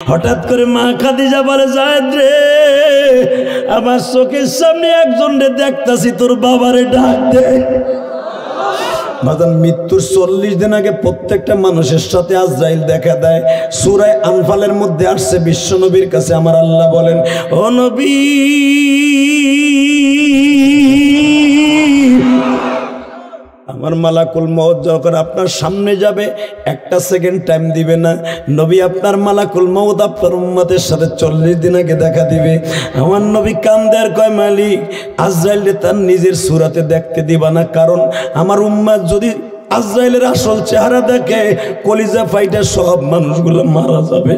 হঠাৎ করে মা খাদিজা বলে, যায়েদ রে, আমার চোখের সামনে একজন রে দেখতাছি, তোর বাবারে ডাক দে। বাজান মৃত্যুর 40 দিন আগে প্রত্যেকটা মানুষের সাথে আজরাইল দেখা দেয়। সূরা আনফালের মধ্যে আসছে, বিশ্ব নবীর কাছে আমার আল্লাহ বলেন, ও নবী, আমার মালাকুল মউত যখন আপনার সামনে যাবে, একটা সেকেন্ড টাইম দিবে না। নবী, আপনার মালাকুল মউত আপনার উম্মতের সাথে 40 দিন আগে দেখা দিবে। আমার নবী কান্দে আর কয়, মালিক, আজরাইলকে তার নিজের সূরাতে দেখতে দিবা না, কারণ আমার উম্মত যদি আজরাইলের আসল চেহারা দেখে, কলিজা ফাইটা সব মানুষগুলো মারা যাবে।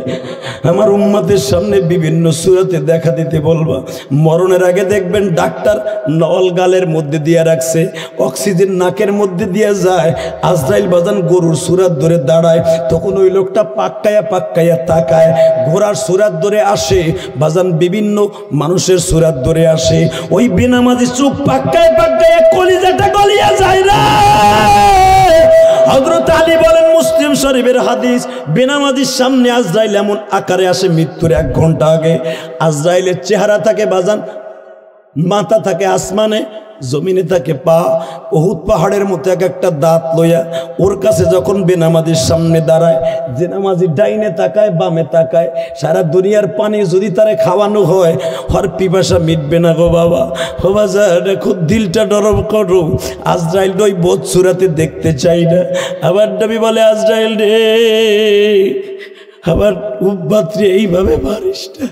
আমার উম্মতের সামনে বিভিন্ন সূরাতে দেখা দিতে বলবা। মরণের আগে দেখবেন ডাক্তার নল গালের মধ্যে দিয়ে রাখছে, অক্সিজেন নাকের মধ্যে দিয়ে যায়। আজরাইল বাজান গরুর সূরাত ধরে দাঁড়ায়, তখন ওই লোকটা পাক্কায়া পাক্কায়া তাকায়। ঘোড়ার সূরাত ধরে আসে, বাজান বিভিন্ন মানুষের সূরাত ধরে আসে। ওই বেনামাজি চোখ পাক্কায় পাক্কায়া কলিজাটা গলিয়া যায় না। হযরত আলী বলেন, মুসলিম শরীফের হাদিস, বেনামাজির সামনে আজরাইল এমন আকারে আসে মৃত্যুর 1 ঘন্টা আগে। আজরাইলের চেহারা থাকে বাজান, মাথা থাকে আসমানে, জমিনে থাকে পা। উহুদ পাহাড়ের মতো এক একটা দাঁত লইয়া ওর কাছে যখন বেনামাজির সামনে দাঁড়ায়, বেনামাজি ডাইনে তাকায় বামে তাকায়। সারা দুনিয়ার পানি যদি তারে খাওয়ানো হয়, হর পিপাসা মিটবে না গো বাবা। ও বাজার দেখো, দিলটা নরম করো। আজরাইল ওই বোধ সূরাতে দেখতে চাই না। আবার নবী বলে, আজরাইল রে, আবার উম্মতরে এইভাবে মারিস না,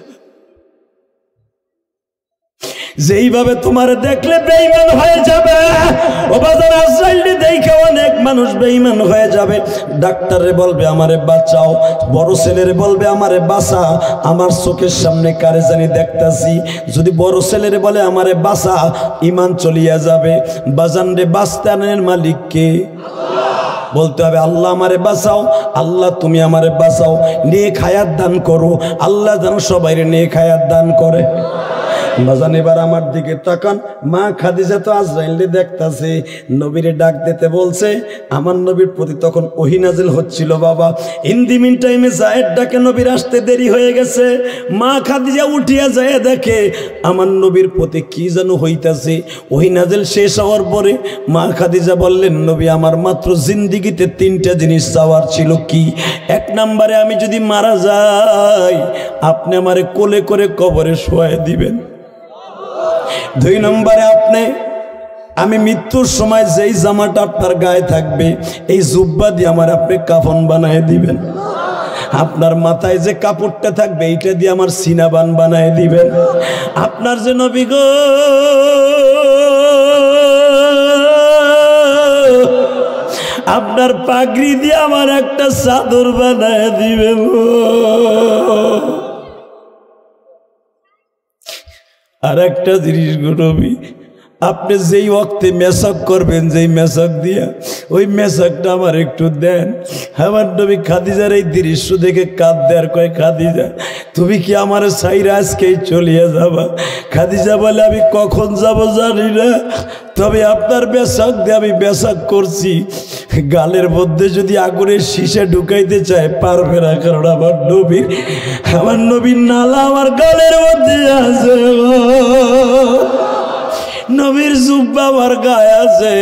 যেইভাবে তোমার দেখলে বেঈমান হয়ে যাবে। ও বাজার, আজরাইলকে দেখে অনেক মানুষ বেঈমান হয়ে যাবে। ডাক্তারে বলবে, আমারে বাঁচাও। বড় ছেলেরে বলবে, আমারে বাঁচা, আমার চোখের সামনে কারে জানি দেখতাছি। যদি বড় ছেলেরে বলে, আমারে বাঁচা, ঈমান চলিয়া যাবে। বাজান রে, বাঁচতানের মালিক কে? বলতে হবে, আল্লাহ আমারে বাঁচাও, আল্লাহ তুমি আমারে বাঁচাও, নেক হায়াত দান করো। আল্লাহ যেন সবাইরে নেক হায়াত দান করে। বাজান এবার আমার দিকে তাকান। মা খাদিজা তো আজরাইলকে দেখতাছে, নবীরে ডাক দিতে বলছে। আমার নবীর প্রতি তখন ওহী নাজিল হচ্ছিল বাবা। ইন দি মিন টাইমে যায়েদ ডাকে নবীর আসতে দেরি হয়ে গেছে। মা খাদিজা উঠিয়া যায় দেখে আমার নবীর প্রতি কি যেন হইতাছে। ওহী নাজিল শেষ হওয়ার পরে মা খাদিজা বললেন, নবী, আমার মাত্র জিন্দিগিতে 3টা জিনিস চাওয়ার ছিল। কি? 1 নম্বরে, আমি যদি মারা যাই, আপনি আমারে কোলে করে কবরে শোয়ায় দিবেন। 2 নম্বরে, আমি মৃত্যুর সময় যেই জামাটা আপনার গায়ে থাকবে, এই জুব্বা দিয়ে আমার আপনি কাফন বানায় দিবেন। আপনার মাথায় যে কাপড়টা থাকবে, এইটা দিয়ে আমার সিনাবান বানায় দিবেন। আপনার যে নবী গো, আপনার পাগড়ি দিয়ে আমার একটা চাদর বানায় দিবেন। আর একটা জিনিস গো নবী, আপনি যেই ওয়াক্তে মেসাক করবেন, যেই মেসাক দিয়া, ওই মেসাকটা আমার একটু দেন। আমার নবী খাদিজার এই দৃশ্য দেখে কাঁদতে আর কয়, খাদিজা, তুমি কি আমার সাইরা আজকেই চলিয়া যাবা? খাদিজা বলে, আমি কখন যাব জানি না, তবে আপনার মেসাক দিয়ে আমি মেসাক করছি। গালের মধ্যে যদি আগুনের শীষে ঢুকাইতে চায়, পারবে না, কারণ আমার নবীর নালা আমার গালের মধ্যে আছে। নবীর জুব্বা আমার গায়ে আছে।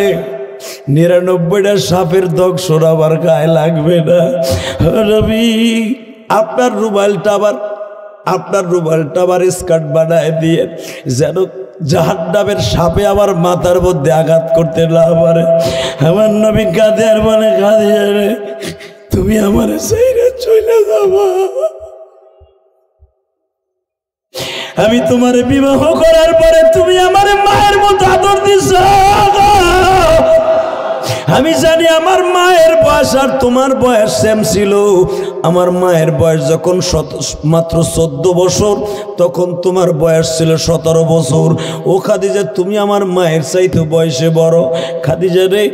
99টা সাপের দংশন আমার গায়ে লাগবে না। নবী, আপনার রুমালটা আবার স্কার্ট বানায় দিয়ে, যেন জাহান্নামের সাপে আমার মাথার মধ্যে আঘাত করতে না পারে। আমার নবী কাঁদে আর বলে, খাদিজা রে, তুমি আমার সাইরা চলে যাবা। আমি তোমারে বিবাহ করার পরে তুমি আমার মায়ের মতো আদর দিছ। আমি জানি আমার মায়ের বয়স আর তোমার বয়স সেম ছিল। আমার মায়ের বয়স যখন মাত্র 14 বছর, তখন তোমার বয়স ছিল 17 বছর। ও খাদিজা, তুমি আমার মায়ের চাইতে বয়সে বড়। খাদিজা রে,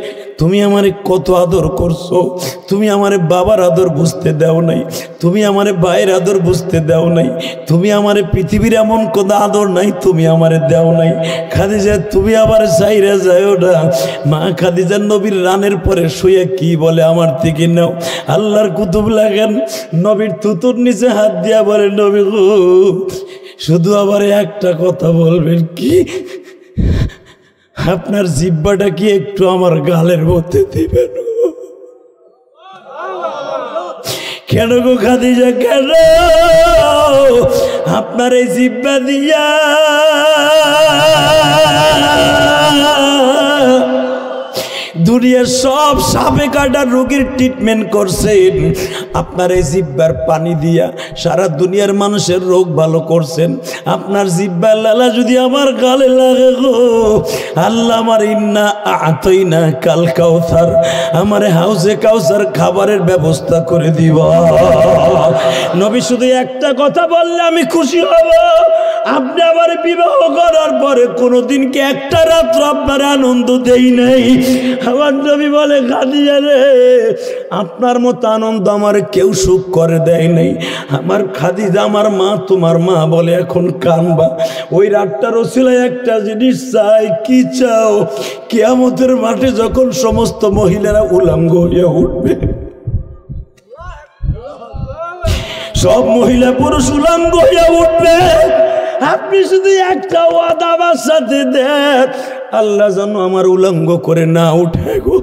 তুমি আমারে কত আদর করছো, তুমি আমারে বাবার আদর বুঝতে দাও নাই, তুমি আমারে ভাইয়ের আদর বুঝতে দাও নাই, তুমি আমারে পৃথিবীর এমন কোনো আদর নাই তুমি আমারে দাও নাই। খাদিজা তুমি আবার চাইরা যাও না। মা খাদিজা নবীর রানের পরে শুয়ে কি বলে, আমার থেকে নাও। আল্লাহর কুতুব লাগেন নবীর থুতুর নিচে হাত দিয়া বলে, নবী গো শুধু আবার একটা কথা বলবেন, কি আপনার জিহ্বাটা কি একটু আমার গালের মধ্যে দিবেন? কেন গো খাদিজা, কেন আপনার এই জিহ্বা দিয়া দুনিয়ার সব সাপে কাটা রোগীর ট্রিটমেন্ট করছেন, আপনার এই জিহ্বার পানি দিয়া সারা দুনিয়ার মানুষের রোগ ভালো করছেন। আপনার জিহ্বার লালা যদি আমার গালে লাগে গো আল্লাহ আমার ইন্না আতইনা কাল কাউসার, আমার হাউজে কাউসার খাবারের ব্যবস্থা করে দিব। নবী শুধু একটা কথা বললে আমি খুশি হব, আপনি আবার বিবাহ করার পরে কোনোদিন কি একটা রাত্র আপনার আনন্দ দেই নাই? আমার নবী বলে, খাদিজা রে আপনার মতো আনন্দ আমার কেউ সুখ করে দেয় নাই। আমার খাদিজা আমার মা, তোমার মা বলে এখন কানবা। ওই রাতটার ওসিলায় একটা জিনিস চাই, কি চাও? কিয়ামতের মাঠে যখন সমস্ত মহিলারা উলঙ্গ হইয়া উঠবে, সব মহিলা পুরুষ উলঙ্গ হইয়া উঠবে, আপনি শুধু একটা ওয়াদা আমার সাথে দেন, আল্লাহ যেন আমার উলঙ্গ করে না উঠে গো।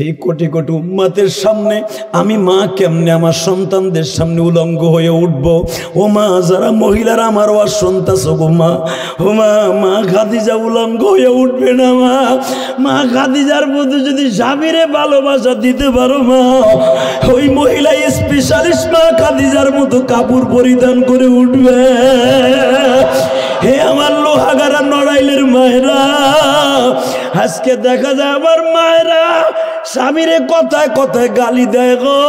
এই কোটি কোটি উম্মতের সামনে আমি মা কেমনে আমার সন্তানদের সামনে উলঙ্গ হয়ে উঠব? ও মা, যারা মহিলারা আমার ওয়াজ শুনতাছো গো মা, ও মা, মা খাদিজা উলঙ্গ হয়ে উঠবে না মা। মা খাদিজার মধ্যে যদি স্বামীরে ভালোবাসা দিতে পারো মা, ওই মহিলা স্পেশালিস্ট মা খাদিজার মতো কাপড় পরিধান করে উঠবে। হে আমার লোহাগারা নড়াইলের মায়েরা, আজকে দেখা যায় আমার মায়েরা স্বামীরে কথায় কথায় গালি দেয় গো,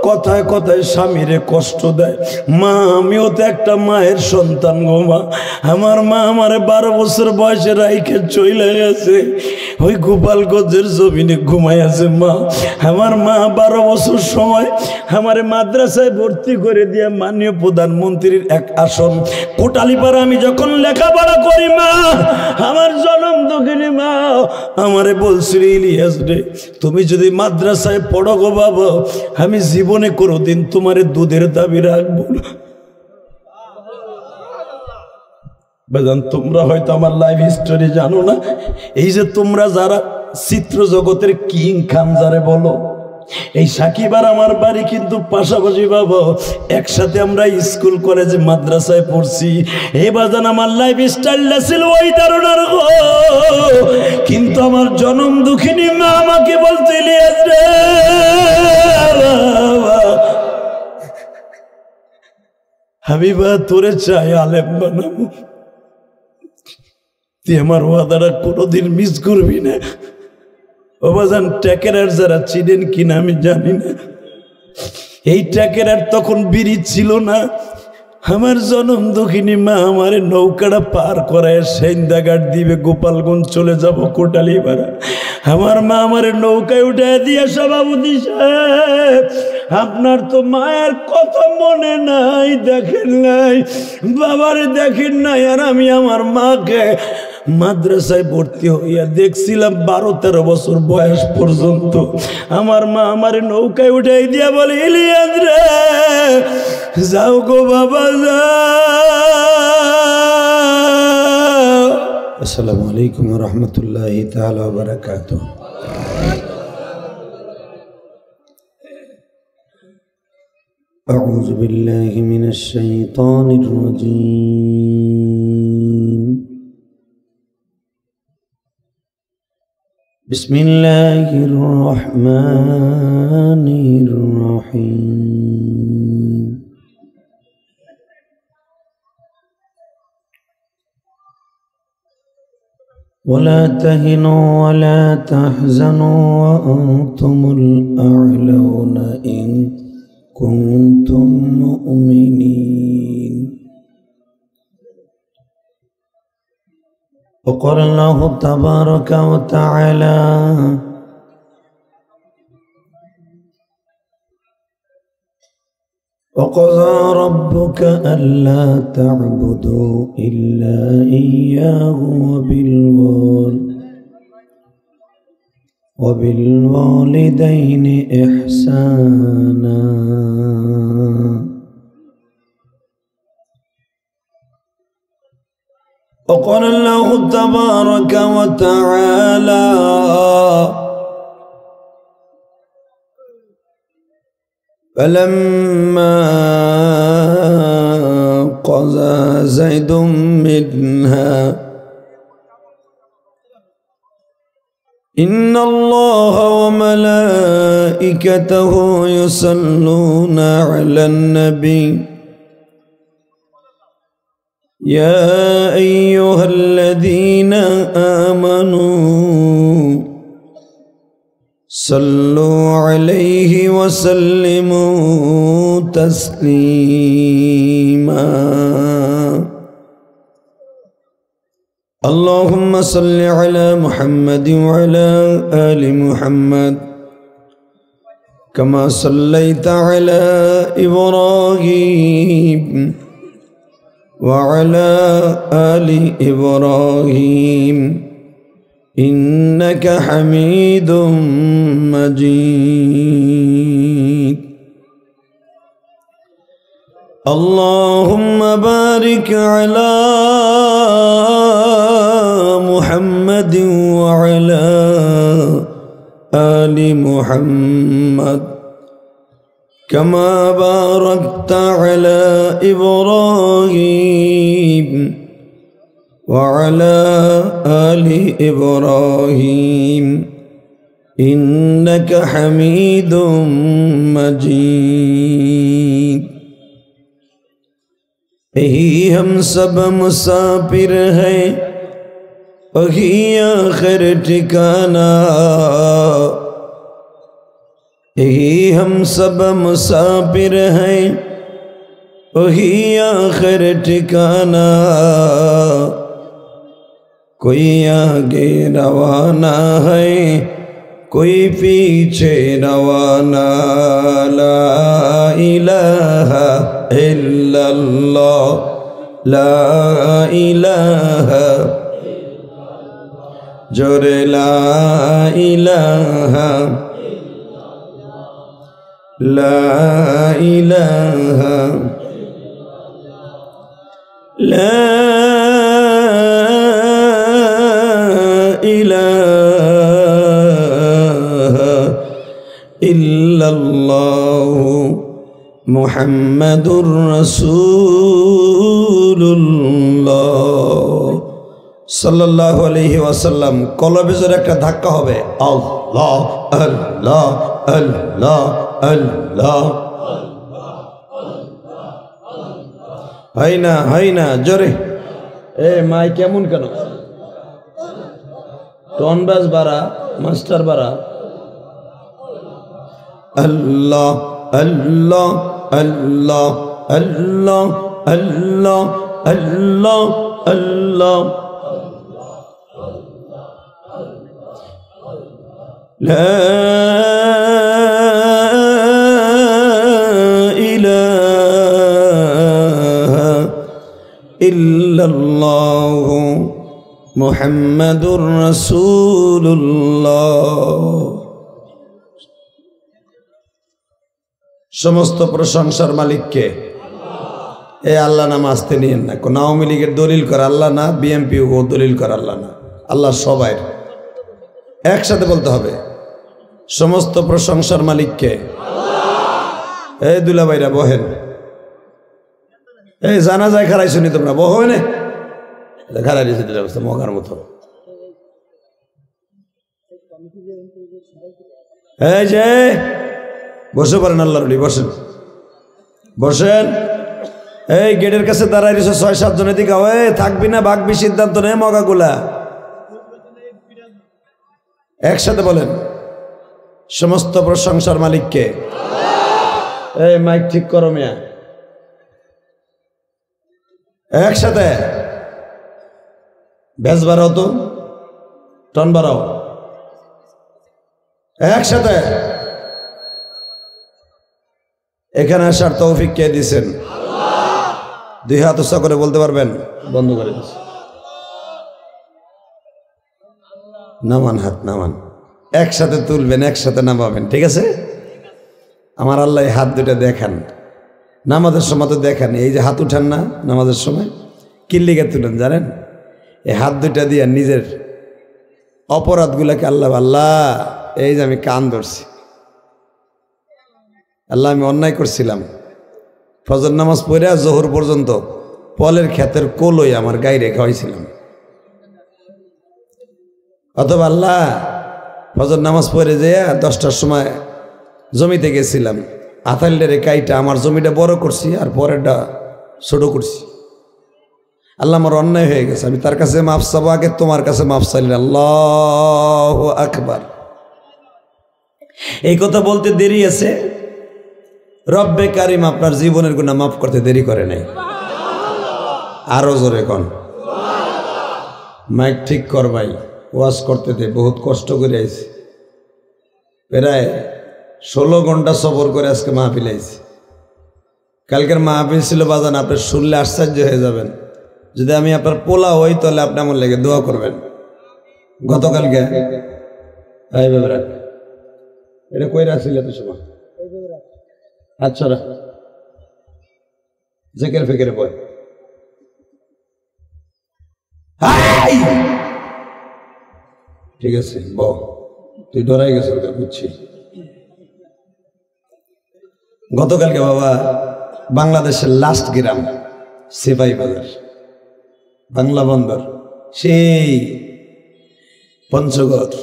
কথায় কথায় স্বামীরে কষ্ট দেয়। মা, আমিও তো একটা মায়ের সন্তান গো মা। আমার মা আমারে 12 বছর বয়সে রাইখে চলে গেছে, ওই গোপালগঞ্জের জমিনে ঘুমাই আছে মা। আমার মা 12 বছর সময় আমারে মাদ্রাসায় ভর্তি করে দিয়ে মাননীয় প্রধানমন্ত্রীর এক আসন কোটালীপাড়া আমি যখন লেখাপড়া করি মা, আমার জনম দক্ষিণী মা আমারে বলছিল, ইলিয়াস রে তুমি যদি মাদ্রাসায় পড়ো গো বাবা, আমি জীবনে কোনোদিন তোমারে দুধের দাবি রাখবো না। বাজান, তোমরা হয়তো আমার লাইফ হিস্টোরি জানো না। এই যে তোমরা যারা চিত্র জগতের কিং খান যারে বলো, এই সাকিব আর আমার বাড়ি কিন্তু পাশাপাশি বাবা, একসাথে আমরা স্কুল কলেজে মাদ্রাসায় পড়ছি। এই বাজান আমার লাইফ স্টাইলটা ছিল ওই ধারণার গো, কিন্তু আমার জনম দুঃখিনী মা আমাকে বলছিল, হাবিবা তোরে চাই আলেম বানাবো, তুই আমার ওয়াদাটা কোনোদিন মিস করবি না। ও বাজান, ট্যাকেরার যারা চিনেন কিনা আমি জানি না, এই ট্যাকেরার তখন ব্রিজ ছিল না। আমার জনম দক্ষিণী মা আমার নৌকাটা পার করায় সেন্দাঘাট দিবে, গোপালগঞ্জ চলে যাব কোটালীপাড়া। আমার মা আমার নৌকায় উঠায় দিয়ে, সভাপতি সাহেব আপনার তো মায়ের কথা মনে নাই, দেখেন নাই, বাবারে দেখেন নাই, আর আমি আমার মাকে মাদ্রাসায় ভর্তি হইয়া দেখছিলাম 12-13 বছর বয়স পর্যন্ত। আমার মা আমার নৌকায় উঠাই দিয়া বলে, ইলিয়াস রে যাও গো বাবা যাও। আসসালামু আলাইকুম ওয়া রাহমাতুল্লাহি তাআলা ওয়া বারাকাতুহু। আউযু বিল্লাহি মিনাশ শাইতানির রাজীম। বিসমিল্লাহির রহমানির রহিম। ولا تهنوا ولا تحزنوا وأنتم الأعلون إن كنتم مؤمنين وقال الله تبارك وتعالى وقضى ربك ألا تعبدوا إلا إياه وبالوالدين إحسانا وقال الله تبارك وتعالى فلما قضى زيد منها إن الله وملائكته يصلون على النبي يا أيها الذين آمنوا صلوا عليه وسلموا تسليما اللهم صل على محمد وعلى آل محمد كما صليت على إبراهيم وعلى آل إبراهيم إنك حميد مجيد اللهم بارك على محمد وعلى آل محمد كما باركت على إبراهيم وعلى آل إبراهيم إنك حميد مجيد यही हम सब मुसाफिर हैं वही आखिर ठिकाना यही हम सब मुसाफिर हैं वही आखिर ठिकाना कोई आगे रवाना है कोई पीछे रवाना ला इलाहा इल्लल्लाह ला इलाहा जोरे ला इलाहा ला इलाहा ला इलाहा इल्लल्लाह मुहम्मदुर रसूलुल्लाह सल्लल्लाहु अलैहि वसल्लम कलबे जरा একটা ধাক্কা হবে আল্লাহ আল্লাহ আল্লাহ আল্লাহ হয় না জোরে এ মাই কেমন কেন টন বাস বাড়া মাস্টার বাড়া আল্লাহ আল্লাহ আল্লাহ আল্লাহ আল্লাহ আল্লাহ আল্লাহ লা ইলাহা ইল্লাল্লাহ মুহাম্মাদুর রাসূলুল্লাহ সমস্ত প্রশংসার মালিক কে এ আল্লাহ নাম আসতে নিয়েন না কোন আওয়ামী লীগের দলিল করে আল্লাহ না বিএনপি ও দলিল করে আল্লাহ না আল্লাহ সবাই একসাথে বলতে হবে সমস্ত প্রশংসার মালিক কে আল্লাহ এই দুলা ভাইরা বহেন এই জানাজায় খারাইছনি তোমরা বহো না খারাই দিয়েছে দুলা অবস্থা মগার মতো এই যে বসে পারেন আল্লাহর ওলি বসেন বসেন এই গেটের কাছে দাঁড়ায় রয়েছে ৬-৭ জনের দিকে ওই থাকবি না ভাগবি সিদ্ধান্ত নেই মগাগুলা একসাথে বলেন সমস্ত প্রশংসার মালিক কে আল্লাহ এই মাইক ঠিক করো মিয়া একসাথে ব্যাস বাড়াও তো, টন বাড়াও একসাথে। এখানে আসার তৌফিক কে দিছেন? দুই হাত উঁচা করে বলতে পারবেন? বন্ধ করে দিচ্ছে। নামান হাত, নামান, একসাথে তুলবেন, একসাথে নামাবেন, ঠিক আছে? আমার আল্লাহ হাত দুটা দেখান, নামাজের সময় তো দেখান। এই যে হাত উঠান না নামাজের সময়, কিল্লিকে তুলেন জানেন? এই হাত দুটা দিয়ে নিজের অপরাধগুলোকে আল্লাহ, আল্লাহ এই যে আমি কান ধরছি, আল্লাহ আমি অন্যায় করছিলাম, ফজর নামাজ পড়ে জোহর পর্যন্ত পলের ক্ষেতের কোলই আমার গায়ে রেখা হয়েছিলাম। অথবা আল্লাহ ফজর নামাজ পড়ে যেয়ে 10টার সময় জমিতে গেছিলাম, আতালটারে কাইটা আমার জমিটা বড় করছি আর পরেরটা ছোট করছি। আল্লাহ আমার অন্যায় হয়ে গেছে, আমি তার কাছে মাফ চাবো, আগে তোমার কাছে মাফ চাইলেন। আল্লাহু আকবার। এই কথা বলতে দেরি আছে, রব্বে কারিম আপনার জীবনের গুনাহ মাফ করতে দেরি করে নাই। আরো জোরে কোন মাইক ঠিক কর ভাই, ওয়াজ করতে দে, বহুত কষ্ট করে আইছি, প্রায় 16 ঘন্টা সফর করে আজকে মাহফিল আইছি। কালকের মাহফিল ছিল বাজান, আপনি শুনলে আশ্চর্য হয়ে যাবেন। যদি আমি আপনার পোলা হই তাহলে আপনি আমার লেগে দোয়া করবেন। গতকালকে এটা কই রাখছিল এত সময়? আচ্ছা জেকের ফেকের বই, ঠিক আছে ব, তুই ডরাই গেছ, বুঝছি। গতকালকে বাবা বাংলাদেশের লাস্ট গ্রাম সিপাহী বাজার, বাংলা বন্দর, সেই পঞ্চগড়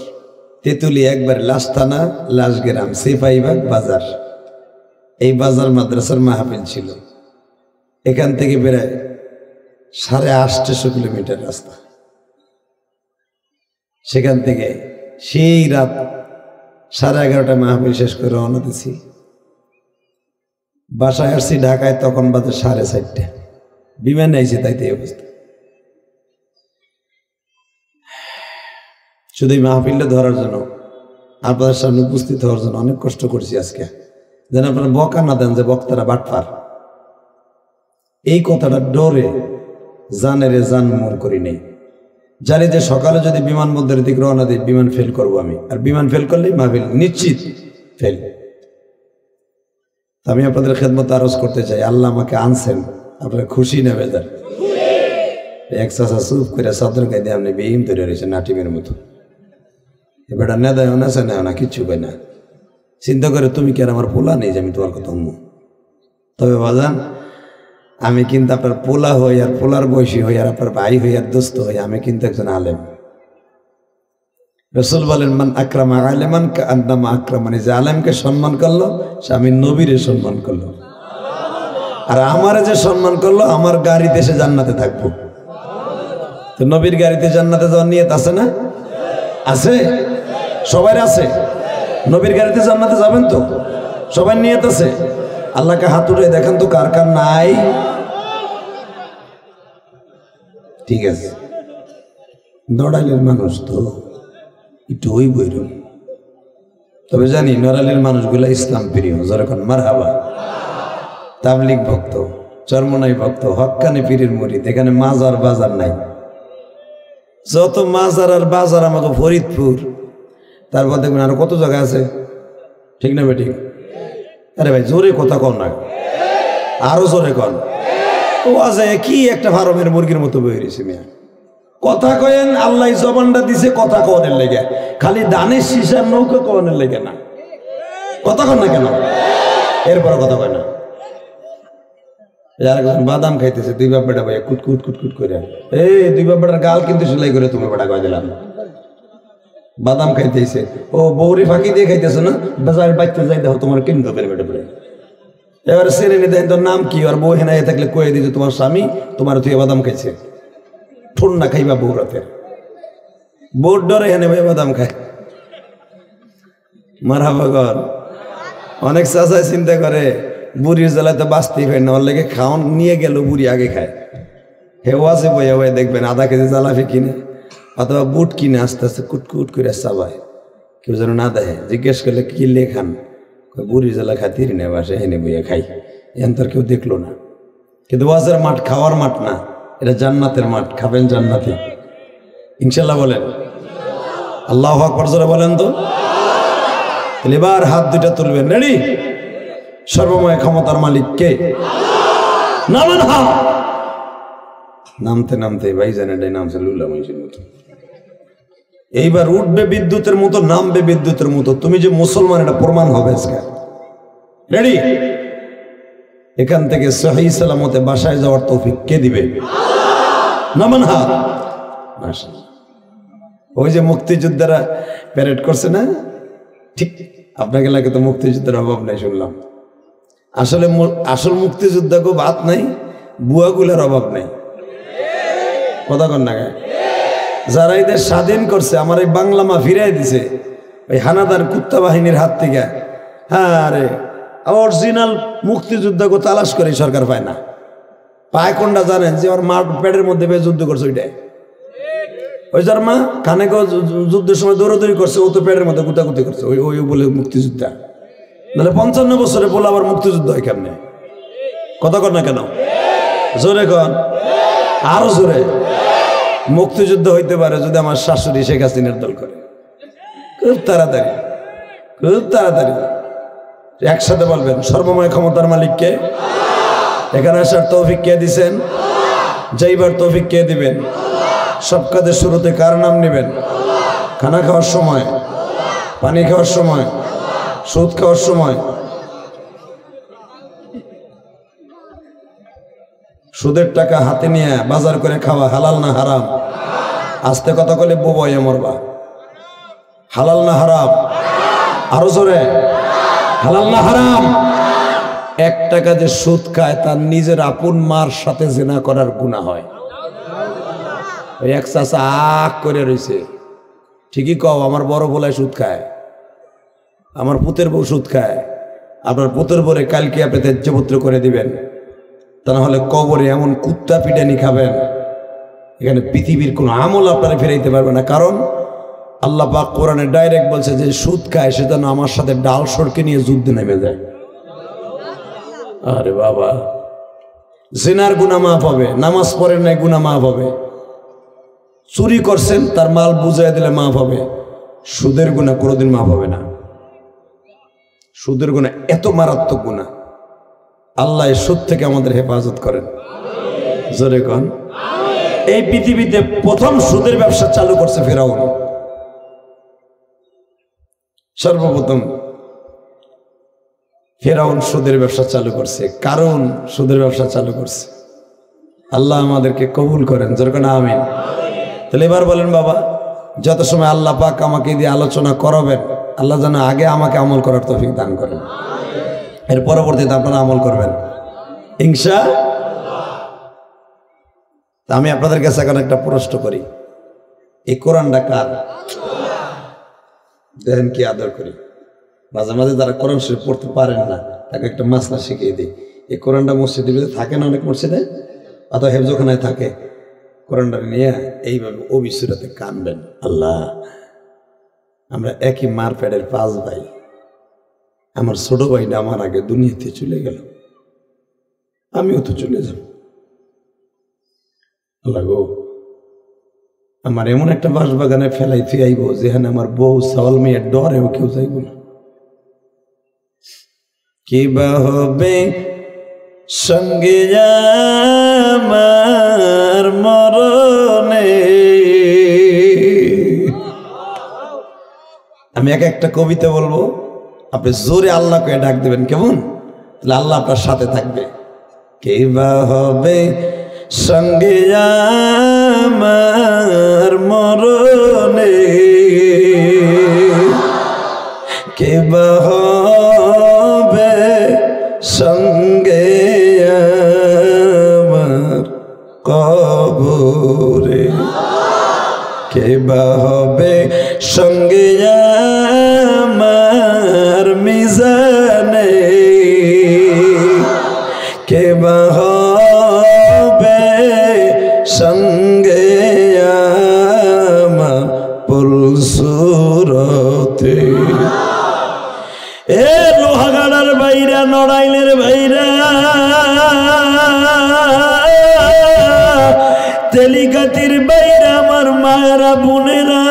তেঁতুলি একবার লাস্ট থানা, লাস্ট গ্রাম সিপাহীবাগ বাজার। এই বাজার মাদ্রাসার মাহফিল ছিল। এখান থেকে বেড়ায় 850 কিলোমিটার রাস্তা। সেখান থেকে সেই রাত 11:30 মাহফিল শেষ করে রওনা দিছি। বাসায় আসছি ঢাকায়, তখন বাজে 4:30। বিমানে আইছি, তাইতে এই অবস্থা। শুধু এই মাহফিলটা ধরার জন্য, আপনাদের সামনে উপস্থিত হওয়ার জন্য অনেক কষ্ট করছি আজকে, যেন আপনারা বকা না দেন যে বক্তারা বাটপার। এই কথাটা ডরে জানেরে জান মোর করি নেই। জানি যে সকালে যদি বিমানবন্দরের দিকে রওনা দিই, বিমান ফেল করবো আমি, আর বিমান ফেল করলেই মাহফিল নিশ্চিত ফেল। আমি আপনাদের খেদমত আরজ করতে চাই, আল্লাহ আমাকে আনছেন, আপনারা খুশি না বেজার? এক চাষা চুপ করে চাদর গায়ে দিয়ে আপনি বিহিম তৈরি রয়েছে নাটিমের মতো। এবারটা নেদায় আছে না কিচ্ছু পাই না। চিন্তা করে তুমি কি আর আমার পোলা নেই যে আমি তোমার কথা শুনবো? তবে বাজান, আমি কিন্তু আপনার পোলা হই আর পোলার বয়সী হই আর আপনার ভাই হই আর দোস্ত হই, আমি কিন্তু একজন আলেম। রাসূল বলেন, মান আকরামা আলেমান কান্নামা আকরামানি, যে আলেমকে সম্মান করলো সে আমি নবীরে সম্মান করলো, আর আমারে যে সম্মান করলো আমার গাড়িতে সে জান্নাতে থাকবো। তো নবীর গাড়িতে জান্নাতে যাওয়ার নিয়ত আছে না? আছে, সবার আছে। নবীর গাড়িতে জান্নাতে যাবেন তো? সবার নিয়ত আছে? আল্লাহকে হাত উঠে দেখেন তো কার কার নাই। ঠিক আছে, নড়াইলের মানুষ তো একটু ওই বইরম, তবে জানি নড়াইলের মানুষগুলা ইসলাম প্রিয়, যখন মারহাবা। তাবলিগ ভক্ত, চরমনাই ভক্ত, হক্কানি পীরের মুরিদ। এখানে মাজার বাজার নাই, যত মাজার আর বাজার আমাকে ফরিদপুর, তারপর দেখবেন আরো কত জায়গা আছে, ঠিক না বেঠিক? আরে ভাই জোরে কথা কন না, আরো জোরে কন। ও আছে কি একটা ফার্মের মুরগির মতো বই রয়েছে মিয়া, কথা কয়েন। আল্লাহ জবানটা দিছে কথা কনের লেগে, খালি দানের শিশার নৌকা কনের লেগে না। কথা কন না কেন? এরপর কথা কয় না। আরেকজন বাদাম খাইতেছে, দুই বাপ বেটা ভাই কুটকুট কুটকুট করে, এই দুই বাপ বেটার গাল কিন্তু সেলাই করে তুমি বেটা কয়ে দিলাম। বাদাম খাইতেছে, ও বৌরি ফাঁকি দিয়ে খাইতেছে না, বাজারে বাচ্চা যাই দেখো তোমার কিনতে পেরে বেটে বেড়ে। এবারে শ্রেণী দেয়, তোর নাম কি? আর বউ হেনা থাকলে কয়ে দিতে তোমার স্বামী তোমার তুই বাদাম খাইছে, ঠোন না খাইবা বউ রাতে, বউর ডরে হেনে ভাই বাদাম খায়। মারহাবা কর। অনেক চাচাই চিন্তা করে বুড়ির জ্বালায় তো বাঁচতেই পারে না, ওর লেগে খাওয়ান নিয়ে গেল বুড়ি আগে খায়। হেও আছে বইয়া বইয়া দেখবেন 1/2 কেজি জ্বালাফি কিনে অথবা বুট কিনে আস্তে আস্তে কুটকুট করে চাবায়, কেউ যেন না দেখে। জিজ্ঞেস করলে কি লেখান, বুড়ি জ্বালা খাতির নে বাসে হেনে বইয়া খাই, এখন তো কেউ দেখলো না। কিন্তু ওয়াজের মাঠ খাওয়ার মাঠ না, এটা জান্নাতের মাঠ, খাবেন জান্নাতে ইনশাল্লাহ। বলেন আল্লাহু আকবার জোরে বলেন তো। এবার হাত দুইটা তুলবেন, রেডি? সর্বময় ক্ষমতার মালিক কে? নামান হা। নামতে নামতে ভাইজান এটাই নামছে লুলা মহিষের মতো। এইবার উঠবে বিদ্যুতের মতো, নামবে বিদ্যুতের মতো। তুমি যে মুসলমান এটা প্রমাণ হবে আজকে। রেডি? এখান থেকে সহি সালামতে বাসায় যাওয়ার তৌফিক কে দিবে? নামান হা। মাশাআল্লাহ। ওই যে মুক্তিযোদ্ধারা প্যারেড করছে না, ঠিক আপনাকে লাগে তো মুক্তিযুদ্ধের অভাব নাই শুনলাম। আসলে আসল মুক্তিযোদ্ধাকে ভাত নাই, বুয়াগুলার অভাব নাই। কথা কন না? যারা এদের স্বাধীন করছে, আমার এই বাংলা মা ফিরাই দিছে ওই হানাদার কুত্তা বাহিনীর হাত থেকে। হ্যাঁ আরে অরিজিনাল মুক্তিযোদ্ধাকে তালাশ করে সরকার পায় না। পায় কোনটা জানেন? যে ওর মার পেটের মধ্যে যুদ্ধ করছে ওইটাই। ওই যার মা কানে যুদ্ধের সময় দৌড়াদৌড়ি করছে, ও তো পেটের মধ্যে গুতাগুতি করছে, ওই ওই বলে মুক্তিযোদ্ধা। নাহলে 55 বছরে বলে আবার মুক্তিযুদ্ধ হয় কেমনে? কথা কর না কেন? জোরে কন, আরো জোরে। মুক্তিযুদ্ধ হইতে পারে যদি আমার শাশুড়ি শেখ হাসিনার দল করে। খুব তাড়াতাড়ি, খুব তাড়াতাড়ি। একসাথে বলবেন সর্বময় ক্ষমতার মালিক কে? এখানে আসার তৌফিক কে দিছেন? যাইবার তৌফিক কে দিবেন? সব কাজের শুরুতে কার নাম নেবেন? খানা খাওয়ার সময়, পানি খাওয়ার সময়, সুদ খাওয়ার সময়। সুদের টাকা হাতে নিয়ে বাজার করে খাওয়া হালাল না হারাম? আস্তে কথা বলে বোবাইয়া মরবা। হালাল না হারাম? আরো জোরে, হালাল না হারাম? 1 টাকা যে সুদ খায় তার নিজের আপন মার সাথে জিনা করার গুনাহ হয়। ওই এক চাচা আখ করে রয়েছে, ঠিকই কও আমার বড় বলায় সুদ খায়, আমার পুতের বউ সুদ খায়। আপনার পুতের বরে কালকে আপনি ত্যাজ্যপুত্র করে দিবেন, তা না হলে কবরে এমন কুত্তা পিটানি খাবেন, এখানে পৃথিবীর কোন আমল আপনারা ফেরাইতে পারবে না। কারণ আল্লাহ পাক কোরআনে ডাইরেক্ট বলছে যে সুদ খায় সে যেন আমার সাথে ডাল সরকে নিয়ে যুদ্ধে নেমে যায়। আরে বাবা, জিনার গুনাহ মাফ হবে, নামাজ পড়েন নাই গুনাহ মাফ হবে, চুরি করছেন তার মাল বুঝাই দিলে মাফ হবে, সুদের গুনাহ কোনোদিন মাফ হবে না। সুদের গুনাহ এত মারাত্মক গুনাহ। আল্লাহ এই সুদ থেকে আমাদের হেফাজত করেন। জোরে কন। এই পৃথিবীতে প্রথম সুদের ব্যবসা চালু করছে ফেরাউন। সর্বপ্রথম ফেরাউন সুদের ব্যবসা চালু করছে, কারণ সুদের ব্যবসা চালু করছে। আল্লাহ আমাদেরকে কবুল করেন, যেরকম আমিন। তাহলে এবার বলেন বাবা, যত সময় আল্লাহ পাক আমাকে দিয়ে আলোচনা করাবেন, আল্লাহ যেন আগে আমাকে আমল করার তৌফিক দান করেন, এর পরবর্তীতে আপনারা আমল করবেন ইনশাআল্লাহ। আমি আপনাদের কাছে এখন একটা প্রশ্ন করি, এই কোরআনটা কার? দেখেন কি আদর করি। মাঝে মাঝে যারা কোরআন শরীফ পড়তে পারেন না তাকে একটা মাসলা শিখিয়ে দিই। এই কোরআনটা মসজিদের ভিতরে থাকে না, অনেক মসজিদে অথবা হেফজখানায় থাকে। কোরআনটা নিয়ে এইভাবে অবিসুরাতে কানবেন, আল্লাহ আমরা একই মার পেটের 5 ভাই, আমার ছোট ভাইটা আমার আগে দুনিয়াতে চলে গেল, আমিও তো চলে যাব। আল্লাহ গো, আমার এমন একটা বাঁশবাগানে ফেলাই ফিরাইব যেখানে আমার বউ ছাওয়াল মেয়ের ডরেও কেউ যাইব না। কিবা হবে সঙ্গে আমার মরণে। আমি একটা কবিতা বলবো, আপনি জোরে আল্লাহকে ডাক দেবেন, কেমন? তাহলে আল্লাহ আপনার সাথে থাকবে। কিবা হবে সঙ্গে আমার মরণে, কিবা হবে সঙ্গে আমার কবরে, কিবা হবে সঙ্গে আমার মিজানে, কিবা হবে সঙ্গে দিনের ভাইরা, তেলিকাতির বাইরে আমার মায়েরা বোনেরা,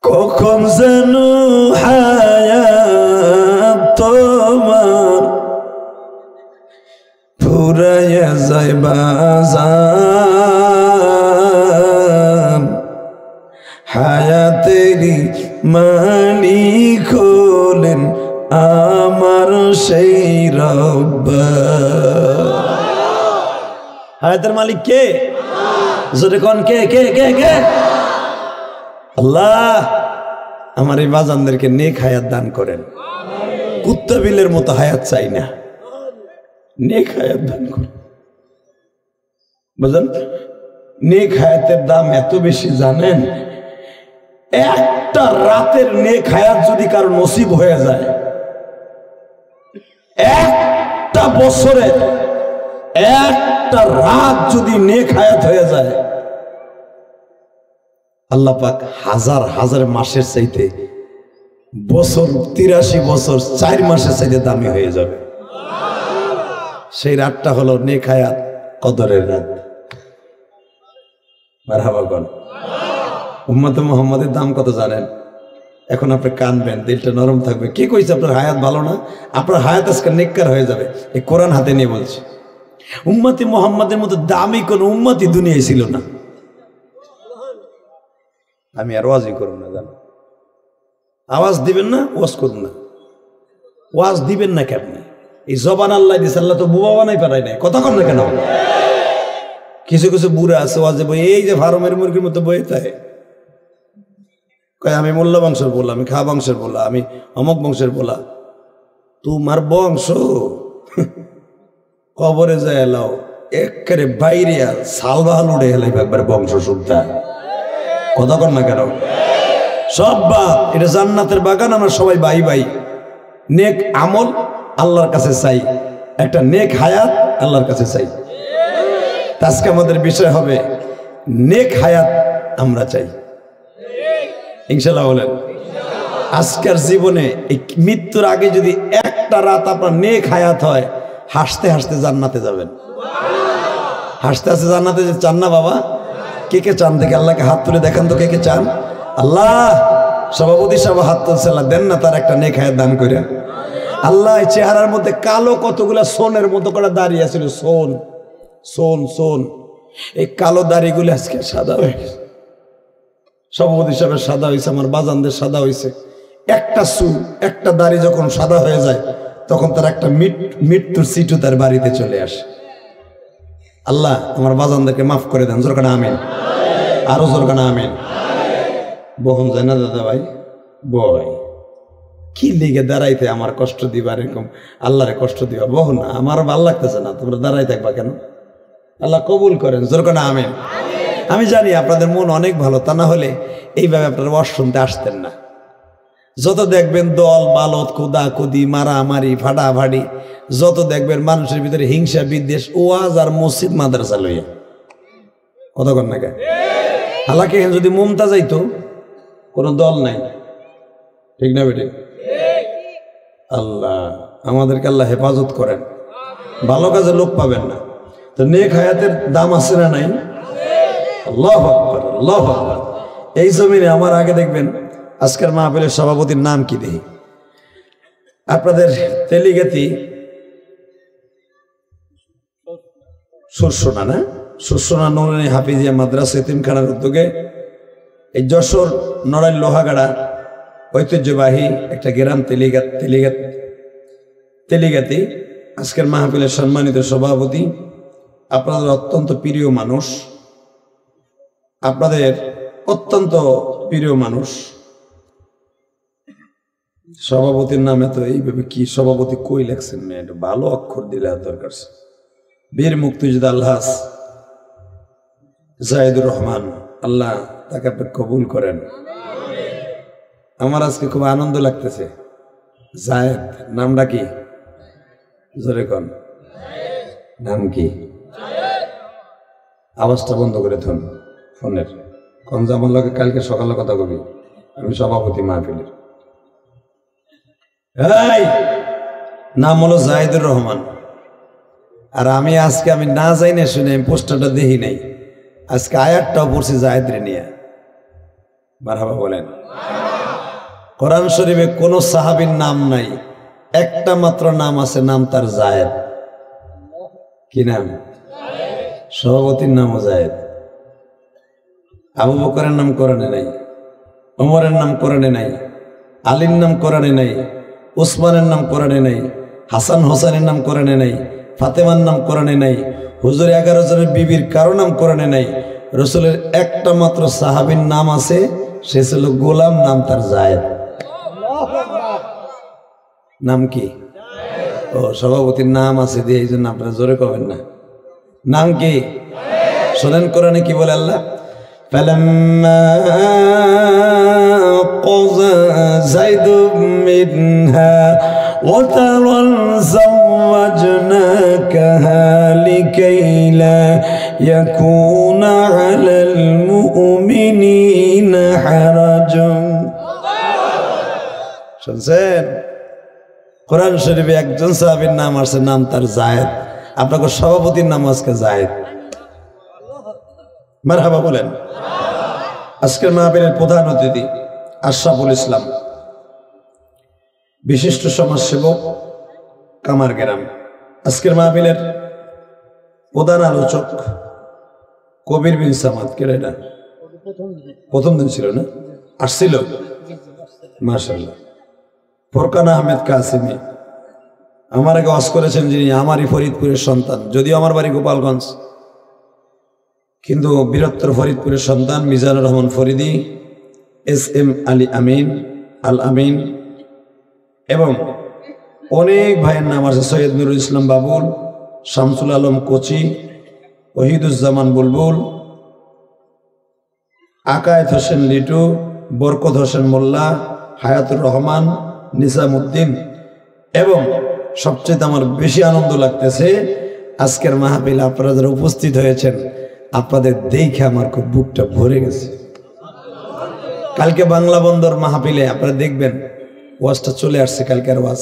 কখন যেন হায়াত তোমার ফুরাইয়া যায় বাজান, হায়াতেরই মালিক হলেন আমার সেই রব্বা। হায়াতের মালিক কে? যদি কোন কে কে কে কে? আল্লাহ আমার এই বাজানদেরকে নেক হায়াত দান করেন। কুত্তা বিলের মতো হায়াত চাই না, নেক হায়াত দান করেন। বুঝলেন, নেক হায়াতের দাম এত বেশি জানেন, একটা রাতের নেক হায়াত যদি কারো নসিব হয়ে যায়, একটা বছরের একটা রাত যদি নেক হায়াত হয়ে যায়, আল্লাহ পাক হাজার হাজার মাসের চাইতে বছর 83 বছর 4 মাসের চাইতে দামি হয়ে যাবে। সেই রাতটা হলো নেক হায়াত কদরের রাত। মারহাবা বল। উম্মতে মুহাম্মাদের দাম কত জানেন? এখন আপনি কানবেন, দিলটা নরম থাকবে। কি কইছে আপনার হায়াত ভালো না? আপনার হায়াত আজকে নেককার হয়ে যাবে। এই কোরআন হাতে নিয়ে বলছে, উম্মতে মুহাম্মাদের মতো দামি কোন উম্মতি দুনিয়ায় ছিল না। আমি আর ওয়াজই করব না, জানো, আওয়াজ দিবেন না, ওয়াজ করুন না। ওয়াজ দিবেন না কেমনি? এই জবান আল্লাহ দিছে, আল্লাহ তো বুবা বানাই পারাই নাই। কথা কম না কেন? কিছু কিছু বুড়া আছে ওয়াজে বই, এই যে ফার্মের মুরগির মতো বই থাকে, কয় আমি মোল্লা বংশের বলা, আমি খা বংশের বলা, আমি অমক বংশের বলা। তোমার বংশ কবরে যায় এলাও একেবারে বাইরে সালবাহাল উড়ে এলাই একবার বংশ শুদ্ধা। কথা কর না কেন? সব বাদ, এটা জান্নাতের বাগান, আমরা সবাই ভাই ভাই। নেক আমল আল্লাহর কাছে চাই, একটা নেক হায়াত আল্লাহর কাছে চাই। আজকে আমাদের বিষয় হবে নেক হায়াত আমরা চাই, ইনশাআল্লাহ বলেন। আজকের জীবনে এই মৃত্যুর আগে যদি একটা রাত আপনার নেক হায়াত হয়, হাসতে হাসতে জান্নাতে যাবেন। হাসতে হাসতে জান্নাতে চান না বাবা? কে কে চান দেখে আল্লাহকে হাত তুলে দেখান তো, কে কে চান? আল্লাহ সভাপতি সাহেব হাত তুলছে, আল্লাহ দেন না তার একটা নেক হায়াত দান করে। আল্লাহ চেহারার মধ্যে কালো কতগুলা সোনের মতো করে দাঁড়িয়ে আছিল, সোন সোন সোন, এই কালো দাড়িগুলি আজকে সাদা হয়ে গেছে। সভাপতি সাহেবের সাদা হয়েছে, আমার বাজানদের সাদা হয়েছে। একটা চুল একটা দাড়ি যখন সাদা হয়ে যায়, তখন তার একটা মৃত্যুর সিটু তার বাড়িতে চলে আসে। আল্লাহ আমার বাজানদেরকে মাফ করে দেন, জোরকানা আমিন, আরো জোরকানা আমিন। বহন যায় না দাদা ভাই, বয় কি লিগে দাঁড়াইতে আমার কষ্ট দিবা, এরকম আল্লাহরে কষ্ট দিবা, বহ না, আমার ভাল লাগতেছে না, তোমরা দাঁড়াই থাকবা কেন? আল্লাহ কবুল করেন, জোরকানা আমিন। আমি জানি আপনাদের মন অনেক ভালো, তা না হলে এইভাবে আপনারা ওয়াজ শুনতে আসতেন না। যত দেখবেন দল বালত, কুদা কুদি, মারামারি, ফাটাফাটি, যত দেখবেন মানুষের ভিতরে হিংসা বিদ্বেষ, ওয়াজ আর মসজিদ মাদ্রাসা লইয়া। কথা কন না কে? হালাকে যদি মমতা যাইতো, কোনো দল নাই, ঠিক না বেটে? আল্লাহ আমাদেরকে আল্লাহ হেফাজত করেন, ভালো কাজে লোক পাবেন না। তো নেক হায়াতের দাম আছে না নাই? আল্লাহু আকবার, আল্লাহু আকবার। এই জমিনে আমার আগে দেখবেন আজকের মাহফিলের সভাপতির নাম কি দেখি, আপনাদের তেলিগাতি সুরসোনা না, সুরসোনা নুরানী হাফিজিয়া মাদ্রাসা এতিমখানার উদ্যোগে এই যশোর নড়াইল লোহাগাড়া ঐতিহ্যবাহী একটা গ্রাম তেলিগাতি। আজকের মাহফিলের সম্মানিত সভাপতি, আপনাদের অত্যন্ত প্রিয় মানুষ, আপনাদের অত্যন্ত প্রিয় মানুষ। সভাপতির নামে তো এইভাবে কি সভাপতি কই লেখছেন, একটু ভালো অক্ষর দিলে দরকার। বীর মুক্তিযোদ্ধা আলহাজ জাহিদুর রহমান, আল্লাহ তাকে আপনি কবুল করেন। আমার আজকে খুব আনন্দ লাগতেছে। জায়েদ নামটা কি? জোরে কন, নাম কি? আওয়াজটা বন্ধ করে থন ফোনের। কনজামাল্লাহকে কালকে সকালে কথা কবি, আমি সভাপতি মাহফিলের। এই নাম হলো জাহিদুর রহমান। আর আমি আজকে আমি না যাই না শুনে আমি পোস্টারটা দেখি নাই, আজকে আয়াতটাও পড়ছি জাহিদরে নিয়ে। মারহাবা বলেন। কোরআন শরীফে কোনো সাহাবীর নাম নাই, একটা মাত্র নাম আছে, নাম তার জায়েদ। কি নাম? সভাপতির নামও জায়েদ। আবু বকরের নাম কোরআনে নাই, ওমরের নাম কোরআনে নাই, আলীর নাম কোরআনে নাই, উসমানের নাম কোরআনে নাই, হাসান হোসেনের নাম কোরআনে নাই, ফাতেমার নাম কোরআনে নাই, হুজুর 11 জনের বিবির কারো নাম কোরআনে নাই। রসুলের একটা মাত্র সাহাবীর নাম আছে, সে ছিল গোলাম, নাম তার জায়েদ। নাম কি? ও সভাপতির নাম আছে দিয়ে এই জন্য আপনারা জোরে কবেন না। নাম কি? শোনেন কোরআনে কি বলে আল্লাহ, فلما قضى زيد منها وطرا زوجناكها لكي لا يكون على المؤمنين حرج। শুনছেন? কোরআন শরীফে একজন সাহাবীর নাম আছে, নাম তার জায়েদ। আপনাকে সভাপতির নাম আজকে জায়েদ। মারহাবা বলেন। আজকের মাহফিলের প্রধান অতিথি আশরাফুল ইসলাম, বিশিষ্ট সমাজসেবক, কামারগ্রাম। আজকের মাহফিলের প্রধান আলোচক কবির বিন সামাদ। কে এটা? প্রথম দিন ছিল না? আসছিল? মাশাআল্লাহ। ফোরকান আহমেদ কাসিমি আমার আগে ওয়াজ করেছেন, যিনি আমারই ফরিদপুরের সন্তান, যদিও আমার বাড়ি গোপালগঞ্জ, কিন্তু বীরত্তর ফরিদপুরের সন্তান। মিজানুর রহমান ফরিদি, SM আলী আমিন, আল আমিন, এবং অনেক ভাইয়ের নাম আছে, সৈয়দ নুরুল ইসলাম বাবুল, শামসুল আলম কোচি, ওহিদুজ্জামান বুলবুল, আকায়েত হোসেন লিটু, বরকত হোসেন মোল্লা, হায়াতুর রহমান, নিজামুদ্দিন। এবং সবচেয়ে আমার বেশি আনন্দ লাগতেছে আজকের মাহফিলে আপনারা যারা উপস্থিত হয়েছেন, আপনাদের দেখে আমার খুব বুকটা ভরে গেছে। কালকে বাংলা বন্দর মাহফিলে আপনারা দেখবেন ওয়াজটা চলে আসছে, কালকের ওয়াজ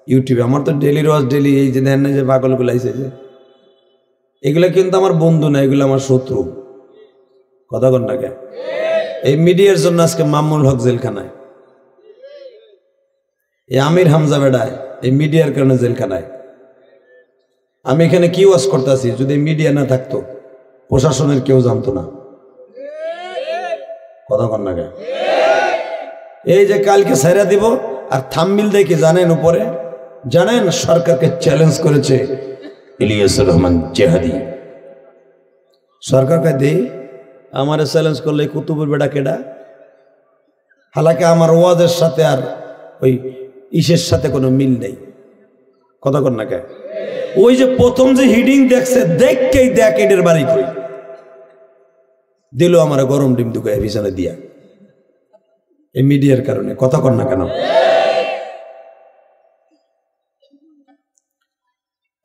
ইউটিউবে। আমার তো ডেলির ওয়াজ ডেলি, এই যে দেন না যে পাগলগুলো আইছে যে, এগুলো কিন্তু আমার বন্ধু না, এগুলো আমার শত্রু। কথা কন না কে? এই মিডিয়ার জন্য আজকে মামুনুল হক জেলখানায়, এই আমির হামজা বেড়ায় এই মিডিয়ার কারণে জেলখানায়। আমি এখানে কি ওয়াজ করতেছি, যদি মিডিয়া না থাকতো প্রশাসনের কেউ জানতো না। কথা কন না কে? এই যে কালকে সাইরা দিব, আর থাম্বনেইল দেখে জানেন উপরে, জানেন সরকারকে চ্যালেঞ্জ করেছে ইলিয়াসুর রহমান জেহাদি। সরকারকে দেই আমারে চ্যালেঞ্জ করলে কুতুবের বেটা কেডা? হালাকে আমার ওয়াজের সাথে আর ওই ইসের সাথে কোনো মিল নেই। কথা কন না কে? ওই যে প্রথম যে হিডিং দেখছে, দেখকেই দেখ এদের বাড়ি কই দিল আমার গরম ডিম দুকায় বিছানা দিয়া, এই মিডিয়ার কারণে। কথা কন না কেন?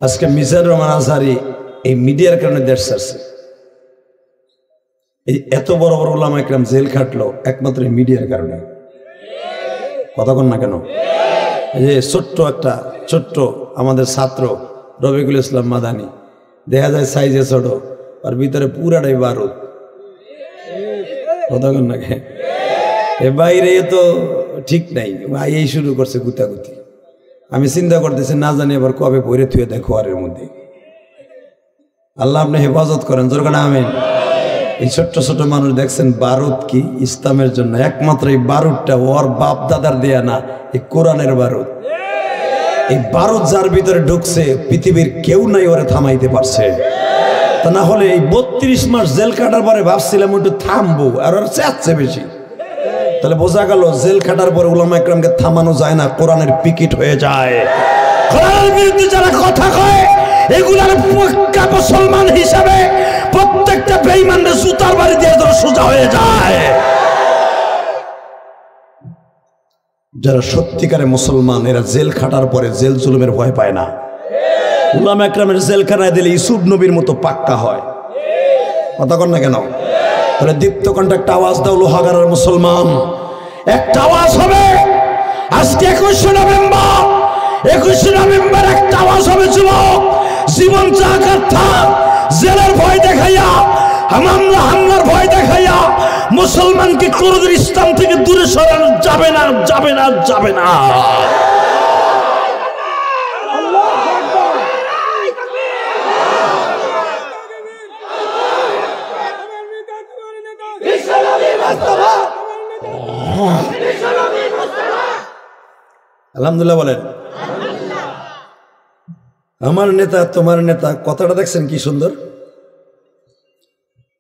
আজকে মিজানুর রহমান আজহারি এই মিডিয়ার কারণে দেশ ছাড়ছে। এই এত বড় বড় ওলামা ইকরাম জেল খাটলো একমাত্র মিডিয়ার কারণে। কথা কন না কেন? এই যে ছোট্ট আমাদের ছাত্র রফিকুল ইসলাম মাদানি, দেখা যায় সাইজে ছোট, আর ভিতরে পুরাটাই বারুদ। কথা কন না কে? এ বাইরে তো ঠিক নাই, ভাই এই শুরু করছে গুতাগুতি। আমি চিন্তা করতেছি না জানি আবার কবে ভরে থুয়ে দেয় খোয়ারের মধ্যে। আল্লাহ আপনি হেফাজত করেন, জোরকান আমিন। এই ছোট্ট ছোট মানুষ দেখছেন, বারুদ কি ইসলামের জন্য, একমাত্র এই বারুদটা ওর বাপ দাদার দেয়া না, এই কোরআনের বারুদ। এই বারুদ যার ভিতরে ঢুকছে, পৃথিবীর কেউ নাই ওরে থামাইতে পারছে। তা না হলে এই 32 মাস জেল কাটার পরে ভাবছিলাম একটু থামবো, আর ওর চাচ্ছে বেশি। তাহলে বোঝা গেল জেল খাটার পরে উলামা ইকরামকে থামানো যায় না, কোরআনের পিকেট হয়ে যায়। কোরআনের বিরুদ্ধে যারা কথা কয়, এগুলার পাক্কা মুসলমান হিসাবে প্রত্যেকটা বেঈমানদের জুতার বাড়ি দিয়ে ধরে সোজা হয়ে যায়। যারা সত্যিকারে মুসলমান, এরা জেল খাটার পরে জেল জুলুমের ভয় পায় না। উলামা ইকরামের জেলখানায় দিলে ইসুফ নবীর মতো পাক্কা হয়। কথা কন না কেন? তাহলে দীপ্ত কণ্ঠে একটা আওয়াজ দাও, লোহাগাড়ার মুসলমান, একটা আওয়াজ হবে। আজকে 21শে নভেম্বর একটা আওয়াজ হবে, যুবক জীবন চাকার থাক, জেলের ভয় দেখাইয়া, হামলার ভয় দেখাইয়া মুসলমানকে কোনদিন ইসলাম থেকে দূরে সরানো যাবে না, যাবে না, যাবে না। আলহামদুলিল্লাহ বলেন। আমার নেতা তোমার নেতা, কথাটা দেখছেন কি সুন্দর।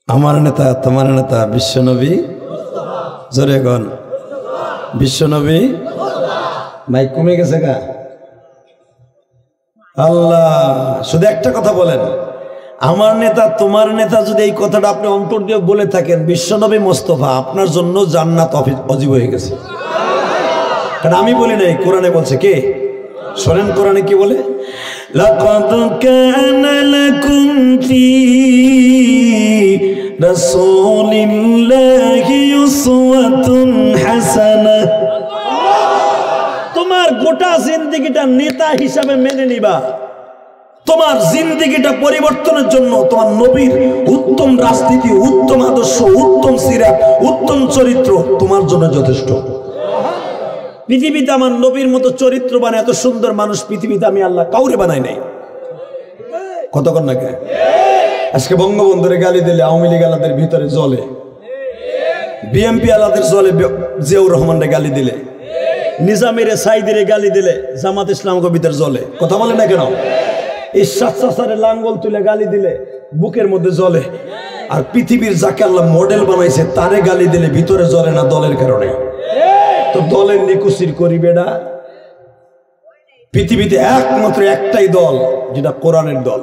আমার নেতা তোমার নেতা বিশ্বনবী, জোরে গণ বিশ্বনবী। মাইক কমে গেছে গা। আল্লাহ, শুধু একটা কথা বলেন, আমার নেতা তোমার নেতা, যদি এই কথাটা আপনি অন্তর দিয়ে বলে থাকেন, বিশ্বনবী মোস্তফা, আপনার জন্য জান্নাত অজীব হয়ে গেছে। কারণ আমি বলি নাই, কোরআনে বলছে। কে শোনেন কোরআনে কি বলে? লাকাদ কানা লাকুম ফি রাসূলিল্লাহি উসওয়াতুন হাসানাহ। তোমার গোটা জিন্দেগিটা নেতা হিসাবে মেনে নিবা। তোমার জিন্দেগিটা পরিবর্তনের জন্য তোমার নবীর উত্তম রাজনীতি, উত্তম আদর্শ, উত্তম সিরাত, উত্তম চরিত্র তোমার জন্য যথেষ্ট। পৃথিবীতে আমার নবীর মতো চরিত্রবান এত সুন্দর মানুষ পৃথিবীতে আমি আল্লাহ কাউরে বানাই নাই। কতক্ষণ না কে আজকে বঙ্গবন্ধুরে গালি দিলে আওয়ামী লীগ আলাদের ভিতরে জ্বলে, বিএনপি আলাদের জ্বলে, জিয়াউর রহমানরে গালি দিলে, নিজামিরে সাইদিরে গালি দিলে জামাত ইসলাম ভিতরে জ্বলে। কথা বলে না কেন? ইরশাদ চাচারে লাঙ্গল তুলে গালি দিলে বুকের মধ্যে জ্বলে। আর পৃথিবীর যাকে আল্লাহ মডেল বানাইছে তারে গালি দিলে ভিতরে জ্বলে না দলের কারণে। তো দলের নিকুচির করি বেডা। পৃথিবীতে একমাত্র একটাই দল যেটা কোরআনের দল।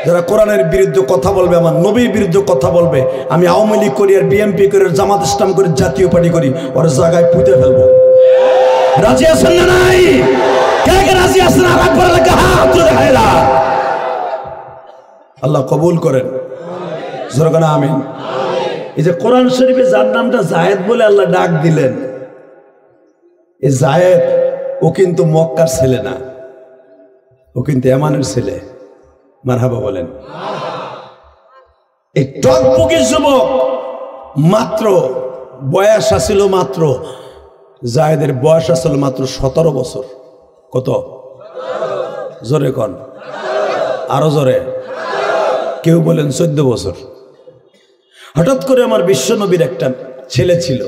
যারা কোরআনের বিরুদ্ধে কথা বলবে, আমার নবীর বিরুদ্ধে কথা বলবে, আমি আওয়ামী লীগ করি আর বিএনপি করি আর জামাত ইসলাম করি, জাতীয় পার্টি করি, ওর জায়গায় পুঁতে ফেলবো। রাজি আছেন না নাই? কে কে রাজি আছেন? আর একবার হাত তুলে দেখাইলা। আল্লাহ কবুল করেন, জোরে বলেন আমিন। এই যে কোরআন শরীফে যার নামটা জায়েদ বলে আল্লাহ ডাক দিলেন, এই জায়েদ ও কিন্তু মক্কার ছেলে না, ও কিন্তু ইয়ামানের ছেলে। মারহাবা বলেন। এই টকবুকি যুবক মাত্র বয়স আসিল, মাত্র জায়েদের বয়স আসিল মাত্র 17 বছর। কত? জোরে কন, আরো জোরে। কেউ বলেন 14 বছর। হঠাৎ করে আমার বিশ্বনবীর একটা ছেলে ছিল,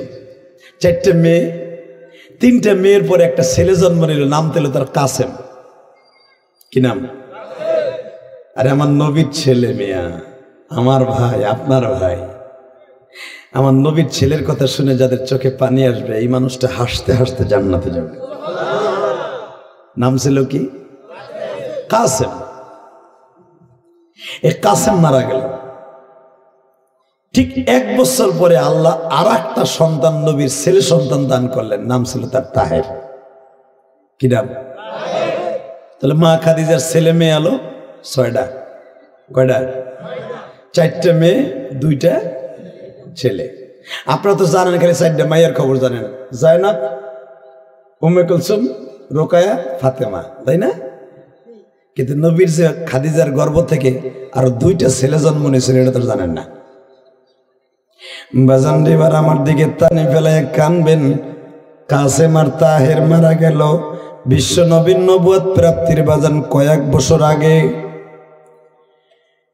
4টে মেয়ে, 3টে মেয়ের পরে একটা ছেলে জন্ম নিল, নাম দিল তার কাসেম। কি নাম? আরে আমার নবীর ছেলে মিয়া, আমার ভাই, আপনার ভাই। আমার নবীর ছেলের কথা শুনে যাদের চোখে পানি আসবে, এই মানুষটা হাসতে হাসতে জান্নাতে যাবে। নাম ছিল কি? কাসেম। এই কাসেম মারা গেল। ঠিক 1 বছর পরে আল্লাহ আর একটা সন্তান, নবীর ছেলে সন্তান দান করলেন, নাম ছিল তার তাহের। কি নাম? তাহলে মা খাদিজার ছেলে মেয়ে আলো 6টা। কয়টা? 4টে মেয়ে, 2টা ছেলে। আপনারা তো জানেন, খালি 4টে মায়ের খবর জানেন, জায়নাব, উম্মে কুলসুম, রোকায়া, ফাতেমা, তাই না? কিন্তু নবীর যে খাদিজার গর্ভ থেকে আরো 2টা ছেলে জন্ম নিয়েছিল, এটা তো জানেন না। বাজান এবার আমার দিকে টানি ফেলায় কানবেন। কাসেম আর তাহের মারা গেল বিশ্ব নবীর নবুয়ত প্রাপ্তির বাজান কয়েক বছর আগে।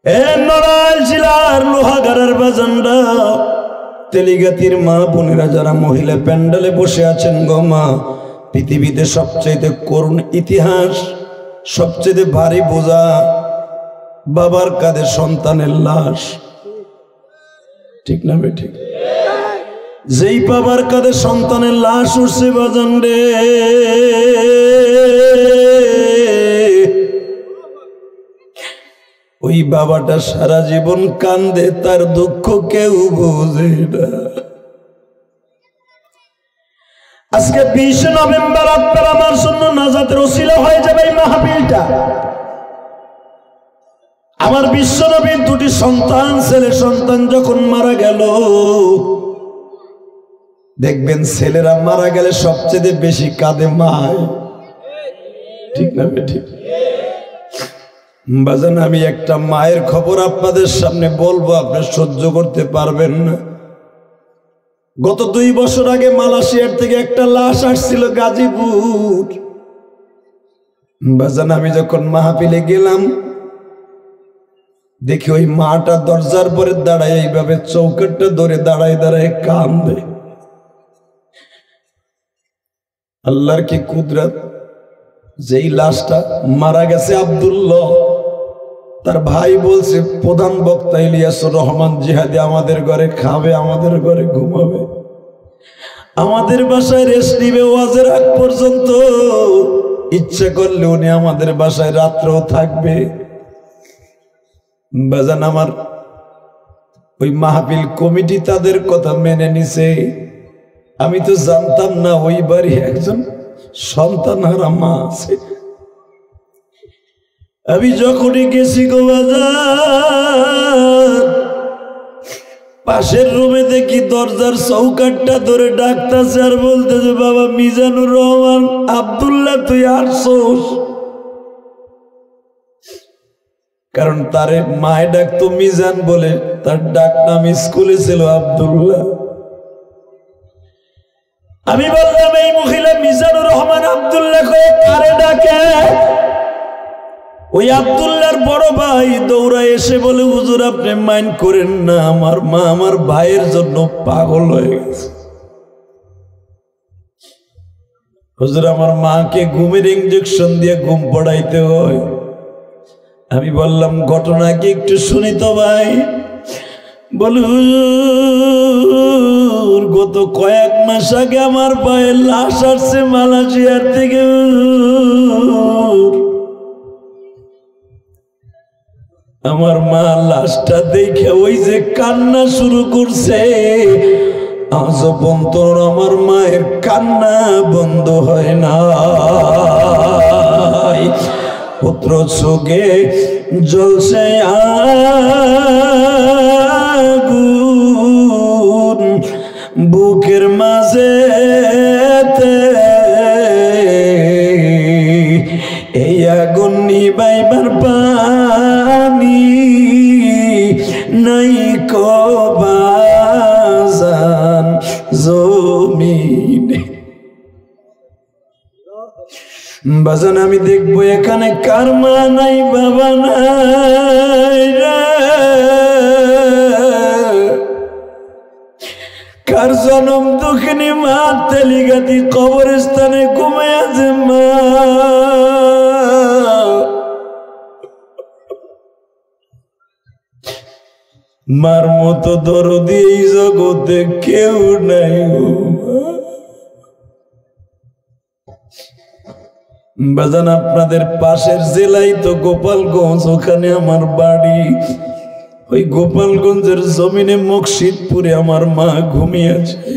এ নড়াইল জেলার লোহাগাড়ার বাজানরা, তেলিগাতির মা বোনেরা যারা মহিলা প্যান্ডেলে বসে আছেন গো মা, পৃথিবীতে সবচেয়ে করুণ ইতিহাস, সবচেয়ে ভারী বোঝা, বাবার কাঁধে সন্তানের লাশ। ঠিক না বে? ঠিক। যেই বাবার কাঁধে সন্তানের লাশ উঠছে বাজান রে, ওই বাবাটা সারা জীবন কান্দে, তার দুঃখ কেউ বোঝে না। আজকে 20 নভেম্বর আপনার আমার জন্য নাজাতের ওসিলা হয়ে যাবে এই মাহফিলটা। আমার বিশ্বনবীর 2টি সন্তান, ছেলে সন্তান যখন মারা গেল, দেখবেন ছেলেরা মারা গেলে সবচেয়ে বেশি কাঁদে মায়, ঠিক না ঠিক? বাজান আমি একটা মায়ের খবর আপনাদের সামনে বলবো, আপনি সহ্য করতে পারবেন না। গত 2 বছর আগে মালয়েশিয়ার থেকে একটা লাশ আসছিল গাজীপুর। বাজান আমি যখন মাহফিলে গেলাম দেখি ওই মাটা দরজার পরে দাঁড়ায় এইভাবে চৌকাটটা ধরে দাঁড়ায় দাঁড়ায় কান্দে। আল্লাহর কি কুদরত! যেই লাশটা মারা গেছে আব্দুল্লাহ, তার ভাই বলছে প্রধান বক্তা ইলিয়াসুর রহমান জিহাদি আমাদের ঘরে খাবে, আমাদের ঘরে ঘুমাবে, আমাদের বাসায় রেস্ট নিবে ওয়াজের আগ পর্যন্ত, ইচ্ছা করলে উনি আমাদের বাসায় রাত্রেও থাকবে। বাজান আমার ওই মাহফিল কমিটি তাদের কথা মেনে নিছে। আমি তো জানতাম না ওই বাড়ি একজন সন্তান হারা মা আছে। আমি যখনই গেছি গো বাজার, পাশের রুমে দেখি দরজার চৌকাটটা ধরে ডাকতেছে আর বলতেছে বাবা মিজানুর রহমান আব্দুল্লাহ তুই আসছোস। কারণ তারে মায়ে ডাকতো মিজান বলে, তার ডাক নাম স্কুলে ছিল আব্দুল্লাহ। আমি বললাম এই মহিলা মিজানুর রহমান আব্দুল্লাহ কয়ে কারে ডাকে? ওই আব্দুল্লাহর বড় ভাই দৌড়ায় এসে বলে হুজুর আপনি মাইন্ড করেন না, আমার মা আমার ভাইয়ের জন্য পাগল হয়ে গেছে। হুজুর আমার মাকে ঘুমের ইঞ্জেকশন দিয়ে ঘুম পড়াইতে হয়। আমি বললাম ঘটনা কি একটু শুনি তো ভাই। বল হুজুর গত কয়েক মাস আগে আমার ভাইয়ের লাশ আসছে মালয়েশিয়ার থেকে। আমার মা লাশটা দেখে ওই যে কান্না শুরু করছে, আজ পর্যন্ত আমার মায়ের কান্না বন্ধ হয় না। পুত্র চোখে জ্বলছে আগুন, বুকের মাঝে এই আগুন নিবাইবার পানি নাই কবাজান জমিনে। বাজান আমি দেখবো এখানে কার মা নাই বাবা নাই রে, কার জনম দুঃখিনী মা তেলিগাতি কবরস্থানে ঘুমে আছে মা। মার মতো দরদি এই জগতে কেউ নাই। বাজান আপনাদের পাশের জেলায় তো গোপালগঞ্জ, ওখানে আমার বাড়ি। ওই গোপালগঞ্জের জমিনে মকসিদপুরে আমার মা ঘুমিয়েছে।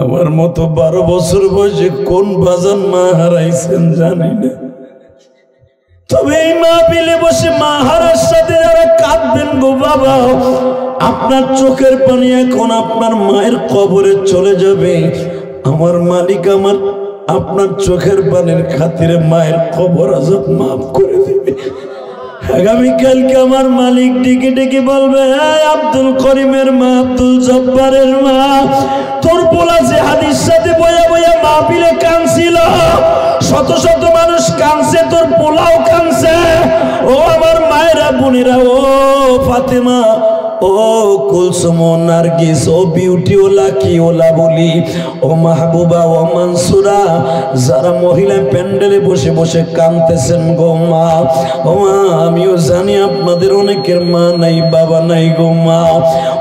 আমার মতো 12 বছর বয়সে কোন বাজান মা হারাইছেন জানি না। তবে এই মাহফিলে বসে মা হারার সাথে যারা কাঁদবেন গো বাবা, আপনার চোখের পানি এখন আপনার মায়ের কবরে চলে যাবে। আমার মালিক আমার আপনার চোখের পানির খাতিরে মায়ের কবর আযাব মাফ করে দেবে। আগামীকালকে আমার মালিক ডেকে ডেকে বলবে আব্দুল করিমের মা, আব্দুল জব্বারের মা, তোর পোলা যে হাদিস সাথে বয়া বয়া মাহফিলে কাঁদছিল, শত শত মানুষ কাঁদছে, তোর পোলাও কাঁদছে। ও আমার মায়েরা বোনেরা, ও ফাতেমা, ও কুলসুম, ও নার্গিস, ও বিউটি, ও লাকি, ও লাবলি, ও মাহবুবা, ও মানসুরা, যারা মহিলা প্যান্ডেলে বসে বসে কাঁদতেছেন গো মা, ও মা আমিও জানি আপনাদের অনেকের মা নাই বাবা নাই গো মা।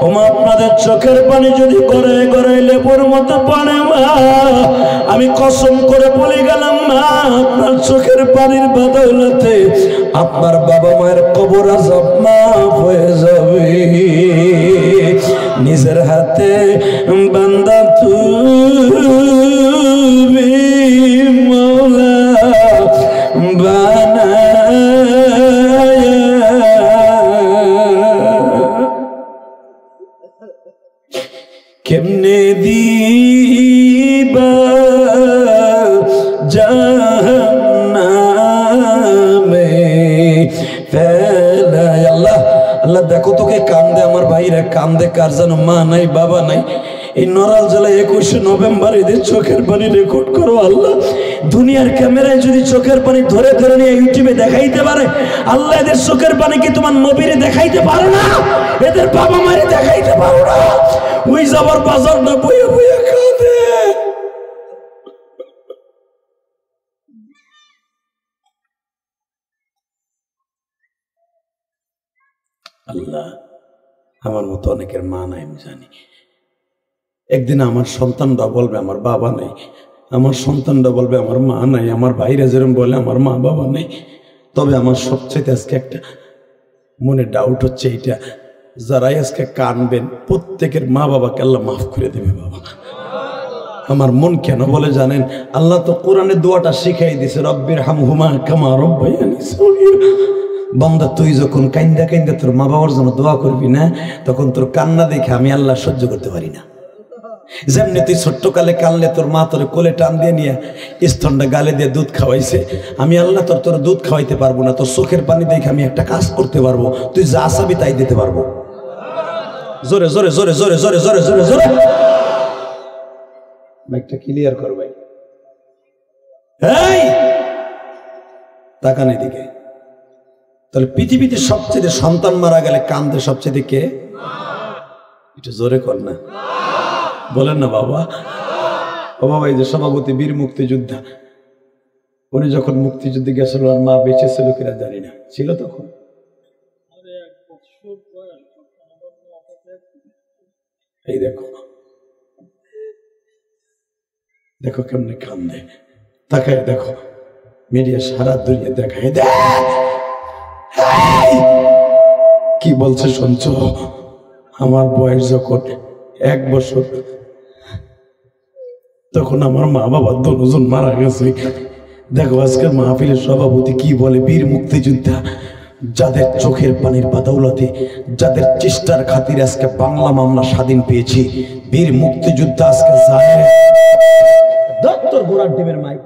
ও মা আপনাদের চোখের পানি যদি গড়ায় গড়ায় লেবুর মতো পড়ে মা, আমি কসম করে বলে গেলাম মা আপনার চোখের পানির বদৌলতে আপনার বাবা মায়ের কবর আযাব মাফ হয়ে যাবে। নিজের হাতে বান্দা তুমি মওলা বানায়া, কেমনে দিবা জাহান্নামে ফেলায়। আল্লাহ আল্লাহ দেখো তোকে কান্দে আমার ভাইরা কান্দে, কার যেন মা নাই বাবা নাই। এই নড়াইল জেলায় 21 নভেম্বর এদের চোখের পানি রেকর্ড করো আল্লাহ। দুনিয়ার ক্যামেরায় যদি চোখের পানি ধরে ধরে নিয়ে ইউটিউবে দেখাইতে পারে আল্লাহ, এদের চোখের পানি কি তোমার নবীরে দেখাইতে পারো না? এদের বাবা মারে দেখাইতে পারো না? ওই যাবার বাজার না বইয়ে বইয়ে কাঁদে। আল্লাহ আমার মতো অনেকের মা নাই আমি জানি। একদিন আমার সন্তানরা বলবে আমার বাবা নাই, আমার সন্তানরা বলবে আমার মা নাই, আমার ভাইরা যেরকম বলে আমার মা বাবা নেই। তবে আমার সবচেয়ে আজকে একটা মনে ডাউট হচ্ছে এইটা, যারাই আজকে কানবেন প্রত্যেকের মা বাবাকে আল্লাহ মাফ করে দেবে বাবা। আমার মন কেন বলে জানেন? আল্লাহ তো কোরআনের দোয়াটা শিখাই দিছে, রব্বির হামহুমা কামা রব্বায়ানি সগীরা। বান্দা তুই যখন কান্দা কান্দা তোর মা বাবার জন্য দোয়া করবি না, তখন তোর কান্না দেখে আমি আল্লাহ সহ্য করতে পারি না। যেমনি তুই ছোট্টকালে কানলে তোর মা তোর কোলে টান দিয়ে নিয়ে স্তনটা গালে দিয়ে দুধ খাওয়াইছে, আমি আল্লাহ তোর দুধ খাওয়াইতে পারবো না, তোর চোখের পানি দেখে আমি একটা কাজ করতে পারবো, তুই যা চাবি তাই দিতে পারবো। জোরে জোরে জোরে জোরে জোরে জোরে জোরে জোরে একটা ক্লিয়ার কর ভাই। এই তাকান এদিকে। তাহলে পৃথিবীতে সবচেয়ে সন্তান মারা গেলে কান্দে সবচেয়ে কে? একটু জোরে কর না, বলেন না বাবা। ও বাবা, এই যে সভাপতি বীর মুক্তিযোদ্ধা, উনি যখন মুক্তিযুদ্ধে গেছিল আর মা বেঁচে ছিল কিনা জানি না, ছিল তখন? এই দেখো দেখো কেমনে কান্দে, তাকায় দেখো, মিডিয়া সারা দুনিয়া দেখায় দেয়। কি বলছে শুনছো? আমার বয়স যখন 1 বছর তখন আমার মা বাবা দুজন মারা গেছে। দেখো আজকের মাহফিলের সভাপতি কি বলে, বীর মুক্তিযোদ্ধা, যাদের চোখের পানির বাদৌলতে, যাদের চেষ্টার খাতিরে আজকে বাংলা মামলা স্বাধীন পেয়েছি, বীর মুক্তিযোদ্ধা আজকে যায় দত্তর গোড়ার ডিমের মাইক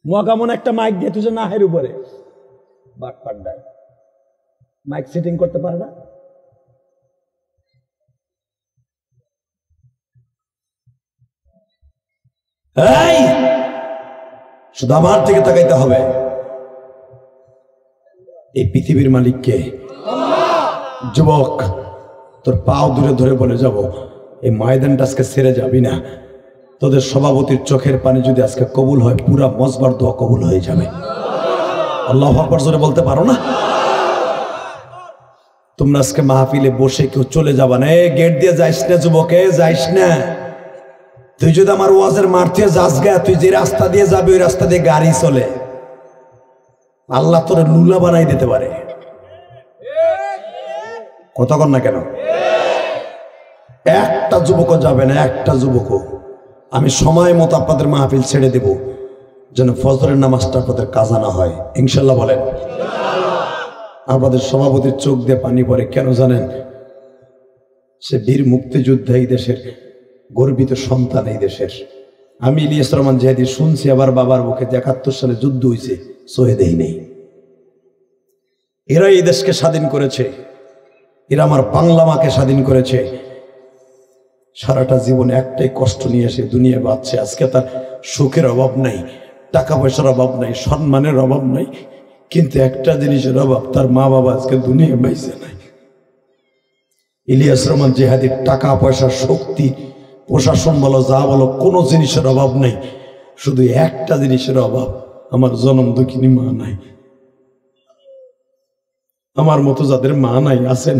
মগামন একটা মাইক দিয়ে তুই না হের উপরে বাট পাড্ডায় মাইক সেটিং করতে পারে না। এই শুধু আমার দিকে তাকাইতে হবে। এই পৃথিবীর মালিক কে? যুবক, তোর পাও দূরে ধরে বলে যাব, এই ময়দানটা আজকে ছেড়ে যাবি না। তোদের সভাপতির চোখের পানি যদি আজকে কবুল হয়, পুরা মজবার দোয়া কবুল হয়ে যাবে। আল্লাহু আকবার জোরে বলতে পারো না? তোমরা আজকে মাহফিলে বসে কেউ চলে যাবা না, গেট দিয়ে যাইস না যুবকে, যাইস না। তুই যদি আমার ওয়াজের মাঠ থেকে যাস গা, তুই যে রাস্তা দিয়ে যাবি ওই রাস্তা দিয়ে গাড়ি চলে, আল্লাহ তোরে লুলা বানাই দিতে পারে। কথা কর না কেন? একটা যুবকও যাবে না, একটা যুবকও। আমি সময় মতো আপনাদের মাহফিল ছেড়ে দেব, যেন ফজরের নামাজটা আপনাদের কাজা না হয়, ইনশাল্লাহ বলেন। আমাদের সভাপতির চোখ দিয়ে পানি পড়ে কেন জানেন? সে বীর মুক্তিযোদ্ধা, এই দেশের গর্বিত সন্তান, এই দেশের। আমি ইলিয়াস রহমান জিহাদি শুনছি আবার বাবার মুখে 71 সালে যুদ্ধ হয়েছে, শহীদেই নেই। এরা এই দেশকে স্বাধীন করেছে, এরা আমার বাংলা মাকে স্বাধীন করেছে। সারাটা জীবনে একটাই কষ্ট নিয়ে এসে দুনিয়া বাঁচছে। আজকে তার সুখের অভাব নাই, টাকা পয়সার অভাব নাই, সম্মানের অভাব নাই, কিন্তু একটা জিনিসের অভাব, তার মা বাবা আজকে দুনিয়া বাইছে নাই। ইলিয়াস রহমান জিহাদির টাকা পয়সা, শক্তি, প্রশাসন বলো, যা বলো, কোনো জিনিসের অভাব নাই, শুধু একটা জিনিসের অভাব, আমার জনম দুঃখিনী মা নাই। আমার মতো যাদের মা নাই আছেন,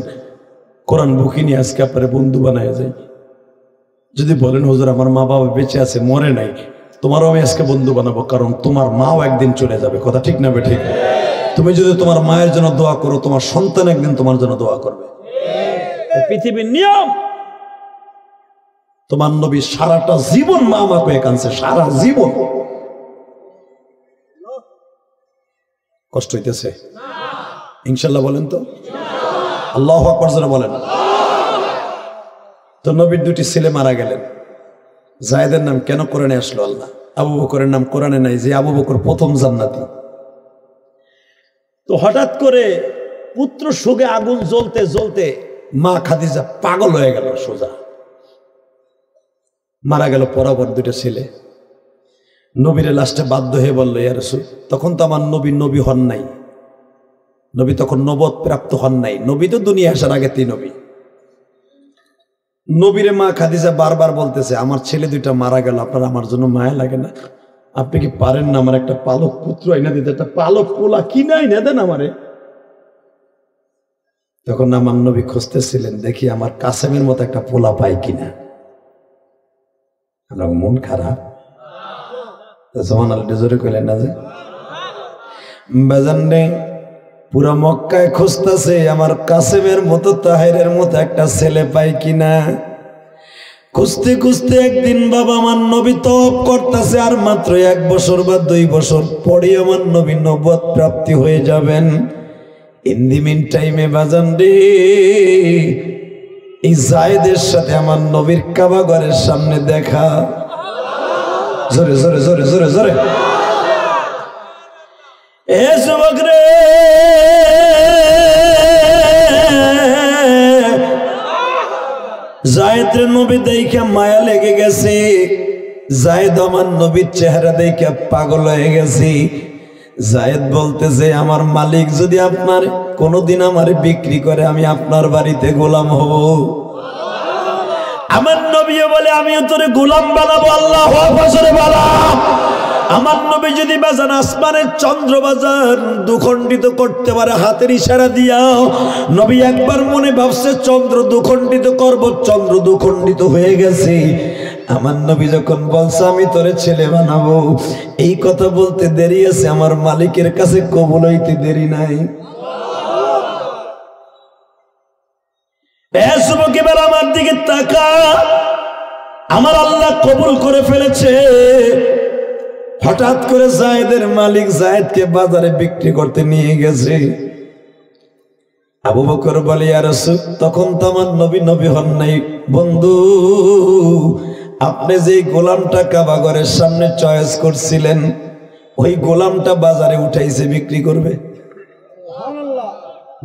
কোরআন বুকি নিয়ে আজকে আপনারা বন্ধু বানায় যায়। যদি বলেন হুজুর আমার মা বাবা বেঁচে আছে, মরে নাই, তোমারও আমি আজকে বন্ধু বানাবো, কারণ তোমার মাও একদিন চলে যাবে। কথা ঠিক না বেঠিক? তুমি যদি তোমার মায়ের জন্য দোয়া করো, তোমার সন্তান একদিন তোমার জন্য দোয়া করবে। পৃথিবীর নিয়ম। তোমার নবী সারাটা জীবন মা মা কয়ে কাঁদছে, সারা জীবন। কষ্ট হইতেছে? ইনশাল্লাহ বলেন তো। আল্লাহু আকবার জোরে বলেন। তো নবীর দুটি ছেলে মারা গেলেন। জায়েদের নাম কেন কোরআনে আসলো? আল্লাহ আবু বকরের নাম কোরআনে নাই, যে আবু বকর প্রথম জান্নাতি। তো হঠাৎ করে পুত্র শোকে আগুন জ্বলতে জ্বলতে মা খাদিজা পাগল হয়ে গেল, সোজা মারা গেল পরাপর দুটো ছেলে। নবীরে লাস্টে বাধ্য হয়ে বলল, ইয়া রাসূল, তখন তো আমার নবী হন নাই, নবী তখন নবুয়ত প্রাপ্ত হন নাই, নবী তো দুনিয়া আসার আগে তিন নবী। নবীরে মা খাদিজা বারবার বলতেছে, আমার ছেলে দুইটা মারা গেল, আপনার আমার জন্য মায়া লাগে না? আপনি কি পারেন না আমার একটা পালক পুত্র আইনা দিতে, একটা পালক পোলা কিনা আইনা দেন আমারে? তখন আমার নবী খুঁজতেছিলেন, দেখি আমার কাসেমের মতো একটা পোলা পাই কিনা। আমার মন খারাপ, জোরে কইলেন না যে বাজান রে, পুরা মক্কায় খুঁজতেছে আমার কাসেমের মতো তাহেরের মতো একটা ছেলে পাই কিনা। খুঁজতে খুঁজতে একদিন বাবা আমার নবী তওয়াব করতেছে, আর মাত্র 1 বছর বা 2 বছর পরে আমার নবী নবুয়ত প্রাপ্তি হয়ে যাবেন। ইন দি মিন টাইমে বাজান রে, এই জায়েদের সাথে আমার নবীর কাবা ঘরের সামনে দেখা। জোরে জোরে জোরে জোরে জোরে। এ যুবক রে, জায়েদের নবী দেখে মায়া লেগে গেছে, জায়েদ আমার নবীর চেহারা দেখে পাগল হয়ে গেছে। জায়েদ বলতেছে, আমার মালিক যদি আপনার কোনোদিন আমারে বিক্রি করে, আমি আপনার বাড়িতে গোলাম হব। আমার নবীও বলে, আমিও তোরে গোলাম বানাবো। আল্লাহু আকবার বলা। আমার নবী যদি বাজান আসমানের চন্দ্র বাজান দুখণ্ডিত করতে পারে হাতের ইশারা দিয়া, নবী একবার মনে ভাবছে চন্দ্র দুখণ্ডিত করব, চন্দ্র দুখণ্ডিত হয়ে গেছে। আমার নবী যখন বলছে আমি তোরে ছেলে বানাবো, এই কথা বলতে দেরি আছে, আমার মালিকের কাছে কবুল হইতে দেরি নাই। এবার আমার দিকে তাকা, আমার আল্লাহ কবুল করে ফেলেছে। হঠাৎ করে জায়েদের মালিক জায়েদকে বাজারে বিক্রি করতে নিয়ে গেছে। আবু বকর বলে, ইয়া রাসূল, তখন তো আমার নবী হন নাই। বন্ধু, আপনি যে গোলামটা কাবা ঘরের সামনে চয়েস করছিলেন, ওই গোলামটা বাজারে উঠাইছে, বিক্রি করবে।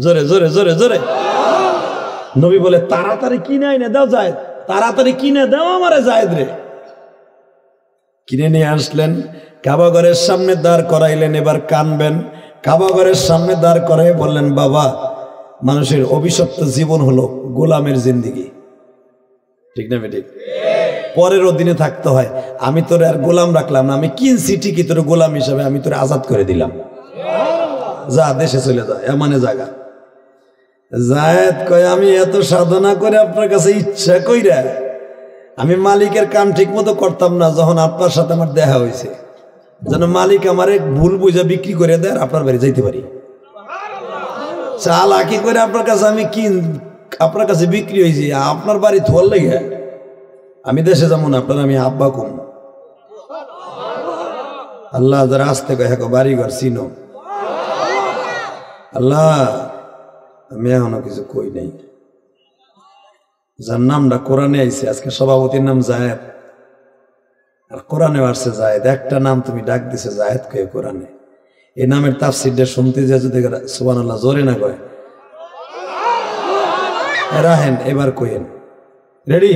জোরে জোরে জোরে জোরে। নবী বলে, তাড়াতাড়ি কিনে এনে দাও জায়েদ, তাড়াতাড়ি কিনে দাও আমারে জায়েদ রে। কিনে নিয়ে আসলেন, কাবা ঘরের সামনে দাঁড় করাইলেন। এবার কানবেন, কাবা ঘরের সামনে দাঁড় করাই বললেন, বাবা, মানুষের অভিশপ্ত জীবন হলো গোলামের জিন্দিগি, ঠিক না বেঠিক? পরের অধীনে থাকতে হয়। আমি তোর আর গোলাম রাখলাম না, আমি কিনছি ঠিকই, তোর গোলাম হিসাবে আমি তোর আজাদ করে দিলাম, যা দেশে চলে যা, এমনে জায়গা। জায়েদ কয়, আমি এত সাধনা করে আপনার কাছে ইচ্ছা কইরা আমি মালিকের কাম ঠিক মতো করতাম না, যখন আপনার সাথে আমার দেখা হয়েছে, যেন মালিক আমারে ভুল বুঝা বিক্রি করে দেয় আর আপনার বাড়ি যাইতে পারি। চালাকি করে আপনার কাছে আমি আপনার কাছে বিক্রি হয়েছি, আপনার বাড়ি থোয়ার লেগে আমি দেশে যাবো না, আপনার আমি আব্বা কম। আল্লাহ যারা আসতে কয়, হ্যাঁ বাড়ি ঘর চিনো। আল্লাহ আমি এখনো কিছু কই নাই। যার নামটা কোরআনে আইছে, আজকে সভাপতির নাম জায়েদ, আর কোরআনে আসছে জায়েদ। একটা নাম তুমি ডাক দিছে জায়েদ কয়ে কোরআনে। এই নামের তাফসীরটা শুনতে যা যদি সুবহানাল্লাহ জোরে না কয়, রাহেন এবার কইেন। রেডি?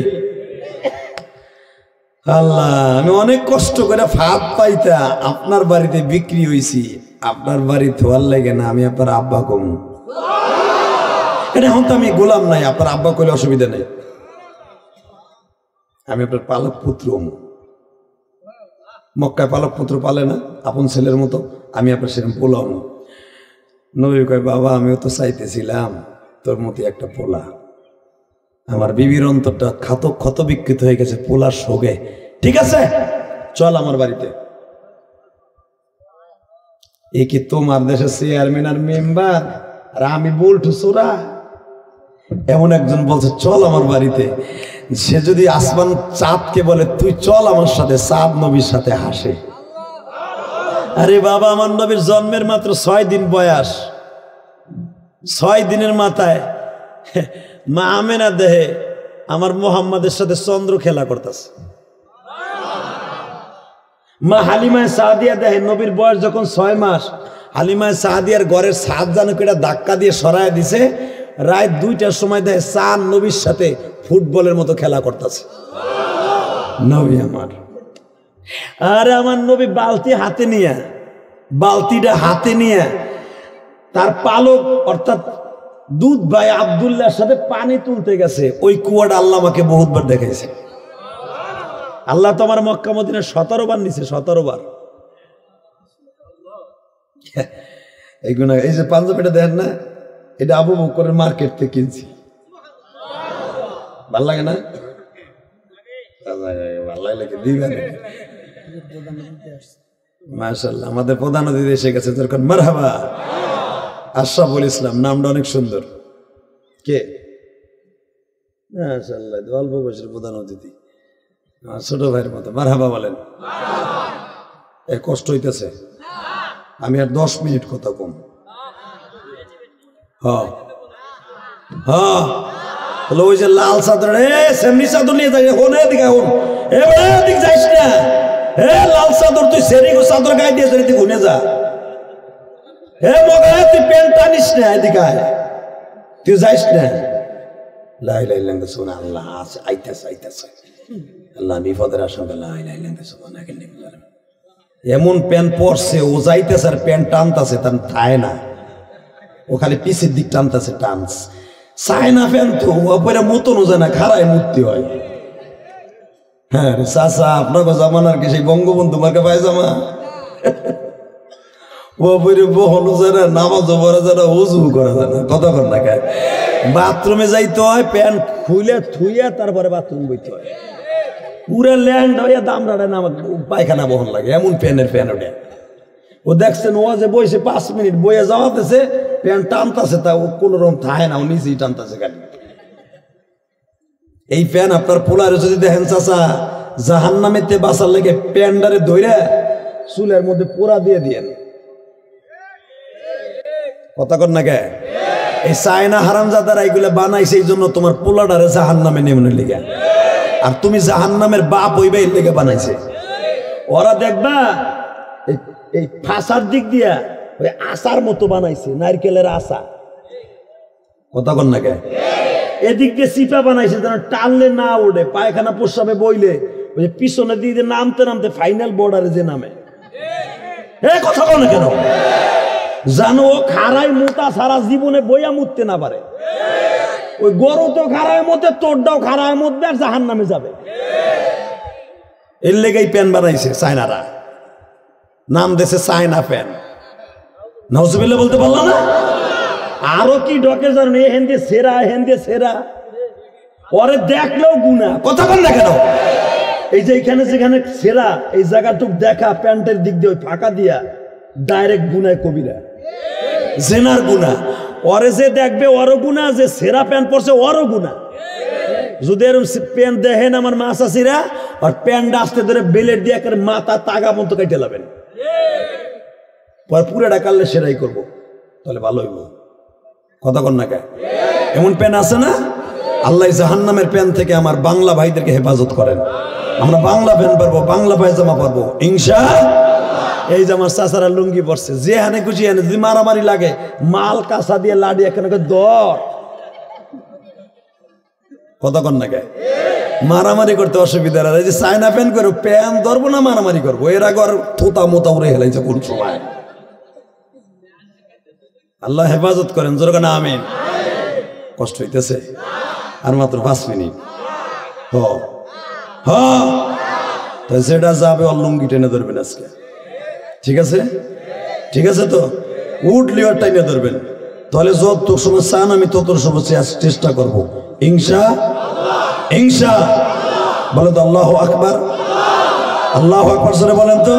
আল্লাহ, আমি অনেক কষ্ট করে ফাঁদ পাইতা আপনার বাড়িতে বিক্রি হয়েছি, আপনার বাড়ি থোয়ার লাগে না, আমি আপনার আব্বা কম। এখন তো আমি গোলাম নাই, আপনার আব্বা কইলে অসুবিধা নেই, আমি আপনার পালক পুত্র। মক্কায় পালক পুত্র পালে না আপন ছেলের মতো, আমি আপনার সেরকম পোলাও না। নবী কয়, বাবা আমিও তো চাইতেছিলাম তোর মতো একটা পোলা। আমার বিবির অন্তরটা ক্ষত বিকৃত হয়ে গেছে পোলার শোকে। ঠিক আছে, চল আমার বাড়িতে। এ কি তোমার দেশের চেয়ারম্যান আর মেম্বার, আর আমি বলটু চোরা? এমন একজন বলছে চল আমার বাড়িতে। সে যদি আসমান চাঁদকে বলে তুই চল আমার সাথে, চাঁদ নবীর সাথে হাসে। আরে বাবা, আমার নবীর জন্মের মাত্র 6 দিন বয়স, 6 দিনের মাথায় মা আমেনা দেহে আমার মোহাম্মদের সাথে চন্দ্র খেলা করতেছে। মা হালিমায় সাদিয়া দেহে নবীর বয়স যখন 6 মাস, হালিমায় সাদিয়ার ঘরের ছাদ জানো কেটা ধাক্কা দিয়ে সরায় দিছে, রাত 2টার সময় দেহে চাঁদ নবীর সাথে ফুটবলের মতো খেলা করতেছে। নবী আমার, আরে আমার নবী বালতিটা হাতে নিয়ে তার পালক অর্থাৎ দুধ ভাই আব্দুল্লাহর সাথে পানি তুলতে গেছে। ওই কুয়াটা আল্লাহ আমাকে বহুতবার দেখাইছে। আল্লাহ তো আমার মক্কা মদিনা 17 বার নিছে, 17 বার। এইগুলো এই যে পাঞ্জাবিটা দেখেন না, এটা আবু বকরের মার্কেট থেকে কিনছি। ভাল লাগে না? ভাল লাগে দিবেন। মাশাআল্লাহ, আমাদের প্রধান অতিথি এসে গেছে যখন। মারহাবা। আশরাফুল ইসলাম, নামটা অনেক সুন্দর। কে? মাশাআল্লাহ, অল্প বয়সের প্রধান অতিথি, ছোট ভাইয়ের মতো। মারহাবা বলেন। কষ্ট হইতেছে, আমি আর 10 মিনিট কথা কম। ওই যে লাল চাদর, সেমনি চাদর নিয়ে যাই, এদিকে যাইস না। লাল চাদর, তুই সেরিগো চাদর গায়ে দিয়ে তুই ঘুনে যা। মগা, তুই প্যান্ট টানিস না, এদিকে তুই যাইস না। লাই লাই লাগে শোনা, আল্লাহ আছে, আইতাছে আল্লাহ বিপদের আশঙ্কা। লাই লাই লাগে শোনা, এমন প্যান্ট পরছে, ও যাইতেছে আর প্যান্ট টানতেছে, তার থায় না, ও খালি পিছের দিক টানতেছে, টানস চায় না প্যান্ট। তো ওপরে মতনও যায় না, খাড়ায় মূর্তি হয়। হ্যাঁ রে চাচা, আপনার জামানার কি সেই বঙ্গবন্ধু মার্কা পায়জামা? ওপরে বহনও যায় না, নামাজও পড়া যায় না, উজু করা যায় না। কতক্ষণ না খায় বাথরুমে যাইতে হয়, প্যান্ট খুলে থুইয়া তারপরে বাথরুম বইতে হয়। পুরা ল্যান্ড হইয়া দামড়াটা নামা পায়খানা বহন লাগে, এমন প্যান ওটা। ও দেখছেন, ও যে বইছে 5 মিনিট বইয়া যাওয়াতেছে, প্যান্ট টানতেছে, তা ও কোন রকম থায় না, ও নিজেই টানতেছে গাড়ি। এই প্যান আপনার পোলারে যদি দেখেন চাচা, জাহান্নামেতে বাঁচার লেগে প্যান্ডারে ধইরা চুলের মধ্যে পোড়া দিয়ে দিয়েন। কথা কর না কে? এই চায়না হারামজাদারা এইগুলা বানাইছে, এই জন্য তোমার পোলাডারে জাহান্নামে নেমনে লেগে, আর তুমি জাহান্নামের বাপ হইবে এর লেগে বানাইছে। ওরা দেখবা এই ফাঁসার দিক দিয়া ওই আচার মতো বানাইছে, নারকেলের আচা। কথা কন না কে? এদিক দিয়ে চিপা বানাইছে যেন টানলে না ওঠে, পায়খানা প্রস্রাবে বইলে ওই পিছনে দিয়ে নামতে নামতে ফাইনাল বর্ডারে যে নামে। কথা কন না কেন? জানো ও খাড়াই মোটা সারা জীবনে বইয়া মুততে না পারে। ওই গরু তো খাড়ায় মধ্যে, তোরটাও খাড়ায় মধ্যে, আর জাহান্নামে যাবে। এর লেগেই প্যান বানাইছে চায়নারা, নাম দেশে চায়না প্যান। নাউজুবিল্লাহ বলতে পারলাম না? আরো কি ডকে জানেন? হেন্দে সেরা ওরে দেখলেও গুণা। কথা বল না কেন? এই যে এখানে যেখানে সেরা, এই জায়গাটুক দেখা প্যান্টের দিক দিয়ে ওই ফাঁকা দিয়া ডাইরেক্ট গুনায় কবিরা, জেনার গুণা। ওরে যে দেখবে ওরও গুণা, যে সেরা প্যান্ট পরছে ওরও গুণা। যদি এরকম প্যান্ট দেখেন আমার মা চাষিরা, আর প্যান্ট আসতে ধরে বেলেট দিয়ে একের মাথা তাগা মতো কেটে লাবেন, পুরাটা কাটলে সেরাই করবো, তাহলে ভালো হইব। কথা কন না কে? এমন প্যান আছে না? আল্লাহ জাহান্নামের প্যান থেকে আমার বাংলা ভাইদেরকে হেফাজত করেন। আমরা বাংলা প্যান পারবো, বাংলা পায়জামা পারবো ইনশাআল্লাহ। এই যে আমার চাচারা লুঙ্গি পরছে, যে হানে খুশি হানে, যদি মারামারি লাগে মাল কাঁচা দিয়ে লাড়ি এখানে দর। কথা কন না কে? মারামারি করতে অসুবিধা না। এই যে চায়না প্যান করো, প্যান ধরবো না মারামারি করবো। এর আগে আর থোতা মোতা উড়ে হেলাইছে কোন সময়। আল্লাহ হেফাজত করেন, জোর না আমিন। কষ্ট হইতেছে, আর মাত্র 5 মিনিট। যেটা যাবে ওর লুঙ্গি টেনে ধরবেন আজকে, ঠিক আছে? ঠিক আছে তো? উঠলি ওর টাইনে ধরবেন, তাহলে যত সময় চান আমি তত সময় চেষ্টা করবো ইনশা। বলেন তো আল্লাহু আকবার, আল্লাহু আকবার জোরে বলেন তো।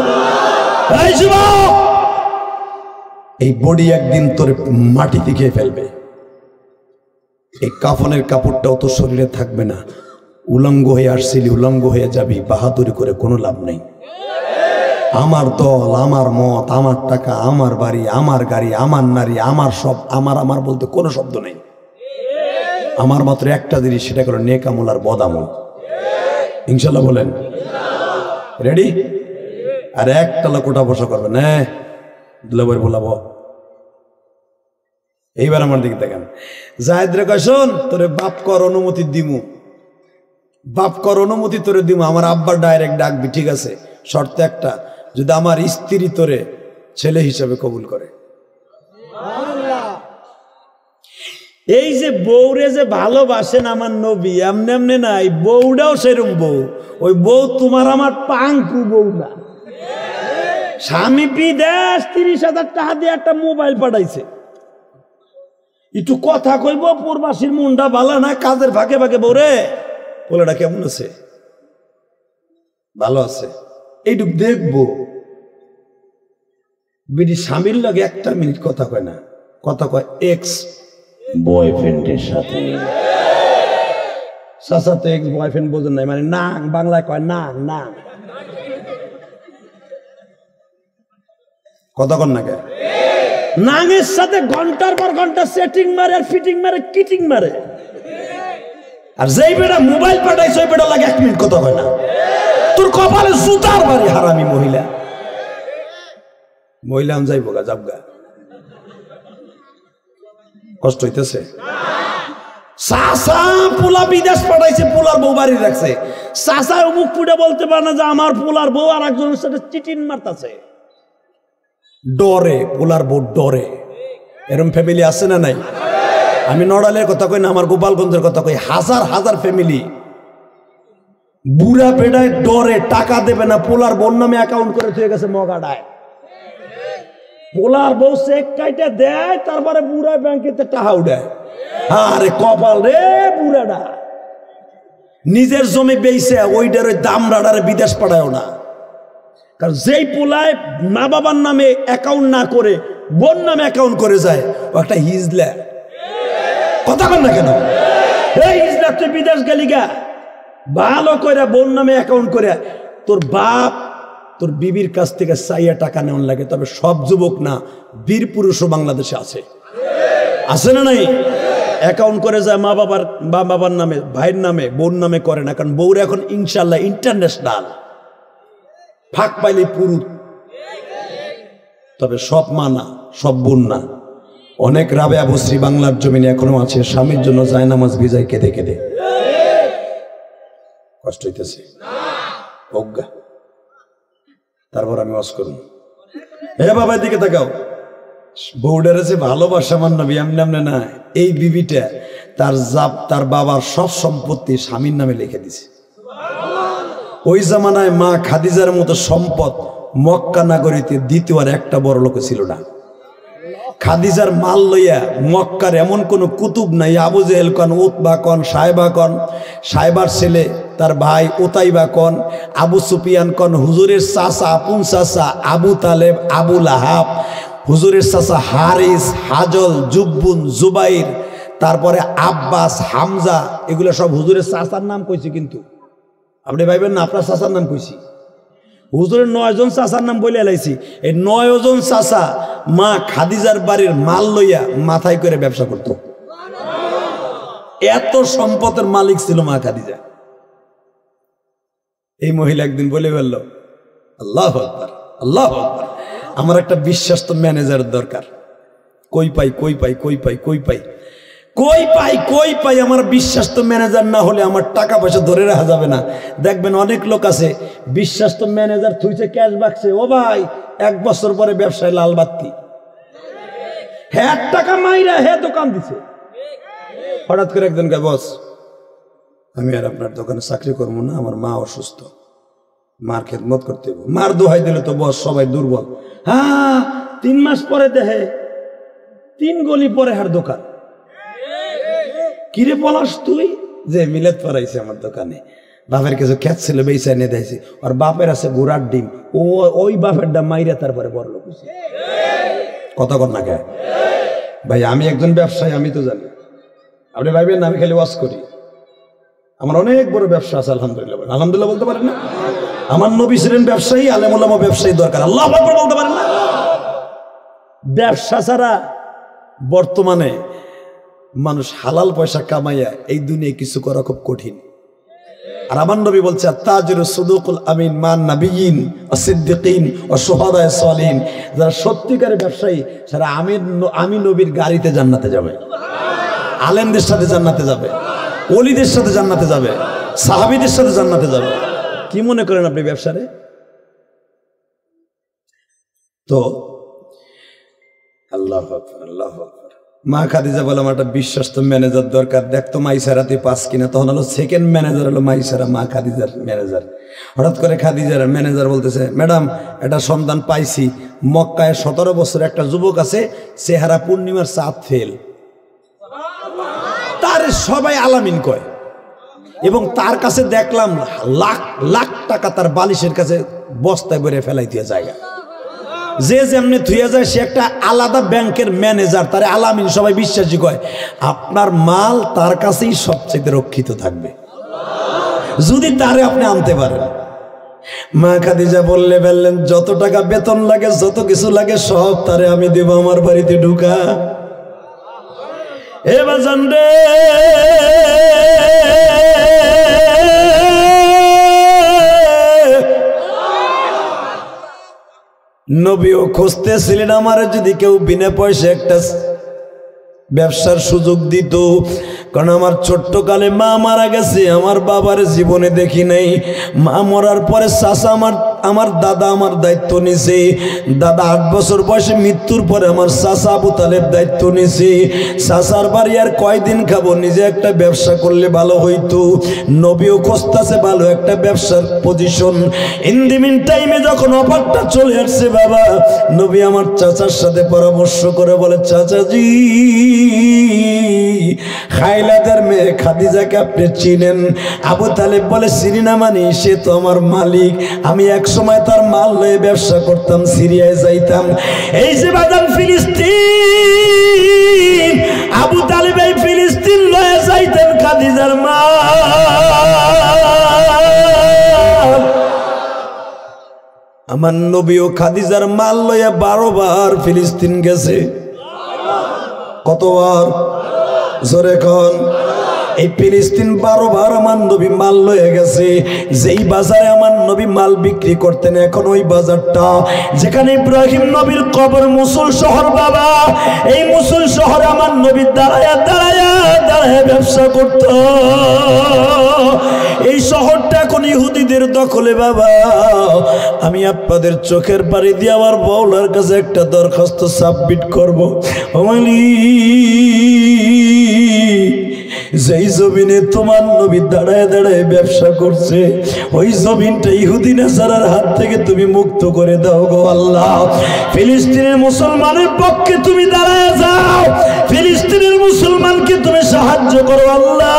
এই বডি একদিন তোর মাটিতে খেয়ে ফেলবে। এই কাফনের কাপড়টাও তো শরীরে থাকবে না। উলঙ্গ হয়ে আসছিলি, উলঙ্গ হয়ে যাবি। বাহাদুরি করে কোনো লাভ নেই। আমার দল, আমার মত, আমার টাকা, আমার বাড়ি, আমার গাড়ি, আমার নারী, আমার সব, আমার বলতে কোনো শব্দ নেই। আমার মাত্র একটা জিনিস, সেটা হলো নেক আমল আর বদ আমল। ইনশাল্লাহ বলেন রেডি? আর একটা লোক ওটা বসা করবে না, দুলাভাই বলাবো। এইবার আমার দিকে দেখেন, জাহেদ রে কয় শোন, তোরে বাপ কর অনুমতি দিমু, বাপ কর অনুমতি তোরে দিমু, আমার আব্বার ডাইরেক্ট ডাকবি, ঠিক আছে? শর্ত একটা, যদি আমার স্ত্রী তোরে ছেলে হিসাবে কবুল করে। এই যে বউরে যে ভালোবাসেন আমার নবী, এমনি এমনি নাই, বউটাও সেরম বউ। ওই বউ তোমার আমার পাঙ্কু বউ না। স্বামী বিদেশ 30,000 টাকা দিয়ে একটা মোবাইল পাঠাইছে, একটু কথা কইব, প্রবাসীর মুন্ডা ভালো না, কাজের ফাঁকে ফাঁকে বউরে পোলাটা কেমন আছে, ভালো আছে, এইটুক দেখবো। বিডি স্বামীর লাগে একটা মিনিট কথা কয় না, কথা কয় এক্স বয়ফ্রেন্ডের সাথে। চাচা তো এক্স বয়ফ্রেন্ড বোঝেন নাই, মানে নাং, বাংলায় কয় নাং। নাং কথা কন না কে? নাঙের সাথে ঘন্টার পর ঘন্টা সেটিং মারে, আর ফিটিং মারে, কিটিং মারে। আর যেই বেটা মোবাইল পাঠাইছে ওই বেটা লাগে 1 মিনিট কথা কয় না। তোর কপালে জুতার বাড়ি হারামি মহিলা। মহিলা আমি যাইব গা, যাবগা, কষ্ট হইতেছে। চাচা পোলা বিদেশ পাঠাইছে, পোলার বউ বাড়ি রাখছে। চাচা মুখ ফুটে বলতে পারে না যে আমার পোলার বউ আর একজনের সাথে চিটিন মারতাছে, ডরে। পোলার বউ ডরে। এরকম ফ্যামিলি আছে না নাই? আমি নড়ালের কথা কই না, আমার গোপালগঞ্জের কথা কই, হাজার হাজার ফ্যামিলি। বুড়া বেড়ায় ডরে, টাকা দেবে না, পোলার বোন নামে অ্যাকাউন্ট করে থয়ে গেছে মগাডায়। পোলার বউ চেক কাইটা দেয়, তারপরে বুড়া ব্যাংকেতে টাকা উঠায়। আরে কপাল রে বুড়াটা, নিজের জমি বেইছে ওইটার ওই দামরাডারে বিদেশ পাঠায়ও না। কারণ যেই পোলায় মা বাবার নামে অ্যাকাউন্ট না করে বোন নামে অ্যাকাউন্ট করে যায়, ও একটা হিজলা। কথা বল না কেন? এই হিজলা, তুই বিদেশ গেলি গা, ভালো করে বোন নামে অ্যাকাউন্ট করে তোর বাপ তোর বিবির কাছ থেকে চাইয়া টাকা নেওয়ার লাগে। তবে সব যুবক না, বীর পুরুষও বাংলাদেশে আছে, আছে না নাই? অ্যাকাউন্ট করে যায় মা বাবার নামে, ভাইয়ের নামে, বোন নামে করে না। কারণ বউরা এখন ইনশাল্লাহ ইন্টারন্যাশনাল, ফাঁক পাইলে পুরুষ। তবে সব মা না, সব বোন না। অনেক রাবেয়া বসরি বাংলার জমিনে এখনো আছে, স্বামীর জন্য জায়নামাজ ভিজায় কেঁদে কেঁদে। কষ্ট হইতেছে অজ্ঞা। তারপর আমি ওয়াজ করুন, হে বাবার দিকে তাকাও, বউডার আছে ভালোবাসা মান নবী এমনি এমনি না। এই বিবিটা তার বাবার সব সম্পত্তি স্বামীর নামে লিখে দিছে। ওই জামানায় মা খাদিজার মতো সম্পদ মক্কা নগরীতে দ্বিতীয় আর একটা বড় লোক ছিল না। খাদিজার মাল লইয়া মক্কার এমন কোন কুতুব নাই, আবু জেহেল কন, উতবা কন, সাহেবা কন, সাহেবার ছেলে তার ভাই উতাইবা কন, আবু সুফিয়ান কন, হুজুরের চাচা, আপন চাচা আবু তালেব, আবু লাহাব, হুজুরের চাচা হারিস, হাজল, জুব্বুন, জুবাইর, তারপরে আব্বাস, হামজা, এগুলো সব হুজুরের চাচার নাম কইছি। কিন্তু আপনি ভাইবেন না আপনার চাচার নাম কইছি। হুজুরের 9 জন চাচার নাম বলে এলাইছি। এই 9 জন চাচা মা খাদিজার বাড়ির মাল লইয়া মাথায় করে ব্যবসা করত। এত সম্পদের মালিক ছিল মা খাদিজা। এই মহিলা একদিন বলে ফেলল, আল্লাহু আকবার, আল্লাহু আকবার, আমার একটা বিশ্বস্ত ম্যানেজার দরকার। কই পাই, কই পাই, কই পাই, কই পাই, কই পাই, কই পাই, আমার বিশ্বাস্ত ম্যানেজার না হলে আমার টাকা পয়সা ধরে রাখা যাবে না। দেখবেন অনেক লোক আছে বিশ্বাস্ত ম্যানেজার থুইছে ক্যাশ বাক্সে, ও ভাই 1 বছর পরে ব্যবসায় লাল বাত্তি, হ্যাঁ টাকা মাইরা হ্যাঁ দোকান দিছে। হঠাৎ করে একজন কয়, বস আমি আর আপনার দোকানে চাকরি করবো না, আমার মা অসুস্থ, মার খেদমত করতে হবে। মার দোহাই দিলে তো বস সবাই দুর্বল। হ্যাঁ 3 মাস পরে দেখে 3 গলি পরে হার দোকান। কিরে বলাস তুই? যে মিলাদ পড়াইছে আমার দোকানে, বাপের কিছু খ্যাত ছিল বেচা এনে দিয়েছে, আর বাপের আছে ঘোড়ার ডিম, ও ওই বাপের ডাম মাইরা তারপরে বড় লোক হয়েছে। কত কর না গায়ে ভাই, আমি একজন ব্যবসায়ী, আমি তো জানি। আপনি ভাইবেন না আমি খালি ওয়াজ করি, আমার অনেক বড় ব্যবসা আছে আলহামদুলিল্লাহ। আলহামদুলিল্লাহ বলতে পারেন না? আমার নবী ছিলেন ব্যবসায়ী, আলেম ওলামা ব্যবসায়ী দরকার। আল্লাহু আকবার বলতে পারেন না? ব্যবসা ছাড়া বর্তমানে মানুষ হালাল পয়সা কামাইয়া এই দুনিয়ায় কিছু করা খুব কঠিন। আর আমার নবী বলছে তাজিরু সুদুকুল আমিন মান নাবিয়িন ওয়াস সিদ্দিকিন ওয়াস শুহাদায়ে সালিহিন, যারা সত্যিকারের ব্যবসায়ী সারা আমি নবীর গাড়িতে জান্নাতে যাবে, আলেমদের সাথে জান্নাতে যাবে, ওলিদের সাথে জান্নাতে যাবে, সাহাবীদের সাথে জান্নাতে যাবে। কি মনে করেন আপনি ব্যবসারে? তো আল্লাহু আকবার, আল্লাহু আকবার। মা খাদিজা বলে আমার একটা বিশ্বস্ত ম্যানেজার দরকার, দেখতো মাইসারাতে পাস কিনা। তখন হলো সেকেন্ড ম্যানেজার হলো মাইসারা, মা খাদিজার ম্যানেজার। হঠাৎ করে খাদিজার ম্যানেজার বলতেছে, ম্যাডাম একটা সন্ধান পাইছি, মক্কায় 17 বছর একটা যুবক আছে, চেহারা পূর্ণিমার চাঁদ ফেল, তার সবাই আলামিন কয়, এবং তার কাছে দেখলাম লাখ লাখ টাকা তার বালিশের কাছে বস্তায় ভরে ফেলাই দিয়ে জায়গা, যে যেমনি থুয়ে যায় সে একটা আলাদা ব্যাংকের ম্যানেজার, তারে আলামিন সবাই বিশ্বাসী কয়। আপনার মাল তার কাছেই সবচেয়ে রক্ষিত থাকবে যদি তারে আপনি আনতে পারেন। মা খাদিজা বললেন যত টাকা বেতন লাগে, যত কিছু লাগে সব তারে আমি দেব, আমার বাড়িতে ঢুকা। এ বাজান রে, নবীও খুঁজতেছিলেন আমার যদি কেউ বিনা পয়সা একটা ব্যবসার সুযোগ দিত, কারণ আমার ছোট্টকালে মা মারা গেছে, আমার বাবার জীবনে দেখি নাই। মা মরার পরে চাচা আমার দাদা আমার দায়িত্ব নিছে, দাদা 8 বছর বয়সে মৃত্যুর পরে আমার চাচা আবু তালেব দায়িত্ব নিছে। চাচার বাড়ি আর কয়দিন খাবো, নিজে একটা ব্যবসা করলে ভালো হইতো। নবীও খুঁজতেছে ভালো একটা ব্যবসার পজিশন। ইন দি মিন টাইমে যখন অফারটা চলে আসছে বাবা, নবী আমার চাচার সাথে পরামর্শ করে বলে, চাচাজি খাইলাদের মেয়ে খাদিজাকে আপনি চিনেন? আবু তালেব বলে, চিনি না মানে, সে তো আমার মালিক, আমি এক সময় তার মাল লয়ে ব্যবসা করতাম, সিরিয়ায় যাইতাম। এই যে বাদাম ফিলিস্তিন, আবু তালেব এই ফিলিস্তিন লয়ে যাইতেন খাদিজার মাল। আমার নবীও খাদিজার মাল লয়ে 12 বার ফিলিস্তিন গেছে। কতবার? জোরে কোন। এই ফিলিস্তিন 12 বার আমার নবী মাল লয়ে গেছে। যেই বাজারে আমার নবী মাল বিক্রি করতেন, এখন ওই বাজারটা যেখানে ইব্রাহিম নবীর কবর, মুসুল শহর বাবা, এই মুসুল শহরে আমার নবী দাঁড়ায়া দাঁড়ায়া দাঁড়ায়া ব্যবসা করত। এই শহরটা এখন ইহুদিদের দখলে বাবা। আমি আপনাদের চোখের পানি দিয়ে আমার বাউলার কাছে একটা দরখাস্ত সাবমিট করবো, যেই জমিনে তোমার নবী দাঁড়ায় দাঁড়ায় ব্যবসা করছে, ওই জমিনটা ইহুদি নাসারার হাত থেকে তুমি মুক্ত করে দাও গো আল্লাহ। ফিলিস্তিনের মুসলমানের পক্ষে তুমি দাঁড়ায় যাও, ফিলিস্তিনের মুসলমানকে তুমি সাহায্য করো আল্লাহ।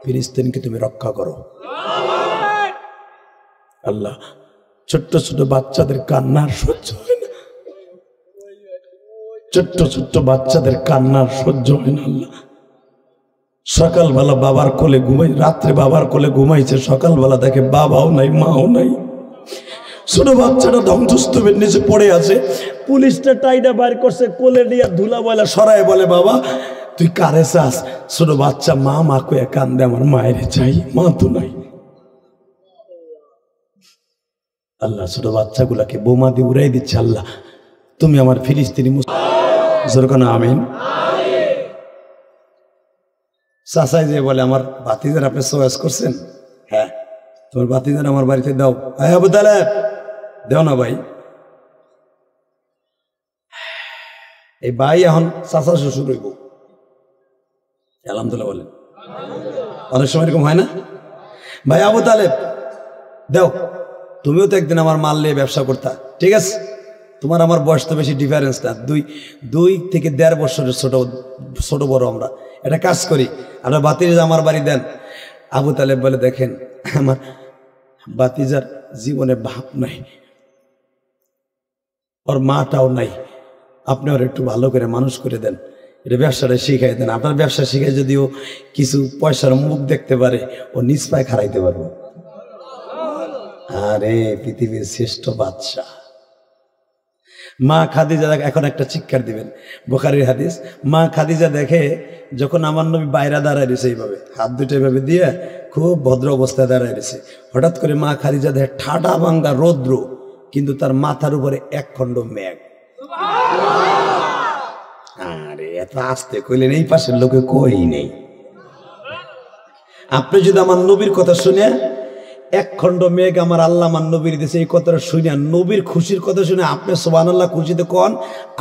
ফিলিস্তিনকে তুমি রক্ষা করো আল্লাহ। ছোট্ট ছোট বাচ্চাদের কান্নার সহ্য হয় না, ছোট্ট ছোট্ট বাচ্চাদের কান্নার সহ্য হয় না আল্লাহ। সকালবেলা বাবার কোলে ঘুমাই, রাত্রে বাবার কোলে ঘুমাইছে, সকালবেলা দেখে বাবাও নাই মাও নাই, ছোট বাচ্চাটা ধ্বংসস্তূপের নিচে পড়ে আছে। পুলিশটা টাইটা বাইর করছে, কোলে নিয়ে ধুলা বয়লা সরায়, বলে বাবা তুই কারে চাস? ছোট বাচ্চা মা মা কয়ে কান্দে, আমার মায়ের চাই, মা তো নাই। আল্লাহ ছোট বাচ্চাগুলাকে বোমা দিয়ে উড়াই দিচ্ছে আল্লাহ, তুমি আমার ফিলিস্তিনি মুসলমান আমিন। চাচাই যে বলে, আমার ভাতিজার আপনি চয়েস করছেন? হ্যাঁ, তোমার ভাতিজার আমার বাড়িতে দাও। আবু তালেব দেও না ভাই। এই ভাই এখন চাচা শ্বশুর হইব, আলহামদুলিল্লাহ বলেন। অনেক সময় এরকম হয় না? ভাই আবু তালেব দেও, তুমিও তো একদিন আমার মাল নিয়ে ব্যবসা করতা, ঠিক আছে? তোমার আমার বয়স তো বেশি ডিফারেন্স না, 2 থেকে 1.5 বছরের ছোট বড় আমরা। এটা কাজ করি, আপনার বাতিজা আমার বাড়ি দেন। আবু তালেব বলে, দেখেন আমার বাতিজার জীবনে বাপ নাই, ওর মাটাও নাই, আপনি ওর একটু ভালো করে মানুষ করে দেন, এটা ব্যবসাটা শিখাই দেন। আপনার ব্যবসা শিখাই যদিও কিছু পয়সার মুখ দেখতে পারে, ও নিজ পায়ে খাড়াইতে পারবো। আরে পৃথিবীর শ্রেষ্ঠ বাদশা মা খাদিজা এখন একটা চিৎকার দিবেন, বুখারীর হাদিস। মা খাদিজা দেখে যখন আমার নবী বাইরে দাঁড়ায় রয়েছে এইভাবে হাত দুটো এভাবে দিয়ে খুব ভদ্র অবস্থায় দাঁড়ায় রয়েছে, হঠাৎ করে মা খাদিজা দেখে ঠাডা ভাঙ্গা রৌদ্র, কিন্তু তার মাথার উপরে এক খণ্ড মেঘ। আরে এত আসতে কইলেন, এই পাশের লোকে কই নেই। আপনি যদি আমার নবীর কথা শুনে এক খণ্ড মেঘ আমার আল্লাহ আমার নবীর দিয়েছে এই কথাটা শুনে, নবীর খুশির কথা শুনে আপনি সুবহানাল্লাহ খুশিতে কোন,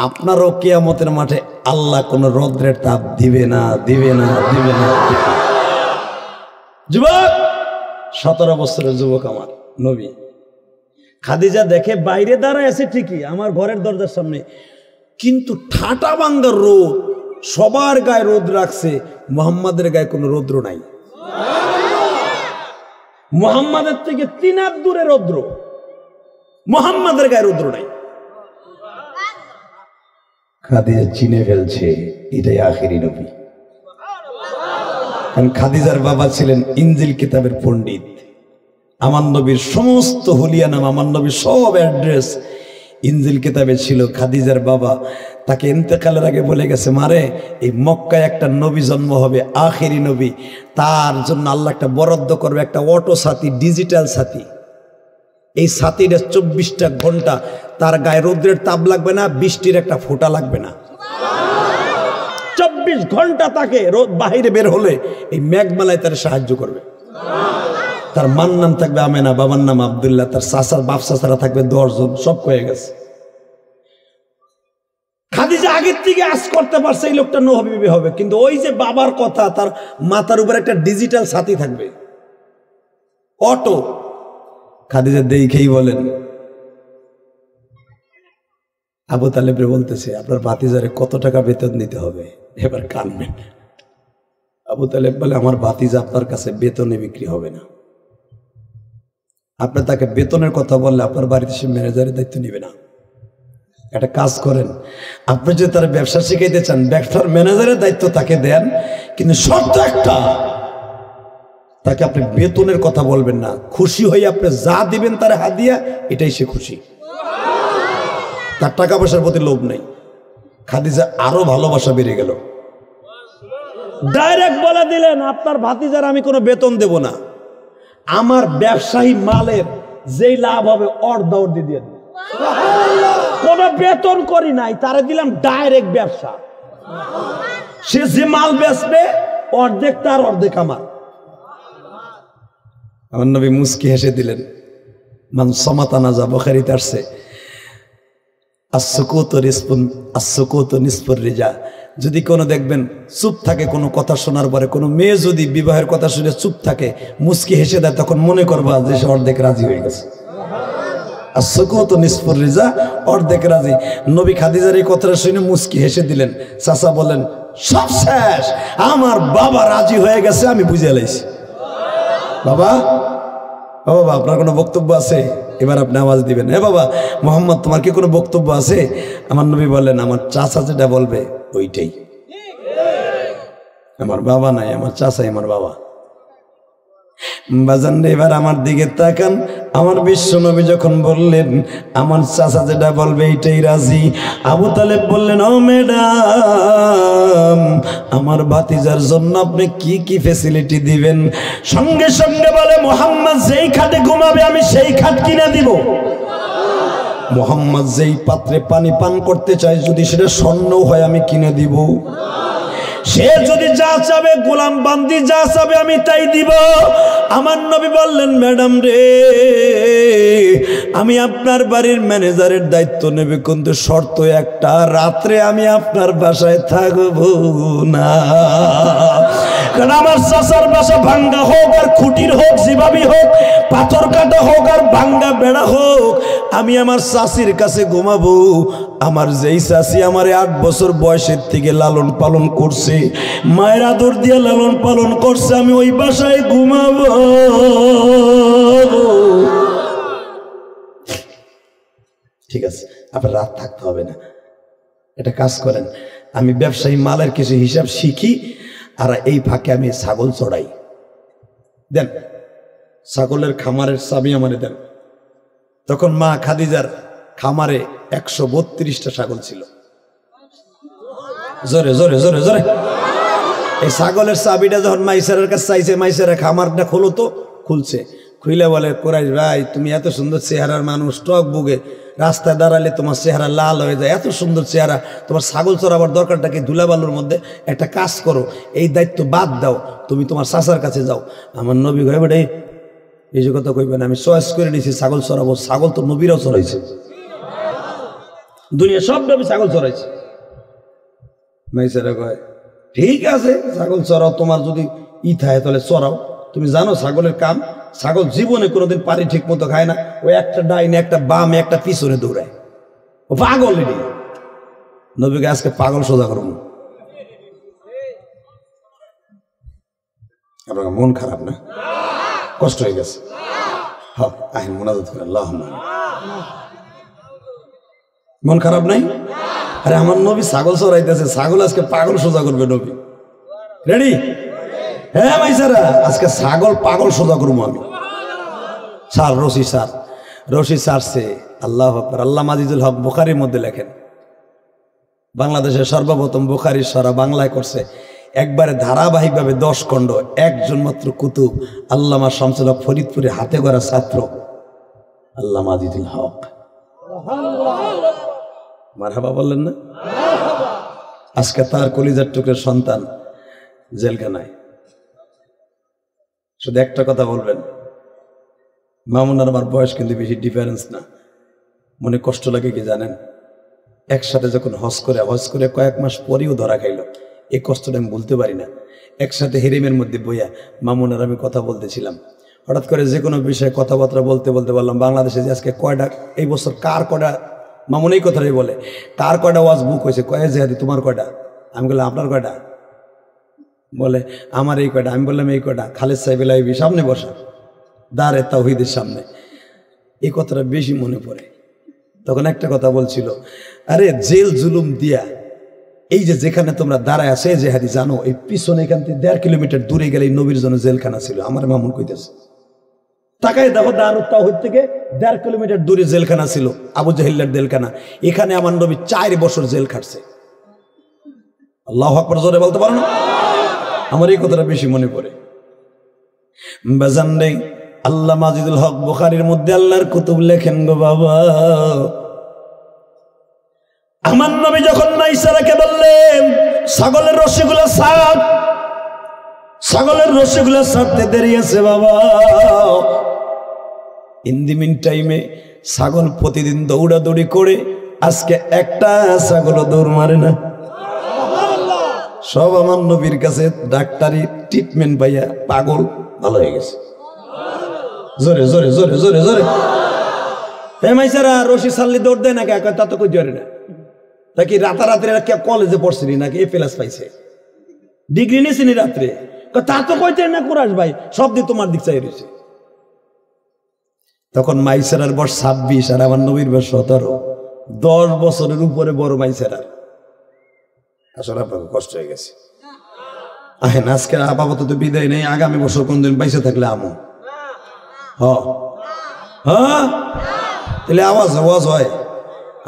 আপনারও কিয়ামতের মাঠে আল্লাহ কোন রৌদ্রের তাপ দিবে না, দিবে না, দিবে না। যুবক, 17 বছরের যুবক আমার নবী। খাদিজা দেখে বাইরে দাঁড়ায় আছে ঠিকই আমার ঘরের দরজার সামনে, কিন্তু ঠাটা ভাঙ্গার রোদ, সবার গায়ে রোদ রাখছে, মুহাম্মাদের গায়ে কোনো রৌদ্র নাই। মুহাম্মাদের থেকে 3 হাত দূরে রৌদ্র, মুহাম্মাদের গায়ে রৌদ্র নাই। খাদিজা চিনে ফেলছে এটাই আখেরি নবী। কারণ খাদিজার বাবা ছিলেন ইনজিল কিতাবের পণ্ডিত, আমার নবীর সমস্ত হুলিয়া নাম, আমার নবীর সব অ্যাড্রেস ইনজিল কিতাবে ছিল। খাদিজার বাবা তাকে ইন্তেকালের আগে বলে গেছে, মারে এই মক্কায় একটা নবী জন্ম হবে, আখেরি নবী, তার জন্য আল্লাহ একটা বরাদ্দ করবে, একটা অটো সাথী, ডিজিটাল সাথী। এই সাথীটা 24টা ঘন্টা তার গায়ে রৌদ্রের তাপ লাগবে না, বৃষ্টির একটা ফোঁটা লাগবে না। 24 ঘন্টা তাকে রোদ বাহিরে বের হলে এই মেঘমালায় তার সাহায্য করবে। তার মার নাম থাকবে আমেনা, বাবার নাম আব্দুল্লাহ, তার চাচার বাপ চাচারা থাকবে 10 জন, সব হয়ে গেছে। খাদিজা আগের থেকে আজ করতে পারছে এই লোকটা নবী হবে, কিন্তু ওই যে বাবার কথা, তার মাথার উপর একটা ডিজিটাল সাথী থাকবে, অটো। খাদিজা দেখেই বলেন, আবু তালেবরে বলতেছে আপনার ভাতিজারে কত টাকা বেতন দিতে হবে, এবার কানবেন। আবু তালেব বলে আমার ভাতিজা আপনার কাছে বেতনে বিক্রি হবে না, আপনি তাকে বেতনের কথা বললে আপনার বাড়িতে সে ম্যানেজারের দায়িত্ব নিবে না। একটা কাজ করেন, আপনি যদি তার ব্যবসা শিখাইতে চান, ব্যবসার ম্যানেজারের দায়িত্ব তাকে দেন, কিন্তু শর্ত একটা, তাকে আপনি বেতনের কথা বলবেন না, খুশি হয়ে আপনি যা দিবেন তার হাদিয়া, এটাই সে খুশি, তার টাকা পয়সার প্রতি লোভ নেই। খাদিজা আরো ভালোবাসা বেড়ে গেল, ডাইরেক্ট বলে দিলেন আপনার ভাতিজার আমি কোনো বেতন দেব না, আমার ব্যবসায়ী মালের যেই লাভ হবে অর্ধ দিয়ে দিন, কোনো বেতন করি নাই, তারে দিলাম ডাইরেক্ট ব্যবসা, সে যে মাল বেচবে অর্ধেক তার অর্ধেক আমার। আমার নবী মুস্কি হেসে দিলেন, মান সমাতানা যা বুখারীতে আসছে, আসসুকুতু নিসফুর রিজা। যদি কোনো দেখবেন চুপ থাকে কোনো কথা শোনার পরে, কোনো মেয়ে যদি বিবাহের কথা শুনে চুপ থাকে, মুস্কি হেসে দেয়, তখন মনে করবা যে সে অর্ধেক রাজি হয়ে গেছে। আসসুকুতু নিসফুর রিজা, অর্ধেক রাজি। নবী খাদিজার এই কথাটা শুনে মুস্কি হেসে দিলেন। চাচা বলেন সব শেষ, আমার বাবা রাজি হয়ে গেছে, আমি বুঝে লাইছি। বাবা, ও বাবা আপনার কোনো বক্তব্য আছে? এবার আপনি আওয়াজ দিবেন, হে বাবা মোহাম্মদ তোমার কি কোনো বক্তব্য আছে? আমার নবী বললেন আমার চাচা যেটা বলবে ওইটাই, আমার বাবা নাই, আমার চাচাই আমার বাবা। বাজান এবার আমার দিকে তাকান, আমার বিশ্ব নবী যখন বললেন আমার চাচা যেটা বলবে এইটাই রাজি, আবু তালেব বললেন ও ম্যাডাম আমার ভাতিজার জন্য আপনি কি কি ফ্যাসিলিটি দিবেন? সঙ্গে সঙ্গে বলে মুহাম্মদ যেই খাটে ঘুমাবে আমি সেই খাট কিনে দিব, মুহাম্মদ যেই পাত্রে পানি পান করতে চায় যদি সেটা স্বর্ণ হয় আমি কিনে দিব, সে যদি যা চাবে গোলাম বান্দি যা চাবে আমি তাই দিব। আমার নবী বললেন ম্যাডাম রে আমি আপনার বাড়ির ম্যানেজারের দায়িত্ব নেবে, কিন্তু শর্ত একটা, রাত্রে আমি আপনার বাসায় থাকবো না। কারণ আমার চাচার বাসা ভাঙ্গা হোক আর খুঁটির হোক, যেভাবে হোক, পাথর কাটা হোক আর ভাঙ্গা বেড়া হোক, আমি আমার চাচির কাছে ঘুমাবো। আমার যেই চাচি আমার 8 বছর বয়সের থেকে লালন পালন করছে, মায়ের আদর দিয়ে লালন পালন করছে, আমি ওই বাসায় ঘুমাবো। ঠিক আছে, আপনার রাত থাকতে হবে না। এটা কাজ করেন, আমি ব্যবসায়ী মালের কিছু হিসাব শিখি, আর এই ফাঁকে আমি ছাগল চড়াই, দেন ছাগলের খামারের চাবি আমারে দেন। তখন মা খাদিজার খামারে 132টা ছাগল ছিল। জোরে জোরে জোরে জোরে। এই ছাগলের চাবিটা যখন মাইসারের কাছে চাইছে, মাইসারের খামারটা খোলো তো, খুলছে। খুইলে বলে, কোরাইশ ভাই তুমি এত সুন্দর চেহারার মানুষ, টক বুকে রাস্তায় দাঁড়ালে তোমার চেহারা লাল হয়ে যায়, এত সুন্দর চেহারা, তোমার ছাগল চড়াবার দরকারটা কি? ধুলাবালুর মধ্যে একটা কাজ করো, এই দায়িত্ব বাদ দাও, তুমি তোমার চাচার কাছে যাও। আমার নবী কয়, বেটা এই যে কথা কইবেন, আমি চয়েস করে নিয়েছি ছাগল চড়াবো। ছাগল তো নবীরাও চড়াইছে, দুনিয়া সব নবী ছাগল চড়াইছে। মাইসারা কয়, ঠিক আছে ছাগল চড়াও, তোমার যদি থাকে তাহলে চড়াও। তুমি জানো ছাগলের কাম, ছাগল জীবনে কোনোদিন পানি ঠিক মতো খায় না, ওই একটা ডাইনে একটা বামে একটা পিছনে দৌড়ায়, ও পাগল। এটি নবীকে আজকে পাগল সোজা করবো। আপনার মন খারাপ না? কষ্ট হয়ে গেছে? হ্যাঁ, মোনাজাত করে আল্লাহ। মন খারাপ নাই? আরে আমার নবী ছাগল চড়াইতেছে, ছাগল আজকে পাগল সোজা করবে নবী। রেডি? হ্যাঁ মাইসারা, আজকে ছাগল পাগল সোজা করবো আমি। স্যার রশি সারছে। আল্লাহ আকবার। আল্লামা আজিজুল হক বুখারীর মধ্যে লেখেন, বাংলাদেশের সর্বপ্রথম বুখারীর সরা বাংলায় করছে একবারে ধারাবাহিকভাবে 10 খণ্ড, একজন মাত্র কুতুব আল্লামা শামসুল হক ফরিদপুরে হাতে গড়া ছাত্র আল্লামা আজিজুল হক। মারহাবা বললেন না? আজকে তার কলিজার টুকরের সন্তান জেলখানায়। শুধু একটা কথা বলবেন, মামুন আর আমার বয়স কিন্তু বেশি ডিফারেন্স না। মনে কষ্ট লাগে কি জানেন? একসাথে যখন হজ করে কয়েক মাস পরেও ধরা খাইল, এই কষ্টটা আমি বলতে পারি না। একসাথে হেরিমের মধ্যে বইয়া মামুন আর আমি কথা বলতেছিলাম, হঠাৎ করে যে কোনো বিষয়ে কথাবার্তা বলতে বললাম, বাংলাদেশে যে আজকে কয়টা, এই বছর কার কয়টা, মামুন এই কথাটাই বলে, কার কয়টা ওয়াজ বুক হয়েছে? কয়ে জেহাদি তোমার কয়টা? আমি বললাম আপনার কয়টা? বলে আমার এই কয়টা। আমি বললাম এই কয়টা? খালেদ সাহেব লাইবি সামনে বসা, দাঁড়ে তাওহীদের সামনে। এই কথাটা বেশি মনে পড়ে। তখন একটা কথা বলছিল, আরে জেল জুলুম দিয়া এই যে যেখানে তোমরা দাঁড়ায় আছে জেহাদি, জানো এই পিছনে এখান থেকে 1.5 কিলোমিটার দূরে গেলে নবীর জন্য জেলখানা ছিল। আমার মামুন কইতেছে, তাকায় দেখো, দারুত তাওহীদ থেকে 1.5 কিলোমিটার দূরে জেলখানা ছিল, আবু জাহিল্লার জেলখানা। এখানে আমার নবী 4 বছর জেল খাটছে। আল্লাহু আকবার জোরে বলতে পারো না? আমার এই কথাটা বেশি মনে পড়ে। বাজান নেই, আল্লামা আজিজুল হক বুখারীর মধ্যে আল্লাহর কুতুব লেখেন, গো বাবা, আমার নবী যখন মাইসারাকে বললেন ছাগলের রশিগুলো ছাড়, ছাগলের রশিগুলো ছাড়তে দেরি আছে বাবা। ইন দি মিন টাইমে ছাগল প্রতিদিন দৌড়াদৌড়ি করে, আজকে একটা ছাগলও দৌড় মারে না। সব আমার নবীর কাছে ডাক্তারি ট্রিটমেন্ট পাইয়া পাগল ভালো হয়ে গেছে। জোরে জোরে জোরে জোরে জোরে। মাইসারা রশি ছাড়লে দৌড় দেয় নাকি? তা তো কই জোরে না। নাকি রাতারাত্রি কলেজে পড়ছিনি নাকি এ প্লাস পাইছে, ডিগ্রি নিয়েছিনি রাত্রে? তা তো কইতে না কুরাশ ভাই, সব দিয়ে তোমার দিক চাই রয়েছে। তখন মাইসারার বয়স 26 আর আমার নবীর বয়স 17, 10 বছরের উপরে বড় মাইসারার। আসলে আপনাকে কষ্ট হয়ে গেছে। আহেন আজকে আপাতত তো বিদায় নেই, আগামী বছর কোনদিন বাইসে থাকলে আমো। হ্যাঁ, তাহলে আওয়াজ হয়।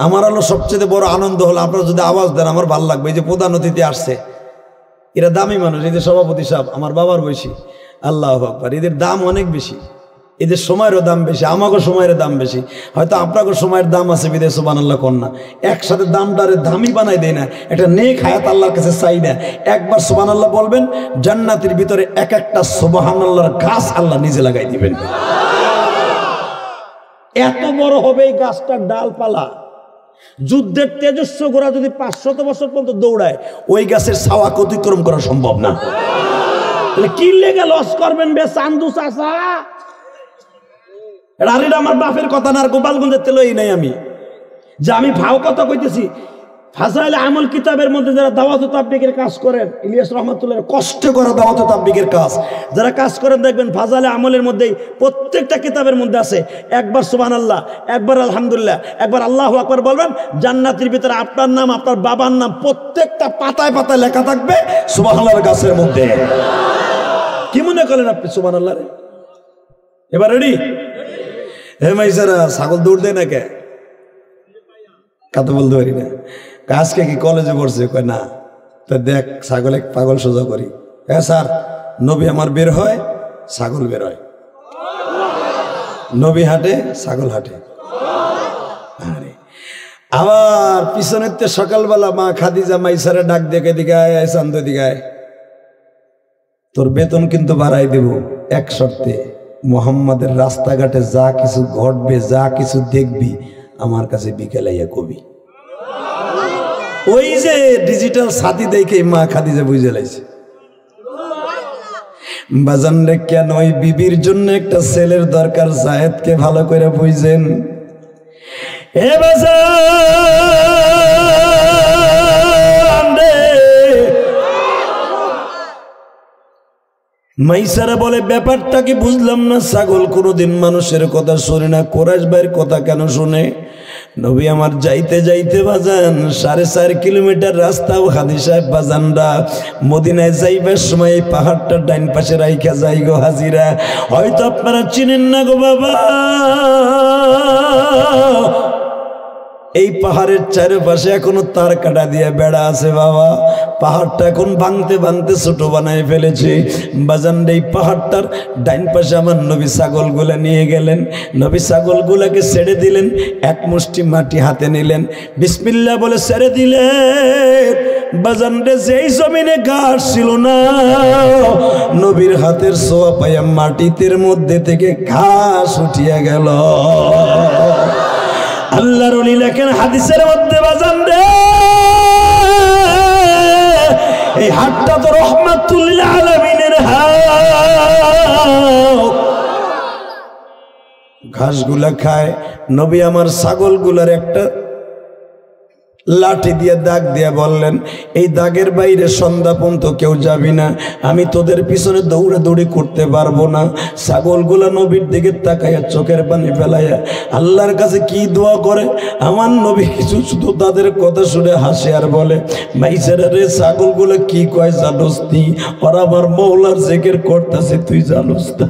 আমার হলো সবচেয়ে বড় আনন্দ হলো আপনারা যদি আওয়াজ দেন, আমার ভালো লাগবে। এই যে প্রধান অতিথি আসছে, এরা দামি মানুষ। এই যে সভাপতি সাহেব আমার বাবার বয়সী, আল্লাহু আকবার, এদের দাম অনেক বেশি, এদের সময়েরও দাম বেশি, আমাকে সময়ের দাম বেশি। হয়তো আপনাকে সময়ের দাম আছে বিদেশ, সুবহানাল্লাহ কন্যা একসাথে দামটারে দামি বানাই দেয় না। একটা নেক হায়াত আল্লাহর কাছে চাই না। একবার সুবহানাল্লাহ বলবেন, জান্নাতের ভিতরে এক একটা সুবহানাল্লাহর গাছ আল্লাহ নিজে লাগাই দিবেন। এত বড় হবে এই গাছটার ডালপালা। যুদ্ধের তেজস্ব ঘোড়া যদি 500 বছর পর্যন্ত দৌড়ায়, ওই গাছের ছাওয়া অতিক্রম করা সম্ভব না। তাহলে কি লেগে লস করবেন বে চান্দু চাচা? এটা আমার বাপের কথা না, আর গোপালগঞ্জের তেলই নাই আমি, যে আমি ভাও কথা কইতেছি। ফাজাইল আমল কিতাবের মধ্যে যারা দাওয়াত ও তাবলীগের কাজ করেন, ইলিয়াস রহমাতুল্লাহ কষ্ট করে দাওয়াত ও তাবলীগের কাজ যারা কাজ করেন, দেখবেন ফাজাইল আমলের মধ্যেই প্রত্যেকটা কিতাবের মধ্যে আছে, একবার সুবহানাল্লাহ, একবার আলহামদুলিল্লাহ, একবার আল্লাহু আকবার বলবেন, জান্নাতের ভিতরে আপনার নাম, আপনার বাবার নাম প্রত্যেকটা পাতায় পাতায় লেখা থাকবে সুবহানাল্লাহর গাছের মধ্যে। কি মনে করেন আপনি সুবহানাল্লাহ? এবার রেডি? হে মাইসারা, ছাগল দৌড় দেয় না কে? কথা বলতে পারি না। আজকে কি কলেজে পড়ছে? কয় না। তো দেখ ছাগলে পাগল সোজা করি। হ্যাঁ স্যার, নবী আমার বের হয়, ছাগল বের হয়। নবী হাঁটে, ছাগল হাঁটে। আরে আবার পিছনের তে সকালবেলা মা খাদিজা মাইসারে ডাক দেখে দিকে আয়, চান্দ দিকে আয়, তোর বেতন কিন্তু বাড়াই দেব এক শর্তে, মোহাম্মদের রাস্তাঘাটে যা কিছু ঘটবে, যা কিছু দেখবি আমার কাছে বিকেলাইয়া কবি। ওই যে ডিজিটাল সাথী দেখে মা খাদিজা বুঝে লাইছে। বাজান রে, কেন ওই বিবির জন্য একটা ছেলের দরকার, জায়েদকে ভালো করে বুঝেন। এ বাজান রে, মাইসারা বলে ব্যাপারটা কি বুঝলাম না, ছাগল কোনোদিন মানুষের কথা শোনে না, কোরাইশ ভাইয়ের কথা কেন শুনে? নবী আমার যাইতে যাইতে বাজান 4.5 কিলোমিটার রাস্তাও হাদি সাহেব বাজানরা মদিনায় যাইবার সময় এই পাহাড়টা ডাইন পাশে রাইখা যাই গো হাজিরা। হয়তো আপনারা চিনেন না গো বাবা, এই পাহাড়ের চারপাশে এখনো তার কাটা দিয়ে বেড়া আছে বাবা। পাহাড়টা এখন ভাঙতে ভাঙতে ছোট বানায় ফেলেছে বাজান। এই পাহাড়টার ডাইন পাশে আমার নবী ছাগলগুলা নিয়ে গেলেন। নবী ছাগলগুলাকে ছেড়ে দিলেন, এক মুষ্টি মাটি হাতে নিলেন, বিসমিল্লাহ বলে ছেড়ে দিলেন। বাজান রে, যেই জমিনে ঘাস ছিল না, নবীর হাতের ছোঁয়া পাইয়া মাটিতে মধ্যে থেকে ঘাস উঠিয়া গেল। আল্লাহর ওলি লেখেন হাদিসের মধ্যে বাজান রে, এই হাটটা তো রহমাতুল আলামিনের হাট। ঘাসগুলা খায় নবী আমার ছাগলগুলার একটা লাঠি দিয়ে দাগ দিয়ে বললেন, এই দাগের বাইরে সন্ধ্যা পর্যন্ত কেউ যাবি না, আমি তোদের পিছনে দৌড়াদৌড়ি করতে পারবো না। ছাগলগুলা নবীর দিকে তাকাইয়া চোখের পানি ফেলাইয়া আল্লাহর কাছে কি দোয়া করে। আমার নবী কিছু শুধু তাদের কথা শুনে হাসে আর বলে, মাইসারা রে, ছাগলগুলা কি কয় জানোস নি? ওরা আমার মৌলার জিকির করতেছে, তুই জানোস না?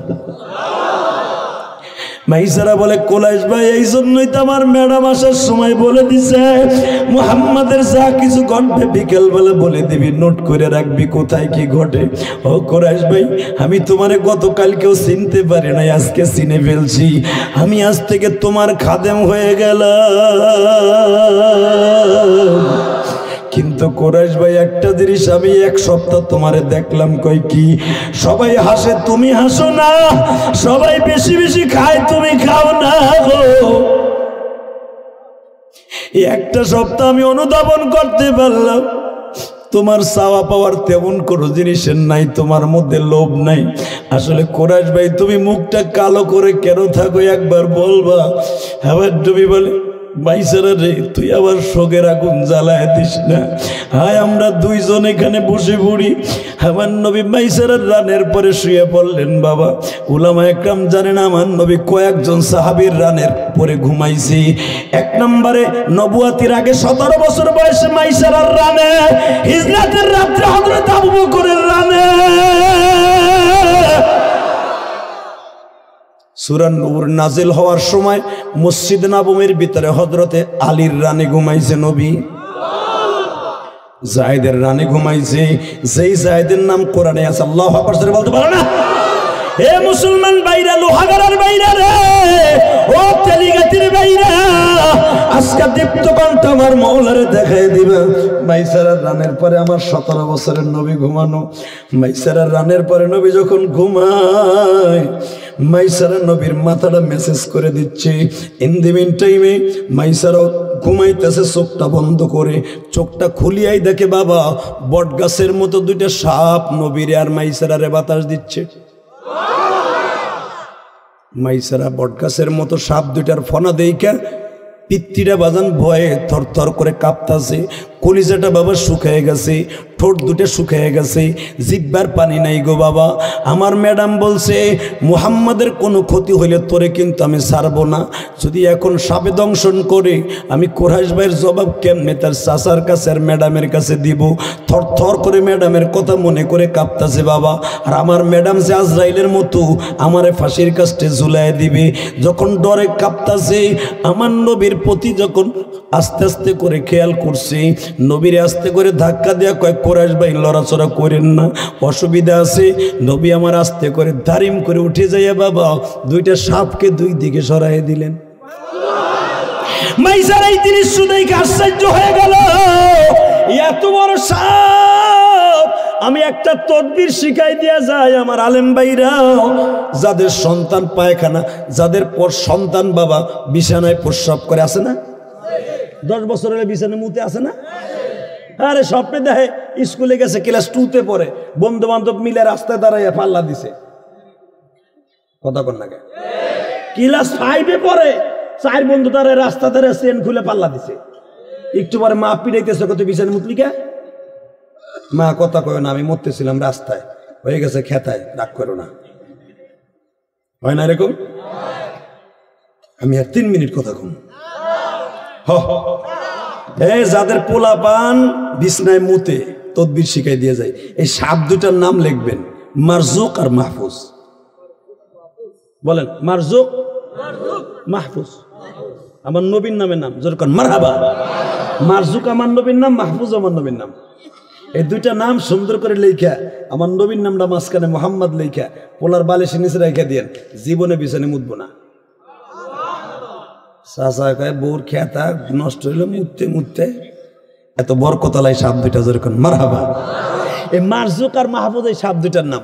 মাইসারা বলে, কোলাইশ ভাই, এই জন্যই তো আমার ম্যাডাম আসার সময় বলে দিছে মুহাম্মাদের যা কিছু ঘটবে বিকেলবেলা বলে দিবি, নোট করে রাখবি কোথায় কি ঘটে। ও কোলাইশ ভাই, আমি তোমারে গতকালকেও চিনতে পারি নাই, আজকে চিনে ফেলছি। আমি আজ থেকে তোমার খাদেম হয়ে গেলাম। কিন্তু কোরাইশ ভাই, একটা জিনিস আমি এক সপ্তাহ তোমারে দেখলাম, কই কি? সবাই হাসে, তুমি হাসো না। সবাই বেশি বেশি খায়, তুমি খাও না গো। একটা সপ্তাহ আমি অনুধাবন করতে পারলাম, তোমার চাওয়া পাওয়ার তেমন কোনো জিনিসের নাই, তোমার মধ্যে লোভ নাই। আসলে কোরাইশ ভাই, তুমি মুখটা কালো করে কেন থাকো একবার বলবা? আবার তুমি বলে, মাইসারা রে, তুই আবার শোকের আগুন জ্বালায় দিস না। হায়, আমরা দুইজন এখানে বসে পড়ি। আমার নবী মাইসারার রানের পরে শুয়ে পড়লেন। বাবা, উলামা একরাম জানেন আমার নবী কয়েকজন সাহাবীর রানের পরে ঘুমাইছি। এক নম্বরে নবুয়াতির আগে 17 বছর বয়সে মাইসারার রানে, হিজরাতের রাত্রে হযরত আবু বকরের রানে। সূরা নূর নাজিল হওয়ার সময় মসজিদ নববীর ভিতরে হযরতে আলীর রানে ঘুমাইছে নবী। যায়েদের রানে ঘুমাইছে, যেই যায়েদের নাম কোরআনে আছে। আল্লাহু আকবার বলতে পারে না? এ মুসলমান ভাইরা, লোহাগাড়ার ভাইরা রে, ও তেলিগাতির ভাইরা, আজকে দীপ্ত কণ্ঠ আমার মওলারে দেখাই দিবা। মাইসারার রানের পরে আমার 17 বছরের নবী ঘুমানো। মাইসারার রানের পরে নবী যখন ঘুমায়, মাইসারা নবীর মাথাটা মেসেজ করে দিচ্ছে। ইন দি মিন টাইমে মাইসারাও ঘুমাইতেছে চোখটা বন্ধ করে। চোখটা খুলিয়াই দেখে বাবা, বট গাছের মতো দুইটা সাপ নবীরে আর মাইসারারে বাতাস দিচ্ছে। মাইসারা বটগাছের মতো সাপ দুইটার ফনা দেইকা পিত্তিটা বাজান ভয়ে থরথর করে কাঁপতাছে। কলিজাটা বাবা শুকিয়ে গেছে, ঠোঁট দুটো শুকিয়ে গেছে, জিহ্বার পানি নাই গো বাবা। আমার ম্যাডাম বলছে মুহাম্মাদের কোনো ক্ষতি হইলে তোরে কিন্তু আমি ছাড়বো না, যদি এখন সাপে দংশন করে আমি কুরাইশ ভাইয়ের জবাব কেমনে তার চাচার কাছে আর ম্যাডামের কাছে দিব। থর থর করে ম্যাডামের কথা মনে করে কাঁপতাছে বাবা। আর আমার ম্যাডাম যে আজরাইলের মতো আমারে ফাঁসির কাস্টে ঝুলাই দিবে, যখন ডরে কাঁপতাছে আমার নবীর প্রতি যখন আস্তে আস্তে করে খেয়াল করছে, নবীরে আস্তে করে ধাক্কা দেওয়া কয়েক কুরাইশ ভাই লড়াচড়া করেন না, অসুবিধা আছে। নবী আমার আস্তে করে দারিম করে উঠে যাইয়া বাবা দুইটা সাপকে দুই দিকে সরাই দিলেন। মাইসার এই দৃশ্য দেখে আশ্চর্য হয়ে গেল, এত বড় সাপ। আমি একটা তদবির শিখাই দিয়া যায় আমার আলেম ভাইরা, যাদের সন্তান পায়খানা, যাদের পর সন্তান বাবা বিছানায় প্রস্রাব করে, আছে না? 10 বছর হলে বিছানায় মুতে, আছে না? আরে স্বপ্নে দেখে স্কুলে গেছে, ক্লাস 2-তে পড়ে, বন্ধু বান্ধব মিলে রাস্তায় দাঁড়াইয়া পাল্লা দিছে। কথা কন না, ক্লাস 5-এ পড়ে, 4 বন্ধু দাঁড়ায় রাস্তা ধারে চেন খুলে পাল্লা দিছে। একটু পরে মা পিড়াইতেছে, কত বিছানা মুতলি কে? মা কথা কয় না, আমি মরতেছিলাম রাস্তায়, হয়ে গেছে খেতায়, রাগ করো না। হয় না এরকম? আমি আর 3 মিনিট কথা কম। যাদের পোলা পান বিছনায় মুতে তদবির শিখাই দিয়ে যায়, এই সাপ দুটার নাম লিখবেন, মারজুক আর মাহফুজ। বলেন মারজুক, মাহফুজ আমার নবীর নামের নাম, যেরকম মারহাবা। মারজুক আমার নবীর নাম, মাহফুজ আমার নবীর নাম। এই দুইটা নাম সুন্দর করে লেখা, আমার নবীর নামটা মাঝখানে মোহাম্মদ লেখা পোলার বালিশের নিচে রেখে দিয়েন, জীবনে বিছানে মুতবো না। চাচা কয় বউর খেতা নষ্ট হইল মুততে মুততে, এত বরকতালাই সাপ দুইটা, যেরকম মারহাবা। এই মারজুক আর মাহফুজ এই সাপ দুইটার নাম।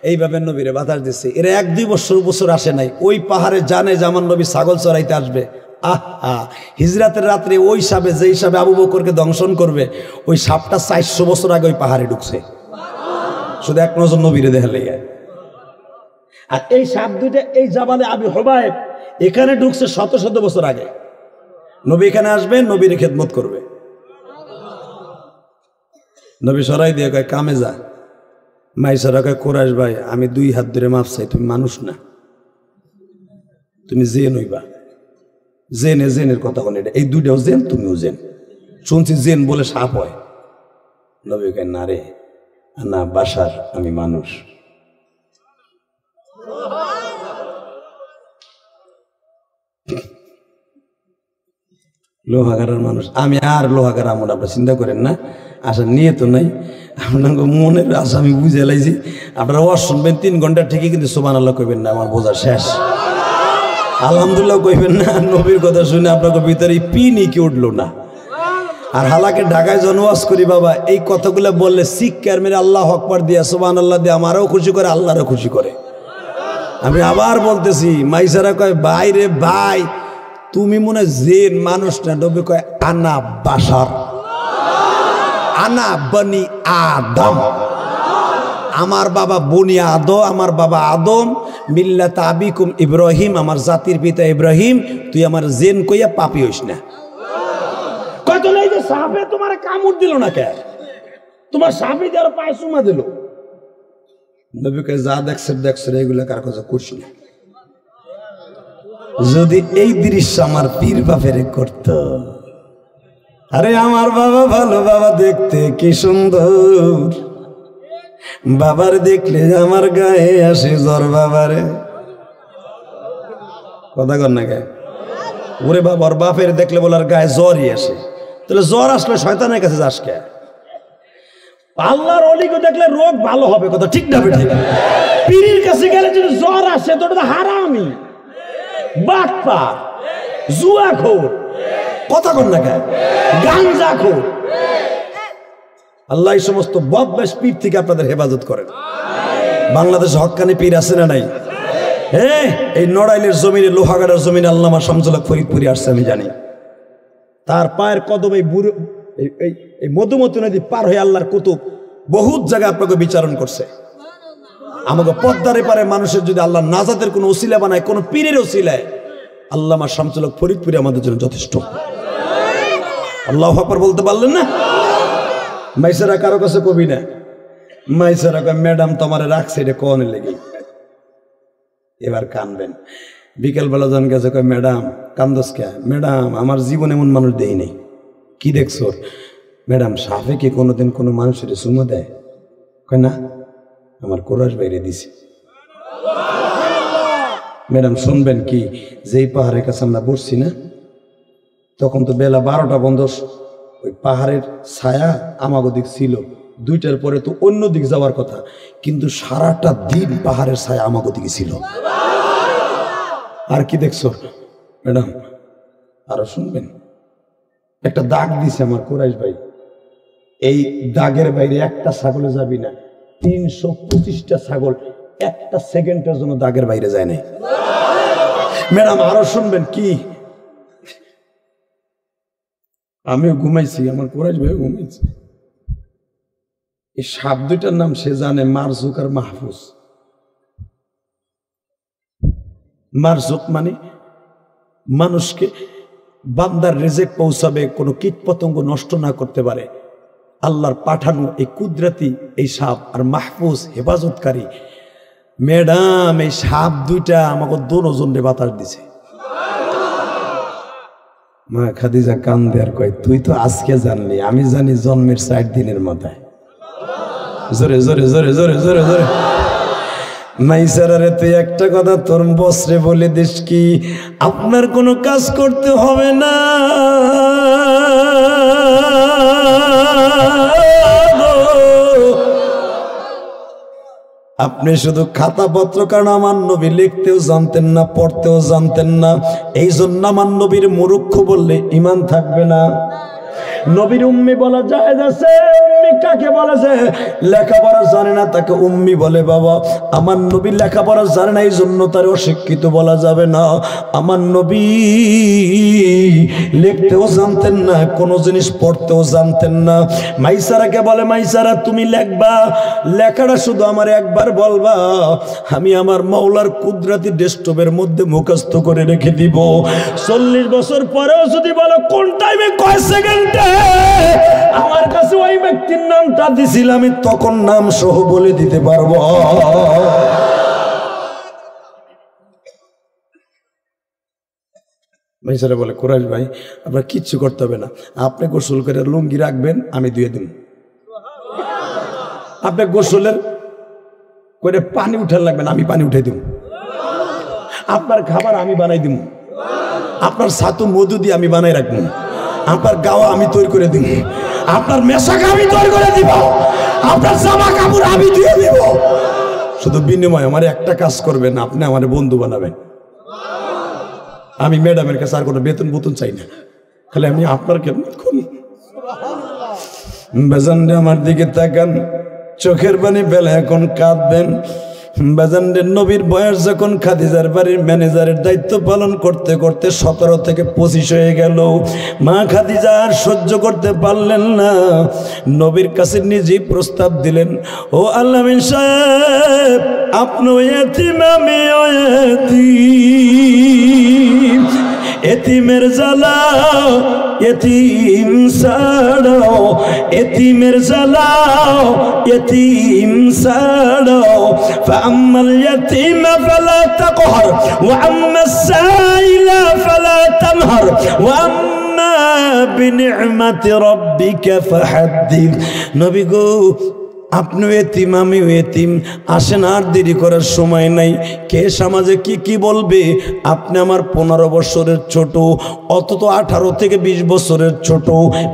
এইভাবে নবীরে বাতাস দিচ্ছে। এরা 1-2 বছর আসে নাই, ওই পাহাড়ে জানে যে আমার নবী ছাগল চড়াইতে আসবে। হিজরাতের রাত্রে ওই সাপে, যেই সাপে আবু বকরকে দংশন করবে, ওই সাপটা 400 বছর আগে ওই পাহাড়ে ঢুকছে, শুধু এক নজর নবীরে দেখালে। আর এই সাপ দুইটা এই জাবালে আবি হুবাইব এখানে ঢুকছে 100 বছর আগে। নবী এখানে আসবে, নবীর খেদমত করবে। নবী সরাই দিয়ে কয় কামে যা। মাইসারা কয় কুরাইশ ভাই আমি 2 হাত ধরে মাপ চাই, তুমি মানুষ না, তুমি জেন হইবা। জেনের কথা বলে, এই দুইটাও জেন, তুমিও জেন। শুনছি জেন বলে সাপ হয়। নবী কয় না রে, না বাসার, আমি মানুষ। লোহাগারের মানুষ আমি, আর লোহাগার আমল আপনার চিন্তা করেন না, আশা নিয়ে তো নাই, আপনার মনের আশা আমি বুঝে লাইছি। আপনারা ওয়াজ শুনবেন 3 ঘন্টা ঠিকই, কিন্তু সুবহানাল্লাহ কইবেন না, আমার বোঝা শেষ। আলহামদুলিল্লাহ কইবেন না, নবীর কথা শুনে আপনাকে ভিতরে পিনি কি উঠলো না। আর হালাকে ঢাকায় জনওয়াজ করি বাবা, এই কথাগুলো বললে শিক্ষার মেরে আল্লাহ আকবার দিয়া সুবহানাল্লাহ দিয়ে আমারও খুশি করে, আল্লাহরও খুশি করে। আমি আবার বলতেছি, মাইসারা কয় ভাই রে ভাই তুমি মনে জেন মানুষ না। নবী কয় আনা বাশার, আনা বনি আদম, আমার বাবা বনি আদম, আমার বাবা আদম, মিল্লাত আবিকুম ইব্রাহিম, আমার জাতির পিতা ইব্রাহিম, তুই আমার জেন কইয়া পাপি হইস না। কত এই যে সাপে তোমার কামড় দিল না কে? তোমার সাপে যার পায়ে চুমা দিল। নবী কয় যা দেখছে এগুলা কার কথা কইস না। যদি এই দৃশ্য আমার পীর বাপেরে করত, আরে আমার বাবা ভালো, বাবা দেখতে কি সুন্দর, বাবার দেখলে আমার গায়ে আসে জ্বর। বাবারে কথা কর না গায়ে, ওরে বাবার বাপের দেখলে বলার গায়ে জ্বরই আসে। তাহলে জ্বর আসলে শয়তানের কাছে যাস কে? আল্লাহর অলিকে দেখলে রোগ ভালো হবে, কথা ঠিক না? ঠিক। পীরের কাছে গেলে যদি জ্বর আসে তো ওটা হারামি, বাটপার, জুয়াখোর, কথা কর না গায়ে, গাঞ্জাখোর। আল্লাহ এই সমস্ত বদমাশ পীর থেকে আপনাদের হেফাজত করেন। বাংলাদেশে হক্কানি পীর আছে না নাই? এই নড়াইলের জমিনে, লোহাগাড়ার জমিনে আল্লামা শামসুল হক ফরিদপুরি আসছে, আমি জানি। তার পায়ের কদম এই মধুমতি নদী পার হয়ে আল্লাহর কুতুব বহুত জায়গায় আপনাকে বিচারণ করছে। আমাকে পদ্মারে পারে মানুষের যদি আল্লাহ নাজাতের কোনো ওসিলা বানায়, কোনো পীরের ওসিলায়, আল্লামা শামসুল হক ফরিদপুরি আমাদের জন্য যথেষ্ট। আল্লাহু আকবার বলতে পারলেন না? মাইসারা কারো কাছে কবি না, মাইসারা কয় ম্যাডাম তোমারে রাখছে এটা কোন লেগে, এবার কানবেন। বিকেলবেলা জন গেছে কয় ম্যাডাম কান্দস কে? ম্যাডাম আমার জীবন এমন মানুষ দেই নেই। কি দেখছো? ম্যাডাম সাপে কি কোনোদিন কোনো মানুষের চুমো দেয়? কয় না, আমার কোরাস বাইরে দিছে। ম্যাডাম শুনবেন কি, যেই পাহাড়ের কাছে আমরা বসছি না, তখন তো বেলা 12টা বন্ধ, ওই পাহাড়ের ছায়া আমাগো দিক ছিল, 2টার পরে তো অন্য দিক যাওয়ার কথা, কিন্তু সারাটা দিন পাহাড়ের ছায়া আমাগো দিকে ছিল। আর কি দেখছো ম্যাডাম? আরো শুনবেন, একটা দাগ দিছে আমার কোরাইশ ভাই, এই দাগের বাইরে একটা ছাগলে যাবি না, 325টা ছাগল একটা সেকেন্ডের জন্য দাগের বাইরে যায় নাই। ম্যাডাম আরো শুনবেন কি, আমিও ঘুমাইছি, আমার কোরাইশ ভাই ঘুমাইছি, এই সাপ দুইটার নাম সে জানে, মারজুক আর মাহফুজ। মারজুক মানে মানুষকে বান্দার রিজিক পৌঁছাবে, কোনো কীট পতঙ্গ নষ্ট না করতে পারে, আল্লাহর পাঠানো এই কুদরতি এই সাপ। আর মাহফুজ হেফাজতকারী। ম্যাডাম এই সাপ দুইটা আমাকে দুজনে বাতাস দিছে। মা খাদিজা কান্দে আর কয় তুই তো আজকে জানলি, আমি জানি জন্মের 4 দিনের মাথায়। জোরে জোরে জোরে জোরে জোরে জোরে মাইসারারে তুই একটা কথা তোর বসরে বলে দিস কি, আপনার কোনো কাজ করতে হবে না, আপনি শুধু খাতাপত্র, কারণ আমার নবী লিখতেও জানতেন না, পড়তেও জানতেন না, এই জন্য আমার নবীর মূর্খ বললে ঈমান থাকবে না। নবীর উম্মি বলা যায় আছে। উম্মি কাকে বলেছে? লেখাপড়া জানে না তাকে উম্মি বলে। বাবা আমার নবী লেখাপড়া জানে না, এই জন্য তার অশিক্ষিত বলা যাবে না। আমার নবী লিখতেও জানতেন না, কোনো জিনিস পড়তেও জানতেন না। মাইসারাকে বলে মাইসারা তুমি লেখবা, লেখাটা শুধু আমার একবার বলবা, আমি আমার মাওলার কুদরতি ডেস্কটপের মধ্যে মুখস্থ করে রেখে দিব। 40 বছর পরেও যদি বলো কোন টাইমে কয় সেকেন্ডে আমার কাছে ওই ব্যক্তির নামটা দিছিল, আমি তখন নাম সহ বলে দিতে পারবো। মাইসারা বলে কোরাইশ ভাই আপনার কিচ্ছু করতে হবে না, আপনি গোসল করে লুঙ্গি রাখবেন, আমি ধুয়ে দিব। আপনি গোসলের করে পানি উঠার লাগবেন, আমি পানি উঠে দিব। আপনার খাবার আমি বানাই দিব, আপনার ছাতু মধু দিয়ে আমি বানাই রাখবো, আপনার গাওয়া আমি তৈরি করে দিব, আপনার মেশাক আমি তৈরি করে দিব, আপনার জামা কাপড় আমি দিয়ে দিব। শুধু বিনিময় আমার একটা কাজ করবেন, আপনি আমার বন্ধু বানাবেন। আমি ম্যাডামের কাছে আর কোনো বেতন বুতন চাই না, খালি আমি আপনার খেদমত করি। বেজানরে আমার দিকে তাকান, চোখের পানি বেলা এখন কাঁদবেন। বেজানরে নবীর বয়স যখন খাদিজার বাড়ির ম্যানেজারের দায়িত্ব পালন করতে করতে 17 থেকে 25 হয়ে গেল। মা খাদিজা আর সহ্য করতে পারলেন না, নবীর কাছে নিজেই প্রস্তাব দিলেন, ও আল্লামিন সাহেব আপনি এতিম, আমি এতিম, এতিমের জ্বালা এতিম ছাড়াও, এতিমের জ্বালা এতিম ছাড়াও। فأما اليتيم فلا تقهر وأما السائل فلا تنهر وأما بنعمة ربك فحدث। নবী গো আপনি এতিম, আমি এতিম, আসেন আর দেরি করার সময় নাই। কে সমাজে কি কি বলবে? আপনি আমার 15 বছরের ছোট, অত 18 থেকে 20 বছরের ছোট,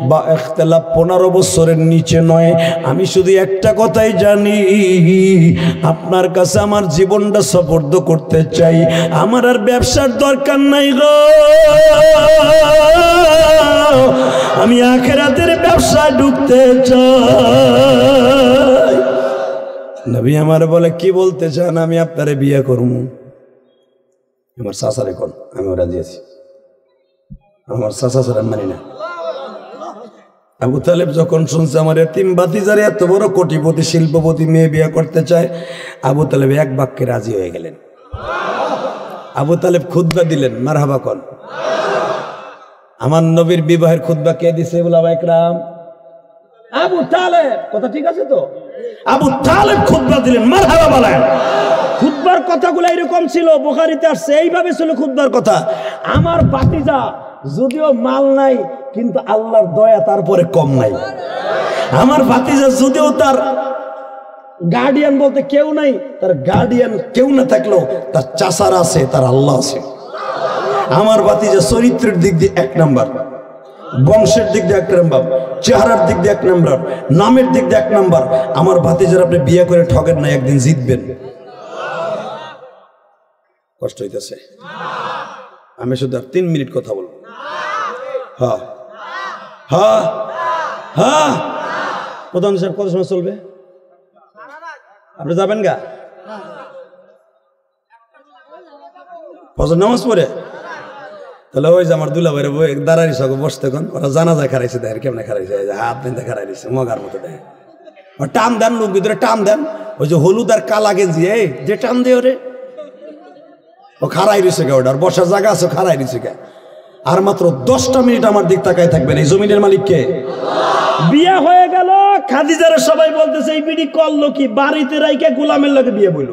বা ইখতিলাফ 15 বছরের নিচে নয়। আমি শুধু একটা কথাই জানি, আপনার কাছে আমার জীবনটা সুপর্দ করতে চাই, আমার আর ব্যবসার দরকার নাই গো, আমি আখিরাতের ব্যবসা ঢুকতে চাই। নবী আমার বলে কি বলতে চান? আমি আপনারে বিয়ে করবো। আমার চাচারে কোন, আমি রাজি আছি, আমার চাচা ছাড়া মানি না। আবু তালেব যখন শুনছে আমার এতিম ভাতিজারে এত বড় কোটিপতি শিল্পপতি মেয়ে বিয়ে করতে চায়, আবু তালেব এক বাক্যে রাজি হয়ে গেলেন। আবু তালেব খুতবা দিলেন, মারহাবা কোন। আমার নবীর বিবাহের খুতবা কে দিছে? ওলামা ইকরাম। আবু তালেব, কথা ঠিক আছে তো? আবু তালেব খুতবা দিলেন, মারহাবা বলেন। খুতবার কথাগুলো এরকম ছিল, বুখারীতে আসছে, এইভাবে ছিল খুতবার কথা। আমার ভাতিজা যদিও মাল নাই, কিন্তু আল্লাহর দয়া তারপরে কম নাই। আমার ভাতিজা যদিও তার গার্ডিয়ান বলতে কেউ নাই, তার গার্ডিয়ান কেউ না থাকলেও তার চাচার আছে, তার আল্লাহ আছে। আমার ভাতিজা চরিত্রের দিক দিয়ে 1 নাম্বার, বংশের দিক দিয়ে 1 নাম্বার, চেহারার দিক দিয়ে 1 নাম্বার, নামের দিক দিয়ে 1 নাম্বার। আমার ভাতিজার আপনি বিয়ে করে ঠকেন না, একদিন জিতবেন। কষ্ট হইতেছে? আমি শুধু 3 মিনিট কথা বলবো। হ্যাঁ হ্যাঁ হ্যাঁ, প্রধান সাহেব কত সময় চলবে? আপনি যাবেন গা? ফজর নামাজ পড়ে তাহলে ওই যে আমার দুলাভাইরে দাঁড়াইছে বসতে, কোন ওরা জানাজা খারাইছে, দেখেন কেমনে খারাইছে, হাত বেঁধে খারাই দিচ্ছে মগার মতো। দেখেন টান দেন, লোক ভিতরে টান দেন, ওই যে হলুদ আর কালা গেঞ্জি, এই যে টান দিয়ে ওরে, ও খারাই দিছে কে, ওটার বসার জায়গা আছে, খারাই দিছে কে। আর মাত্র 10টা মিনিট আমার দিক তাকায় থাকবেন। এই জমিনের মালিক কে? বিয়ে হয়ে গেল, খাদিজারে সবাই বলতেছে এই বিড়ি করলো কি, বাড়িতে রাইকে গোলামের লগে বিয়ে বইল।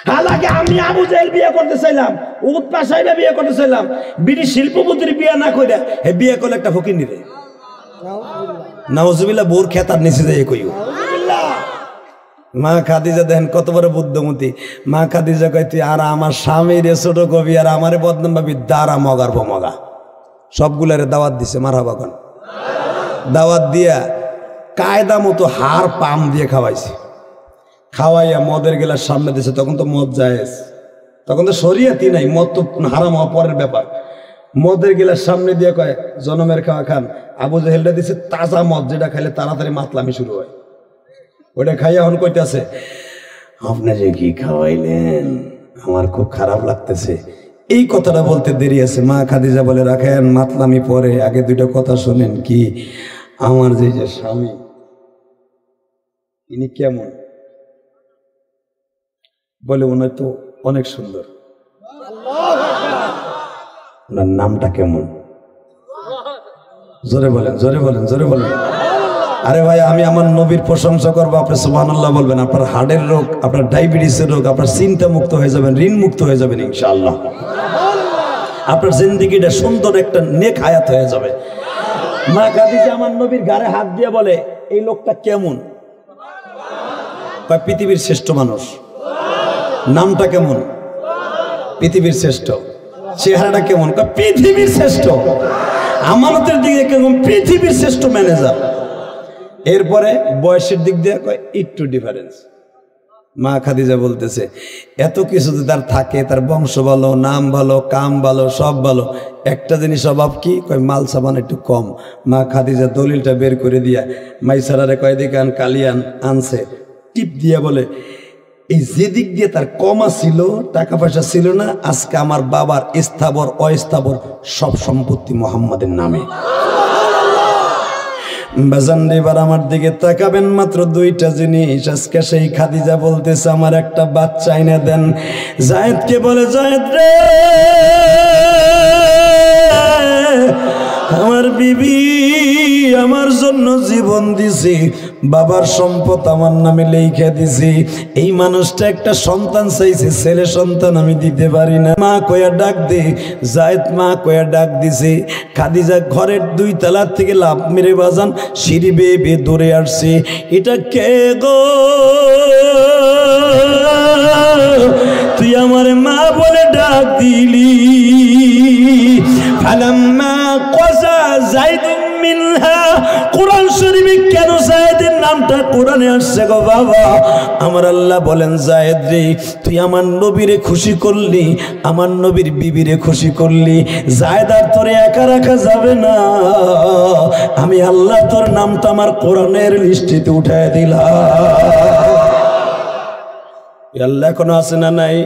হালাকে আমি আবু জাহেল বিয়ে করতে চাইলাম, উৎপা সাহেব বিয়ে করতে চাইলাম, বিড়ি শিল্পপতির বিয়ে না কইরা হে বিয়ে করলে একটা ফকির নিবে। নাউজুবিল্লাহ, বোর খেতার নিচে যাই কইও। মা খাদিজা দেখেন কত বড় বুদ্ধমতী। মা খাদিজা কয় তুই আর আমার স্বামীর ছোট কবি আর আমারে বদনাম ভাবি, দাঁড়া মগার ভমগা। সবগুলারে দাওয়াত দিছে, মারহাবা কোন। দাওয়াত দিয়া কায়দা মতো হাড় পাম দিয়ে খাওয়াইছে, খাওয়াইয়া মদের গেলার সামনে দিছে। তখন তো মদ জায়েজ, তখন তো শরিয়াতি নাই, মদ তো হারাম হওয়া পরের ব্যাপার। মদের গেলার সামনে দিয়ে কয় জনমের খাওয়া খান। আবু জাহেলটা দিছে তাজা মদ, যেটা খাইলে তাড়াতাড়ি মাতলামি শুরু হয়। ওটা খাইয়া এখন কইতেছে আপনি যে কি খাওয়াইলেন আমার খুব খারাপ লাগতেছে। এই কথাটা বলতে দেরি আছে। মা খাদিজা বলে রাখেন, মাতলামি পরে, আগে 2টা কথা শোনেন। কি? আমার যে স্বামী ইনি কেমন? বলে উনি তো অনেক সুন্দর। ওনার নামটা কেমন? জোরে বলেন, জোরে বলেন, জোরে বলেন। আরে ভাই, আমি আমার নবীর প্রশংসা করবো, আপনি সুবহানাল্লাহ বলবেন। আপনার হার্টের রোগ, আপনার ডায়াবেটিসের রোগ, আপনার চিন্তা মুক্ত হয়ে যাবেন, ঋণ মুক্ত হয়ে যাবেন ইনশাআল্লাহ। আপনার জিন্দেগিটা সুন্দর একটা নেক হায়াত হয়ে যাবে। মা খাদিজা আমার নবীর ঘাড়ে হাত দিয়ে বলে এই লোকটা কেমন? পৃথিবীর শ্রেষ্ঠ মানুষ। নামটা কেমন? পৃথিবীর শ্রেষ্ঠ। চেহারাটা কেমন? পৃথিবীর শ্রেষ্ঠ। আমানতের দিকে কেমন? পৃথিবীর শ্রেষ্ঠ ম্যানেজার। এরপরে বয়সের দিক দিয়ে কয় একটু ডিফারেন্স। মা খাদিজা বলতেছে এত কিছু যদি তার থাকে, তার বংশ ভালো, নাম ভালো, কাম ভালো, সব ভালো, একটা জিনিস অভাব কি? কয় মাল সাবান একটু কম। মা খাদিজা দলিলটা বের করে দিয়া মাইসারারে কয় দিকে আন, কালিয়ান আনছে, টিপ দিয়া বলে এই যেদিক দিয়ে তার কমা ছিল, টাকা পয়সা ছিল না, আজকে আমার বাবার স্থাবর অস্থাবর সব সম্পত্তি মোহাম্মদের নামে। বাজান এবার আমার দিকে তাকাবেন, মাত্র 2টা জিনিস। আজকে সেই খাদিজা বলতেছে আমার একটা বাচ্চা এনে দেন। জায়েদকে বলে জায়েদ রে, আমার বিবি আমার জন্য জীবন দিছি, বাবার সম্পদ আমার নামে লেখা দিছি। এই মানুষটা একটা সন্তান চাইছে, ছেলে সন্তান আমি দিতে পারি না। মা কয়া ডাক দে। জায়েদ মা কয়া ডাক দিছে। খাদিজা ঘরের 2 তলার থেকে লাফ মেরে বাজান সিঁড়ি বেয়ে বেয়ে দৌড়ে আসছে। এটা কে গো? তুই আমার মা বলে ডাক দিলি। ফালাম্মা ক্বাসা যায়েদুম মিনহা, কোরআন শরীফে কেন জায়েদের নামটা কোরআনে আসছে গো বাবা? আমার আল্লাহ বলেন জায়েদ রে, তুই আমার নবীরে খুশি করলি, আমার নবীর বিবিরে খুশি করলি। জায়েদ আর তোরে একা রাখা যাবে না, আমি আল্লাহ তোর নামটা আমার কোরআনের লিস্টিতে উঠায় দিলাম। আল্লাহ এখনো আছে না নাই?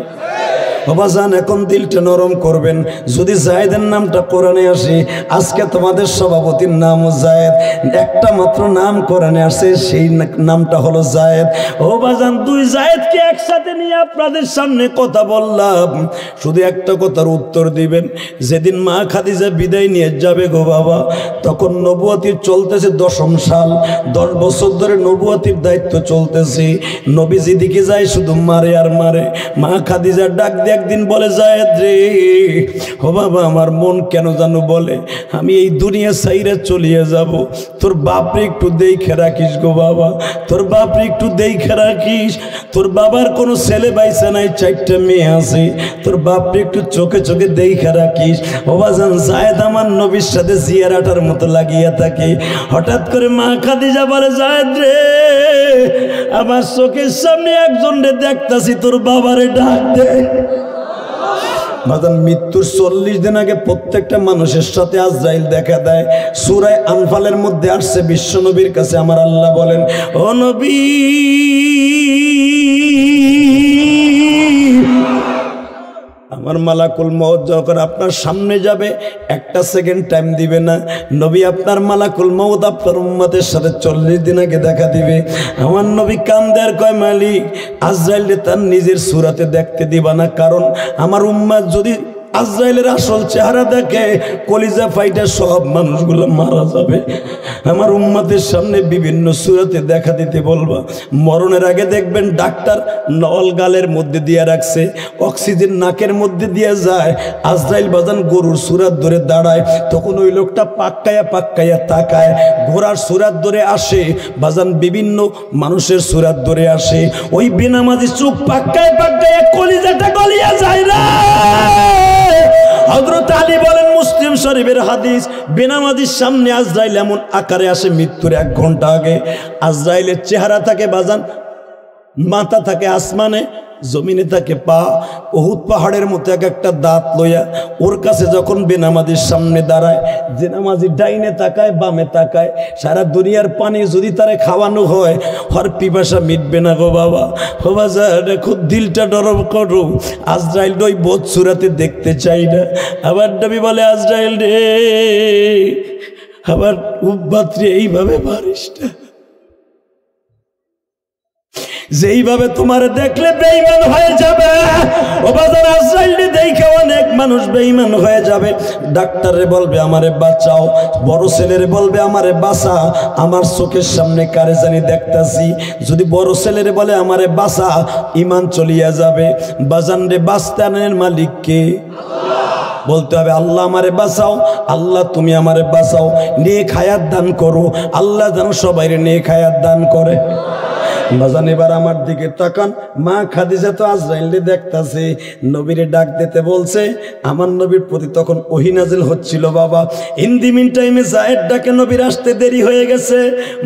বাজান এখন দিলটা নরম করবেন। যদি জায়েদের নামটা কোরআনে আসে, আজকে তোমাদের সভাপতির নাম জায়েদ, একটা মাত্র নাম কোরআনে আসে, সেই নামটা হলো জায়েদ। ও বাজান, দুই জায়েদকে একসাথে নিয়ে আপনাদের সামনে কথা বললাম, শুধু একটা কথার উত্তর দিবেন। যেদিন মা খাদিজা বিদায় নিয়ে যাবে গো বাবা, তখন নবুয়তির চলতেছে 10ম সাল, 10 বছর ধরে নবুয়তির দায়িত্ব চলতেছে। নবী যেদিকে যায় শুধু মারে আর মারে। মা খাদিজা ডাক দিয়ে একদিন বলে, জায়েদ রে, ও বাবা, আমার মন কেন জানো বলে আমি এই দুনিয়া ছাইরা চলিয়ে যাব, তোর বাপরে একটু দেখে রাখিস গো বাবা, তোর বাপরে একটু দেখে রাখিস। তোর বাবার কোনো ছেলে বাইসা নাই, 4টা মেয়ে আছে, তোর বাপরে একটু চোখে চোখে দেখে রাখিস। ও বাজান, জায়েদ আমার নবীর সাথে জিয়ারাটার মতো লাগিয়ে থাকে। হঠাৎ করে মা খাদিজা বলে, জায়েদ রে, আমার চোখের সামনে একজন রে দেখতাছি, তোর বাবারে ডাক দে। বাজান, মৃত্যুর 40 দিন আগে প্রত্যেকটা মানুষের সাথে আজরাইল দেখা দেয়। সূরা আনফালের মধ্যে আসছে, বিশ্ব নবীর কাছে আমার আল্লাহ বলেন, ও নবী, আমার মালাকুল মউত যখন আপনার সামনে যাবে, 1 সেকেন্ড টাইম দিবে না। নবী, আপনার মালাকুল মউত আপনার উম্মতের সাথে 40 দিন আগে দেখা দিবে। আমার নবী কান্দে আর কয়, মালিক, আজরাইল তার নিজের সূরাতে দেখতে দিবা না, কারণ আমার উম্মত যদি আজরাইলের আসল চেহারা দেখে, কলিজা ফাইটা সব মানুষগুলো মারা যাবে। আমার উম্মতের সামনে বিভিন্ন সূরাতে দেখা দিতে বলবা। মরণের আগে দেখবেন ডাক্তার নল গালের মধ্যে দিয়ে রাখছে, অক্সিজেন নাকের মধ্যে দিয়ে যায়। আজরাইল বাজান গরুর সূরাত ধরে দাঁড়ায়, তখন ওই লোকটা পাক্কায়া পাক্কায়া তাকায়। ঘোড়ার সূরাত ধরে আসে বাজান, বিভিন্ন মানুষের সূরাত ধরে আসে। ওই বেনামাজি চোখ পাক্কায় পাক্কায়া কলিজাটা গলিয়া যায় না। হযরত আলী বলেন, মুসলিম শরীফের হাদিস, বেনামাজির সামনে আজরাইল এমন আকারে আসে, মৃত্যুর 1 ঘন্টা আগে। আজরাইলের চেহারা থাকে বাজান, মাথা থাকে আসমানে, জমিনে থাকে পা। উহুদ পাহাড়ের মতো একটা দাঁত লইয়া ওর কাছে যখন বেনামাজির সামনে দাঁড়ায়, যে নামাজি ডাইনে তাকায় বামে তাকায়, সারা দুনিয়ার পানি যদি তারে খাওয়ানো হয়, হর পিপাসা মিটবে না গো বাবা। ও বাজার, খুব দিলটা নরম করো। আজরাইল ওই বোধ সুরাতে দেখতে চাই না। আবার নবী বলে, আজরাইল রে, আবার উম্মতরে এইভাবে মারিস না, যেইভাবে তোমার দেখলে বেঈমান হয়ে যাবে। ও বাজার, আজরাইল দেখে অনেক মানুষ বেঈমান হয়ে যাবে। ডাক্তারে বলবে, আমারে বাঁচাও। বড় ছেলেরে বলবে, আমারে বাঁচা, আমার চোখের সামনে কারে জানি দেখতাছি। যদি বড় ছেলেরে বলে, আমারে বাঁচা, ইমান চলিয়া যাবে। বাজান রে, বাঁচতানের মালিক কে? বলতে হবে, আল্লাহ আমারে বাঁচাও, আল্লাহ তুমি আমারে বাঁচাও, নেক হায়াত দান করো। আল্লাহ যেন সবাইরে নেক হায়াত দান করে। বাজান, এবার আমার দিকে তাকান। মা খাদিজা তো আজরাইলকে দেখতাছে, নবীরে ডাক দিতে বলছে। আমার নবীর প্রতি তখন ওহী নাজিল হচ্ছিল বাবা। ইন দি মিন টাইমে জায়েদ ডাকে নবীর আসতে দেরি হয়ে গেছে।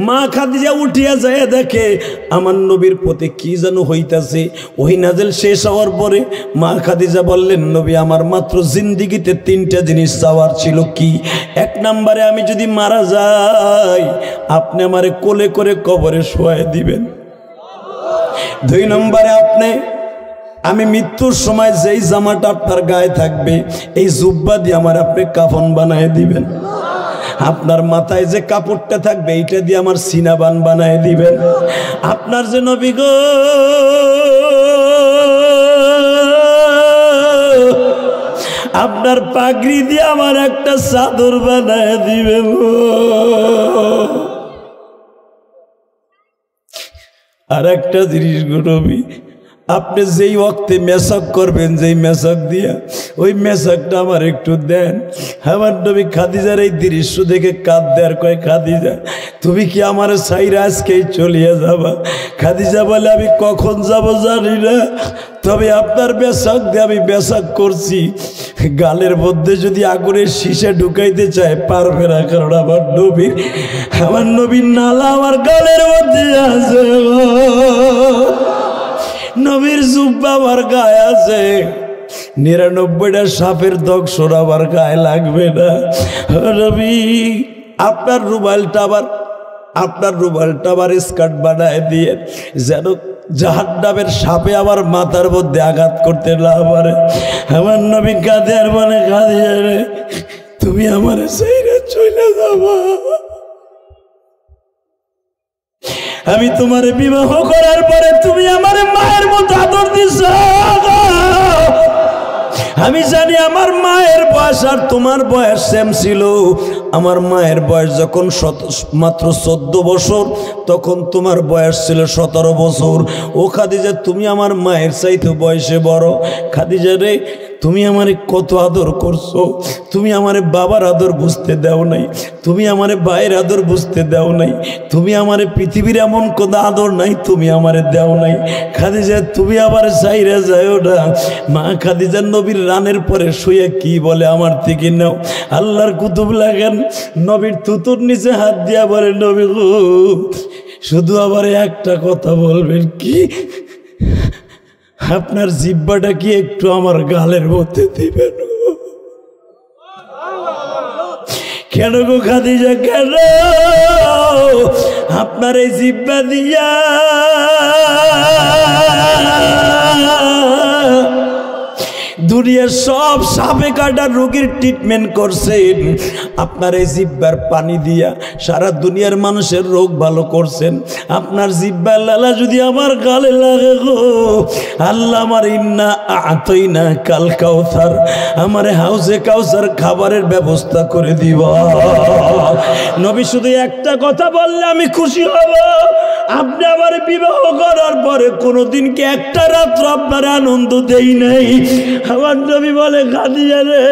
মা খাদিজা উঠিয়া যায় দেখে আমার নবীর প্রতি কি যেন হইতাছে। ওহী নাজিল শেষ হওয়ার পরে মা খাদিজা বললেন, নবী, আমার মাত্র জিন্দিগিতে 3টা জিনিস চাওয়ার ছিল। কি? 1 নম্বরে, আমি যদি মারা যাই, আপনি আমারে কোলে করে কবরে শোয়ায় দিবেন। 2 নম্বরে, আমি মৃত্যুর সময় যেই জামাটা আপনার গায়ে থাকবে, এই জুব্বা দিয়ে আমার আপনি কাফন বানায় দিবেন। আপনার মাথায় যে কাপড়টা থাকবে, এইটা দিয়ে আমার সিনাবান বানায় দিবেন। আপনার যে নবী গো, আপনার পাগড়ি দিয়ে আমার একটা চাদর বানায় দিবেন। আর একটা জিনিস গো নবী, আপনি যেই ওয়াক্তে মেসাক করবেন, যেই মেসাক দিয়া, ওই মেসাকটা আমার একটু দেন। আমার নবী খাদিজার এই দৃশ্য দেখে কাঁদতে আর কয়, খাদিজা, তুমি কি আমার সাইরা আজকেই চলিয়ে যাবা? খাদিজা বলে, আমি কখন যাব জানি না, তবে আপনার মেসাক দিয়ে আমি মেসাক করছি। গালের মধ্যে যদি আগুনের শীষে ঢুকাইতে চায়, পারবে না, কারণ আমার নবীর নালা আমার গালের মধ্যে আছে। নবীর জুব্বা আমার গায়ে আছে, 99টা সাপের দংশন আমার গায়ে লাগবে না। নবী, আপনার রুমালটা আবার স্কার্ট বানায় দিয়ে, যেন জাহান্নামের সাপে আবার মাথার মধ্যে আঘাত করতে না পারে। আমার নবী কাঁদে আর বলে, খাদিজা রে, তুমি আমার সাইরা চলে যাবা, আমি তোমার বিবাহ করার পরে তুমি আমার মায়ের মতো আদর দিছ। আমি জানি আমার মায়ের বয়স আর তোমার বয়স সেম ছিল। আমার মায়ের বয়স যখন মাত্র 14 বছর, তখন তোমার বয়স ছিল 17 বছর। ও খাদিজা, তুমি আমার মায়ের চাইতে বয়সে বড়। খাদিজা রে, তুমি আমারে কত আদর করছো, তুমি আমারে বাবার আদর বুঝতে দাও নাই, তুমি আমারে ভাইয়ের আদর বুঝতে দাও নাই, তুমি আমারে পৃথিবীর এমন কোনো আদর নাই তুমি আমারে দাও নাই। খাদিজা, তুমি আবার চাইরা যাও না। মা খাদিজা নবীর রানের পরে শুয়ে কি বলে, আমার থেকে নাও। আল্লাহর কুতুব লাগেন নবীর থুতুর নিচে হাত দিয়া বলে, নবী গো, শুধু আবার একটা কথা বলবেন। কি? আপনার জিহ্বাটা কি একটু আমার গালের মধ্যে দিবেন? কেন গো খাদিজা, কেন? আপনার এই জিহ্বা দিয়া দুনিয়ার সব সাপে কাটা রোগীর ট্রিটমেন্ট করছেন, আপনার এই জিহ্বার পানি দিয়া সারা দুনিয়ার মানুষের রোগ ভালো করছেন। আপনার জিহ্বার লালা যদি আমার গালে লাগে গো, আল্লাহ আমার ইন্না আতইনা কাল কাউসার, আমার হাউজে কাউসার খাবারের ব্যবস্থা করে দিব। নবী শুধু একটা কথা বললে আমি খুশি হব, আপনি আমার বিবাহ করার পরে কোনোদিন কি একটা রাত্র আপনার আনন্দ দেই নাই? আমার নবী বলে, খাদিজা রে,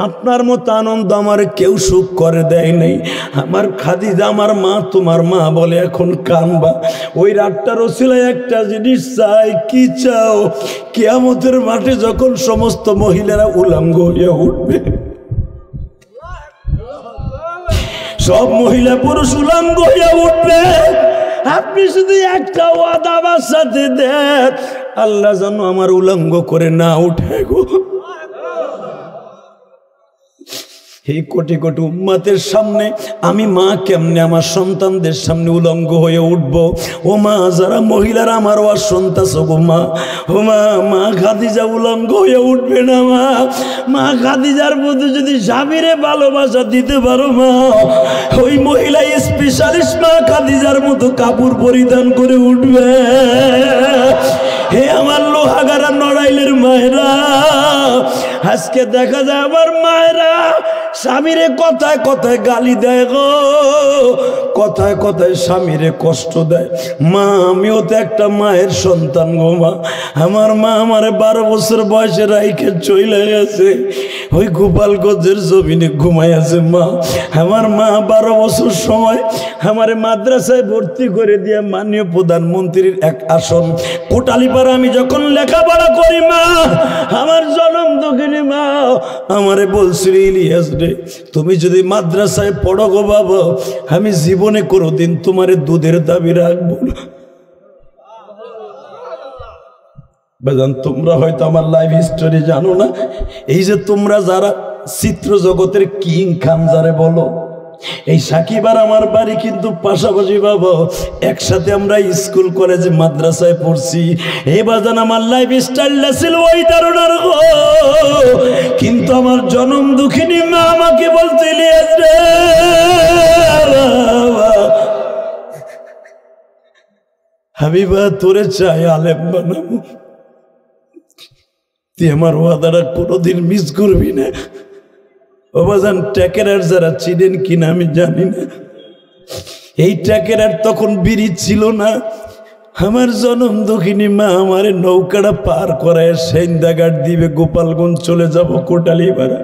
আপনার মতো আনন্দ আমার কেউ সুখ করে দেয় নাই। আমার খাদিজা, আমার মা, তোমার মা বলে এখন কানবা। ওই রাতটার ওসিলায় একটা জিনিস চাই। কি চাও? কিয়ামতের মাঠে যখন সমস্ত মহিলারা উলঙ্গ হইয়া উঠবে, সব মহিলা পুরুষ উলঙ্গ হইয়া উঠবে, আপনি শুধু একটা ওয়াদা আমার সাথে দেন, আল্লাহ যেন আমার উলঙ্গ করে না উঠে গো। এই কোটি কোটি উম্মতের সামনে আমি মা কেমনে আমার সন্তানদের সামনে উলঙ্গ হয়ে উঠবো? ও মা, যারা মহিলারা আমার ওয়াজ শুনতাছো গো মা, ও মা, মা খাদিজা উলঙ্গ হয়ে উঠবে না মা। মা খাদিজার মধ্যে যদি স্বামীরে ভালোবাসা দিতে পারো মা, ওই মহিলা স্পেশালিস্ট মা খাদিজার মতো কাপড় পরিধান করে উঠবে। হে আমার লোহাগারা নড়াইলের মায়েরা, আজকে দেখা যায় আমার মায়েরা স্বামীরে কথায় কথায় গালি দেয় গো, কথায় কথায় স্বামীরে কষ্ট দেয়। মা, আমিও তো একটা মায়ের সন্তান গো মা। আমার মা আমারে 12 বছর বয়সে রাইখে চলে গেছে, ওই গোপালগঞ্জের জমিনে ঘুমাই আছে মা। আমার মা 12 বছর সময় আমারে মাদ্রাসায় ভর্তি করে দিয়ে মাননীয় প্রধানমন্ত্রীর এক আসন কোটালীপাড়া আমি যখন লেখাপড়া করি মা, আমার জনম দুঃখিনী মা আমারে বলছিল, ইলিয়াস রে, তুমি যদি মাদ্রাসায় পড়ো গো বাবা, আমি জীবনে কোনোদিন তোমারে দুধের দাবি রাখবো না। বাজান, তোমরা হয়তো আমার লাইফ হিস্টোরি জানো না। এই যে তোমরা যারা চিত্র জগতের কিং খান যারে বলো, এই সাকিব আর আমার বাড়ি কিন্তু পাশাপাশি বাবা, একসাথে আমরা স্কুল কলেজে মাদ্রাসায় পড়ছি। এই বাজান, আমার লাইফ স্টাইলটা ছিল ওই ধারণার গো, কিন্তু আমার জনম দুঃখিনী মা আমাকে বলতে রে, হাবিবা তোরে চাই আলেম বানাবো, তুই আমার ওয়াদাটা কোনোদিন মিস করবি না। ও বাজান, ট্যাকেরার যারা চিনেন কিনা আমি জানি না, এই ট্যাকেরার তখন ব্রিজ ছিল না। আমার জনম দুঃখিনী মা আমার নৌকাটা পার করায় সেন্দাঘাট দিবে, গোপালগঞ্জ চলে যাব কোটালীপাড়া।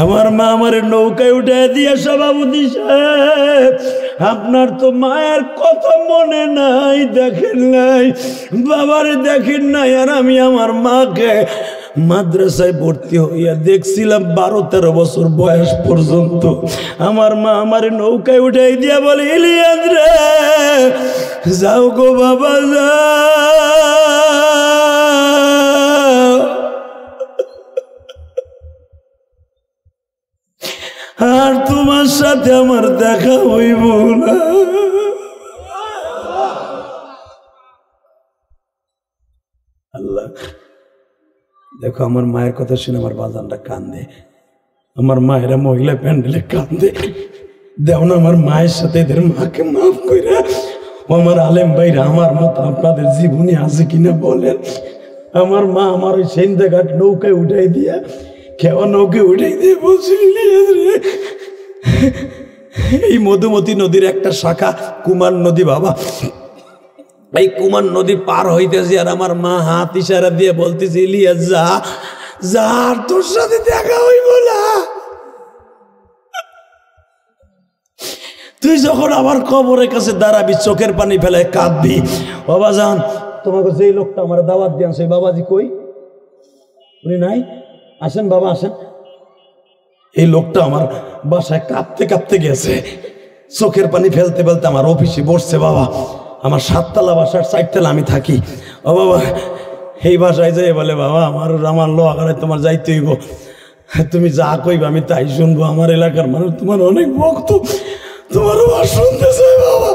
আমার মা আমার নৌকায় উঠে দিয়ে, সভাপতি সাহেব, আপনার তো মায়ের কথা মনে নাই, দেখেন নাই, বাবারে দেখেন নাই। আর আমি আমার মাকে মাদ্রাসায় ভর্তি হইয়া দেখছিলাম 12-13 বছর বয়স পর্যন্ত। আমার মা আমার নৌকায় উঠাই দিয়া বলে, ইলিয়াস রে, যাও গো বাবা যাও, আর তোমার সাথে আমার দেখা হইব না। দেখো আমার মায়ের কথা শুনে আমার বাজানটা কান্দে, আমার মায়েরা মহিলা প্যান্ডেলে কান্দে। দেও না আমার মায়ের সাথে এদের মাকে মাফ কইরা। আমার আলেম ভাইরা আমার মতো আপনাদের জীবনে আছে কিনা বলেন। আমার মা আমার ওই সেন্দাঘাট নৌকায় উঠাই দিয়া, কেমন নৌকায় উঠাই দিয়ে বলছিল এই মধুমতি নদীর একটা শাখা কুমার নদী বাবা, এই কুমার নদী পার হইতেছি আর আমার মা হাত ইশারা দিয়ে বলতেছি ইলিয়াস যা যা, আর তোর সাথে দেখা হইব না। তুই যখন আমার কবরের কাছে দাঁড়াবি চোখের পানি ফেলে কাঁদবি। বাবা যান, তোমাকে যেই লোকটা আমার দাওয়াত দিয়ান সেই বাবাজি কই? উনি নাই? আসেন বাবা আসেন। এই লোকটা আমার বাসায় কাঁদতে কাঁদতে গেছে, চোখের পানি ফেলতে ফেলতে আমার অফিসে বসছে বাবা। আমার 7 তলা বাসার 4 তলা আমি থাকি। ও বাবা এই বাসায় যাই বলে বাবা আমার লোহাগাড়ায় তোমার যাইতে হইব, তুমি যা কইবা আমি তাই শুনবো। আমার এলাকার মানুষ তোমার অনেক ভক্ত, তোমার শুনতে চাই বাবা।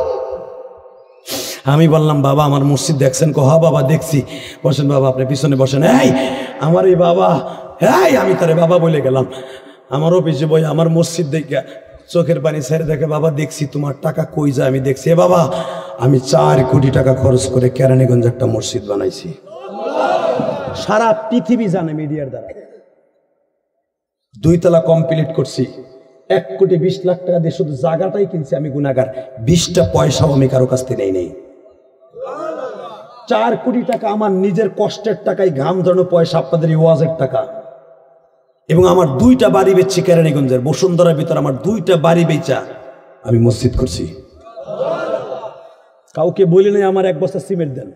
আমি বললাম বাবা আমার মসজিদ দেখছেন? কহা বাবা দেখছি। বসেন বাবা, আপনি পিছনে বসেন। এই আমার এই বাবা, এই আমি তারে বাবা বলে গেলাম। আমার অফিসে বই আমার মসজিদ দেখে চোখের পানি ছেড়ে দেখে বাবা দেখছি তোমার টাকা কই যায় আমি দেখছি। এ বাবা আমি 4 কোটি টাকা খরচ করে কেরানীগঞ্জ একটা মসজিদ বানাইছি, সারা পৃথিবী জানে মিডিয়ার দ্বারা। 2 তলা কমপ্লিট করছি, 1,20,00,000 টাকা দিয়ে শুধু জায়গাটাই কিনছি আমি গুনাহগার। 20টা পয়সাও আমি কারো কাছ থেকে নেই। 4 কোটি টাকা আমার নিজের কষ্টের টাকায়, ঘাম ধরানো পয়সা, আপনাদের ওয়াজের টাকা। এবং আমার 2টা বাড়ি বেচছি কেরানীগঞ্জের বসুন্ধরার ভিতর, আমার 2টা বাড়ি বেচা আমি মসজিদ করছি। কাউকে বলি নাই আমার 1 বস্তা সিমেন্ট দেন,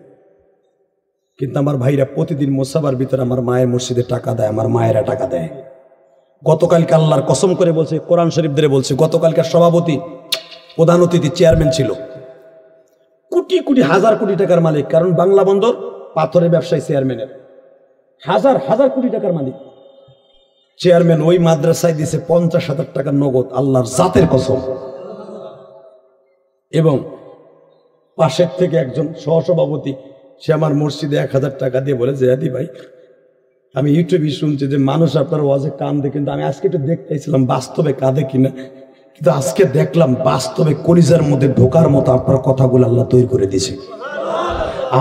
কিন্তু আমার ভাইরা প্রতিদিন মোসাবার ভিতরে আমার মায়ের মসজিদে টাকা দেয়, আমার মায়েরা টাকা দেয়। গতকালকে আল্লাহর কসম করে বলছে, কোরআন শরীফ ধরে বলছে, গতকালকার সভাপতি প্রধান অতিথি চেয়ারম্যান ছিল, কোটি কোটি হাজার কোটি টাকার মালিক। কারণ বাংলা বন্দর পাথরের ব্যবসায়ী চেয়ারম্যানের, হাজার হাজার কোটি টাকার মালিক চেয়ারম্যান। ওই মাদ্রাসায় দিয়েছে 50,000 টাকার নগদ, আল্লাহর জাতের কসম। এবং পাশের থেকে একজন সহসভাপতি, সে আমার মসজিদে 1000 টাকা দিয়ে বলে যে আদি ভাই আমি ইউটিউবে শুনছি যে মানুষ আপনার ওয়াজে কাঁদে, কিন্তু আমি আজকে একটু দেখতেছিলাম বাস্তবে কাঁদে কিনা, কিন্তু আজকে দেখলাম বাস্তবে কলিজার মধ্যে ঢোকার মতো আপনার কথাগুলো আল্লাহ তৈরি করে দিয়েছে।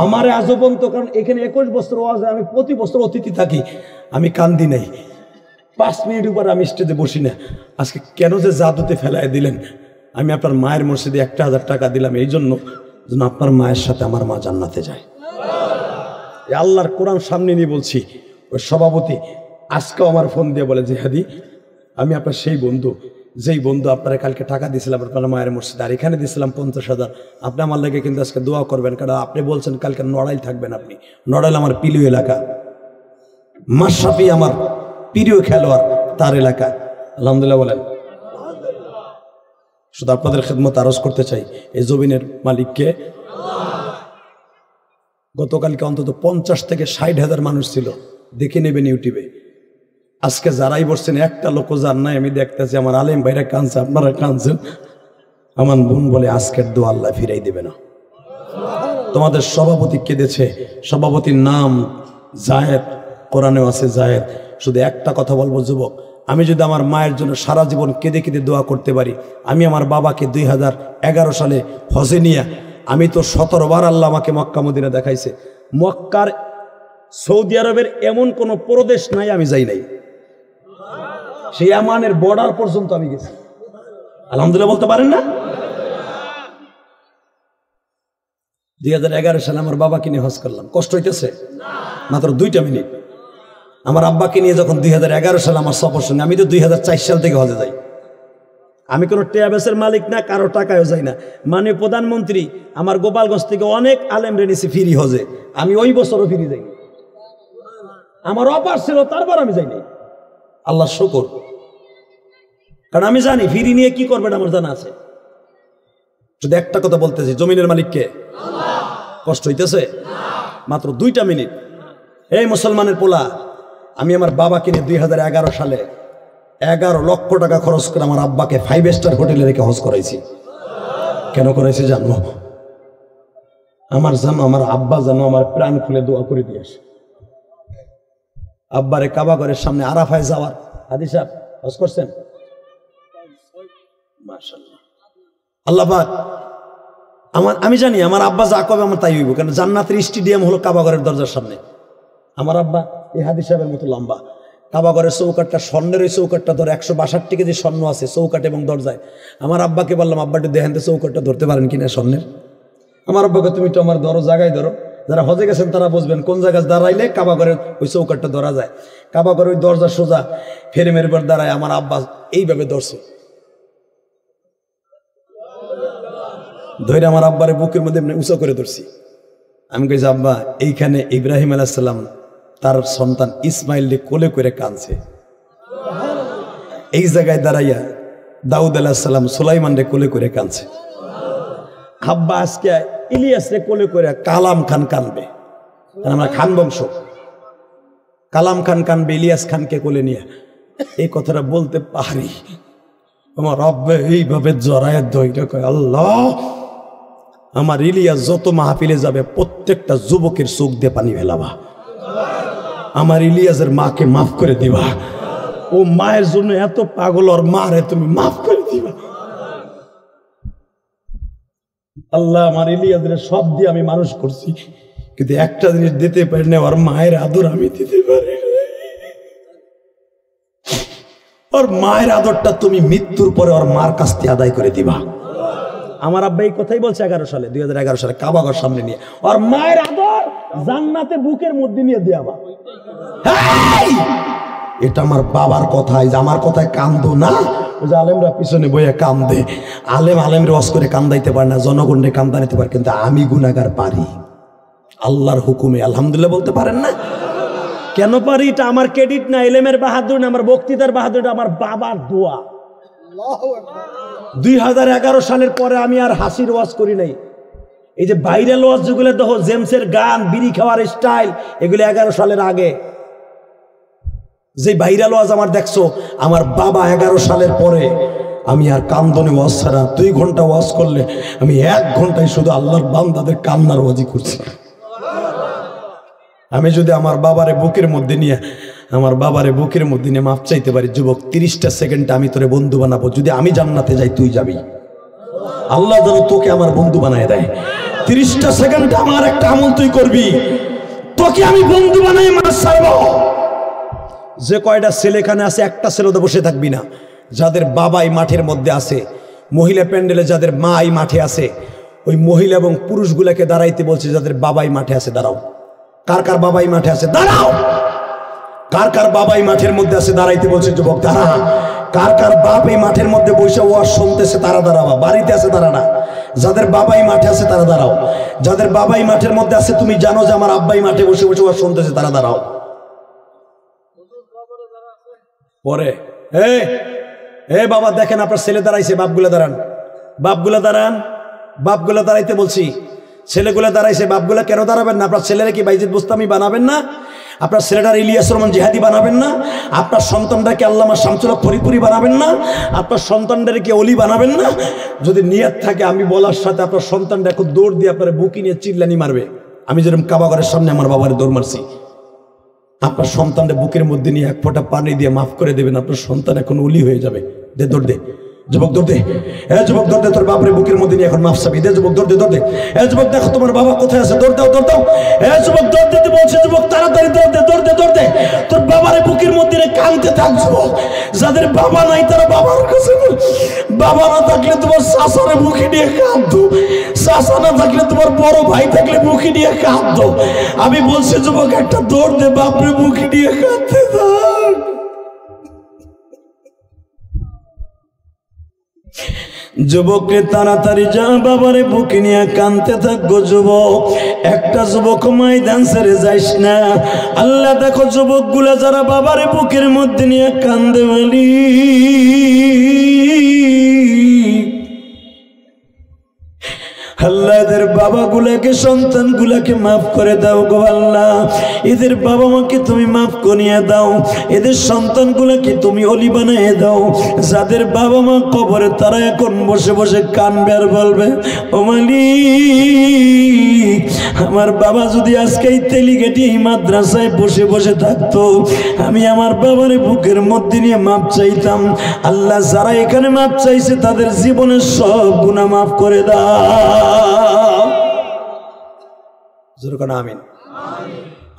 আমার আজবন্ত, কারণ এখানে 21 বছর ওয়াজে আমি প্রতি বছর অতিথি থাকি, আমি কান্দি নাই। 5 মিনিট উপর আমি স্টেজে বসি না। আজকে কেন যে জাদুতে ফেলাই দিলেন। আমি আপনার মায়ের মসজিদে 1,000 টাকা দিলাম এই জন্য যেন আপনার মায়ের সাথে আমার মা জান্নাতে যায়। আল্লাহর কোরআন সামনে নিয়ে বলছি। ওই সভাপতি আজকেও আমার ফোন দিয়ে বলে যে হাদি আমি আপনার সেই বন্ধু, যেই বন্ধু আপনারা কালকে টাকা দিয়েছিলাম আপনার মায়ের মসজিদে, আর এখানে দিয়েছিলাম 50,000। আপনি আমার লাগে কিন্তু আজকে দোয়া করবেন, কারণ আপনি বলছেন কালকে নড়াইল থাকবেন। আপনি নড়াইল আমার প্রিয় এলাকা, মাশরাফি আমার প্রিয় খেলোয়াড়, তার এলাকা। আলহামদুলিল্লাহ বলেন। শুধু আপনাদের খেদমত আরজ করতে চাই, এই জমিনের মালিককে। গতকালকে অন্তত 50 থেকে 60,000 মানুষ ছিল, দেখে নেবেন ইউটিউবে। আজকে যারাই বসছেন একটা লোক যার নাই, আমি দেখতেছি আমার আলেম ভাইরা কাঁদছে, আপনারা কাঁদছেন। আমার বোন বলে আজকের দোয়া আল্লাহ ফিরাই দেবে না। তোমাদের সভাপতি কেঁদেছে, সভাপতির নাম জায়েদ, কোরআনেও আছে জায়েদ। শুধু একটা কথা বলবো যুবক, আমি যদি আমার মায়ের জন্য সারা জীবন কেঁদে কেঁদে দোয়া করতে পারি, আমি আমার বাবাকে 2011 সালে হজে নিয়ে, আমি তো 17 বার আল্লাহ আমাকে মক্কা মদিনা দেখাইছে। মক্কার সৌদি আরবের এমন কোনো প্রদেশ নাই আমি যাই নাই, সেই আমানের বর্ডার পর্যন্ত আমি গেছি। আলহামদুলিল্লাহ বলতে পারেন না? 2011 সালে আমার বাবাকে নিয়ে হজ করলাম। কষ্ট হইতেছে? মাত্র 2টা মিনিট। আমার আব্বাকে নিয়ে যখন 2011 সালে আমার সফর শুনি, আমি তো 2004 সাল থেকে হজে যাই। আমি কোনো ট্রাভেলসের মালিক না, কারো টাকায়ও যাই না। মাননীয় প্রধানমন্ত্রী আমার গোপালগঞ্জ থেকে অনেক আলেম রেনিছি ফিরি হজে, আমি ওই বছরও ফিরি যাইনি। আমার অপার ছিল, তারপর আমি যাইনি। আল্লাহ শুকর, কারণ আমি জানি ফিরি নিয়ে কি করবেন আমার জানা আছে। শুধু একটা কথা বলতেছি, জমিনের মালিককে। কষ্ট হইতেছে? মাত্র 2টা মিনিট। এই মুসলমানের পোলা, আমি আমার বাবাকে নিয়ে 2011 সালে 11 লক্ষ টাকা খরচ করে আমার আব্বাকে 5 স্টার হোটেলে রেখে হজ করাইছি। কেন করাইছি জানো? আমার আব্বা যেন আমার প্রাণ খুলে দোয়া করে দিয়ে আসে। আব্বারে কাবা ঘরের সামনে আরাফায় যাওয়ার হাদিস সাহেব হজ করছেন মাশাআল্লাহ। আল্লাহ পাক আমি জানি আমার আব্বা যা কবে আমার তাই হইব, কারণ জান্নাতের স্টেডিয়াম হলো কাবা ঘরের দরজার সামনে। আমার আব্বা এই হাদিস সাহেবের মতো লম্বা, কাবা ঘরের চৌকাটটা স্বর্ণের, ওই চৌকাটটা ধরে 162 কেজি স্বর্ণ আছে চৌকাট এবং দরজায়। আমার আব্বাকে বললাম, আব্বা একটু দেখেন তো চৌকাটটা ধরতে পারেন কিনা স্বর্ণের। আমার আব্বাকে তুমি তো আমার ধরো, জায়গায় ধরো, যারা হজে গেছেন তারা বুঝবেন কোন জায়গায় দাঁড়াইলে কাবা ঘরের ওই চৌকাটটা ধরা যায়। কাবা ঘরের ওই দরজা সোজা ফেরেমের উপর দাঁড়ায় আমার আব্বা এইভাবে ধরছে, ধরে আমার আব্বারে বুকের মধ্যে উঁচু করে ধরছি। আমি কইছি, আব্বা এইখানে ইব্রাহিম আলাইহিস সালাম তার সন্তান ইসমাইলকে কোলে করে কাঁদছে, এই জায়গায় দাঁড়াইয়া দাউদ আলাইহিস সালাম সুলাইমানকে কোলে করে কাঁদছে। আব্বা আজকে ইলিয়াসরে কোলে করে কালাম খান কানবে, আমরা খান বংশ, কালাম খান কানবে ইলিয়াস খানকে কোলে নিয়ে। এই কথাটা বলতে পারি, আমার আব্বা এইভাবে জড়ায় ধইরা কয়, আল্লাহ আমার ইলিয়াস যত মাহফিলে যাবে প্রত্যেকটা যুবকের চোখ দিয়ে পানি ফেলাবা, আমার ইলিয়াসের মাকে মাফ করে দিবা, ও মায়ের জন্য এত পাগল, ওর মারে তুমি মাফ করে দিবা। আল্লাহ আমার ইলিয়াসের সব দিয়ে আমি মানুষ করছি, কিন্তু একটা জিনিস দিতে পারি না, ওর মায়ের আদর আমি দিতে পারি না। ওর মায়ের আদরটা তুমি মৃত্যুর পরে ওর মার কাছ থেকে আদায় করে দিবা। আমার আব্বা এই কথাই বলছে 2011 সালে কাবা ঘর সামনে নিয়ে, ওর মায়ের আদর জান্নাতে বুকের মধ্যে নিয়ে দেওয়া। এটা আমার বাবার কথাই, যে আমার কথায় কান্দো না। ওই যে আলেমরা পিছনে বইয়া কান্দে, আলেমরে ওয়াজ করে কান্দাইতে পারে না, জনগণকে কান্দাইতে পারে, কিন্তু আমি গুনাহগার পারি আল্লাহর হুকুমে। আলহামদুলিল্লাহ বলতে পারেন না? কেন পারি? এটা আমার ক্রেডিট না, এলেমের বাহাদুর না, আমার বক্তৃতার বাহাদুর, আমার বাবার দোয়া। 2011 সালের পরে আমি আর হাসির ওয়াজ করি নাই। এই যে ভাইরাল ওয়াজ যেগুলো দেখো, জেমসের গান, বিড়ি খাওয়ার স্টাইল, এগুলো 11 সালের আগে। যে ভাইরাল ওয়াজ আমার দেখছো, আমার বাবা 11 সালের পরে আমি আর কান্দনে ওয়াজ ছাড়া 2 ঘন্টা ওয়াজ করলে আমি 1 ঘন্টায় শুধু আল্লাহর বান্দাদের কান্নার ওয়াজই করছি। আমি যদি আমার বাবারে বুকের মধ্যে নিয়ে মাফ চাইতে পারি, যুবক 30টা সেকেন্ডে আমি তোরে বন্ধু বানাবো, যদি আমি জান্নাতে যাই তুই যাবি। আল্লাহ যেন তোকে আমার বন্ধু বানায় দেয়। 30টা সেকেন্ডে আমার একটা আমল তুই করবি, তোকে আমি বন্ধু বানাই মাছ ছাড়বো। যে কয়টা ছেলে এখানে আছে, একটা ছেলে তো বসে থাকবি না। যাদের বাবাই মাঠের মধ্যে আছে, মহিলা প্যান্ডেলে যাদের মা এই মাঠে আছে, ওই মহিলা এবং পুরুষগুলাকে দাঁড়াইতে বলছে, যাদের বাবাই মাঠে আছে দাঁড়াও। কার কার বাবাই মাঠে আছে দাঁড়াও। কার কার বাবাই মাঠের মধ্যে আছে দাঁড়াইতে বলছে, যুবক দাঁড়া। কার কার বাপ এই মাঠের মধ্যে বসে ওয়াজ শুনতেছে তারা দাঁড়াবা, বাড়িতে আছে তারা না। যাদের বাবাই মাঠে আছে তারা দাঁড়াও। যাদের বাবাই মাঠের মধ্যে আছে, তুমি জানো যে আমার আব্বাই মাঠে বসে বসে ওয়াজ শুনতেছে, তারা দাঁড়াও। পরে বাবা দেখেন আপনার ছেলে দাঁড়াইছে, বাপগুলা দাঁড়ান, বাপগুলা দাঁড়াইতে বলছি। ছেলেগুলা দাঁড়াইছে, বাপগুলা কেন দাঁড়াবেন না? আপনার ছেলেরা কি বাইজিদ বুস্তামি বানাবেন না? আপনার ছেলেটার ইলিয়াস রহমান জিহাদি বানাবেন না? আপনার সন্তানটাকে আল্লামা শামসুল হক ফরিদপুরি বানাবেন না? আপনার সন্তানটাকে অলি বানাবেন না? যদি নিয়ত থাকে, আমি বলার সাথে আপনার সন্তানটা এখন দৌড় দিয়ে আপনার বুকি নিয়ে চিল্লানি মারবে। আমি যেরকম কাবা ঘরের সামনে আমার বাবার দৌড় মারছি, আপনার সন্তানটা বুকের মধ্যে নিয়ে 1 ফোঁটা পানি দিয়ে মাফ করে দেবেন, আপনার সন্তান এখন অলি হয়ে যাবে। দে দৌড় দে যুবক, দৌড় দে। যুবক দৌড় দে, তোর বাপরে বুকের মধ্যে নিয়ে এখন মাফ চাবি। দে যুবক, দৌড় দে, দৌড় দে। যুবক দেখো তোমার বাবা কোথায় আছে, দৌড় দাও, দৌড় দাও। যুবক দৌড় দিতে বলছে, যুবক তাড়াতাড়ি দৌড় দে, দৌড় দে, দৌড় দে। তোর বাবারে বুকের মধ্যে কাঁদতে থাক যুবক। যাদের বাবা নাই তারা বাবার কাছে, বাবা না থাকলে তোমার শাসারে বুকে নিয়ে কাঁদতো, শাসা না থাকলে তোমার বড় ভাই থাকলে বুকে নিয়ে কাঁদতো। আমি বলছি যুবক একটা দৌড় দে, বাপরে বুকে নিয়ে কাঁদতে থাক। যুবককে তাড়াতাড়ি যা, বাবারে বুকে নিয়ে কাঁদতে থাকবো। যুবক একটা যুবক ময়দান ছেড়ে যাইস না। আল্লাহ দেখো যুবক গুলা যারা বাবারে বুকের মধ্যে নিয়ে কান্দে বলি, আল্লাহ এদের বাবাগুলাকে সন্তানগুলাকে মাফ করে দাও গো আল্লাহ। এদের বাবা মাকে তুমি মাফ করিয়ে দাও, এদের সন্তানগুলাকে তুমি অলি বানিয়ে দাও। যাদের বাবা মা কবরে তারা এখন বসে বসে কানবে আর বলবে, ও মালিক, আমার বাবা যদি আজকে এই তেলিঘাটি এই মাদ্রাসায় বসে বসে থাকতো, আমি আমার বাবার বুকের মধ্যে নিয়ে মাপ চাইতাম। আল্লাহ যারা এখানে মাপ চাইছে তাদের জীবনের সব গুনাহ মাফ করে দাও। জোরে কোন আমিন।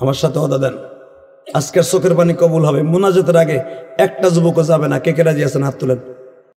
আমার সাথে ওয়াদা দেন, আজকের চোখের পানি কবুল হবে। মুনাজাতের আগে একটা যুবকও যাবে না। কে কে রাজি আছেন হাত তুলেন।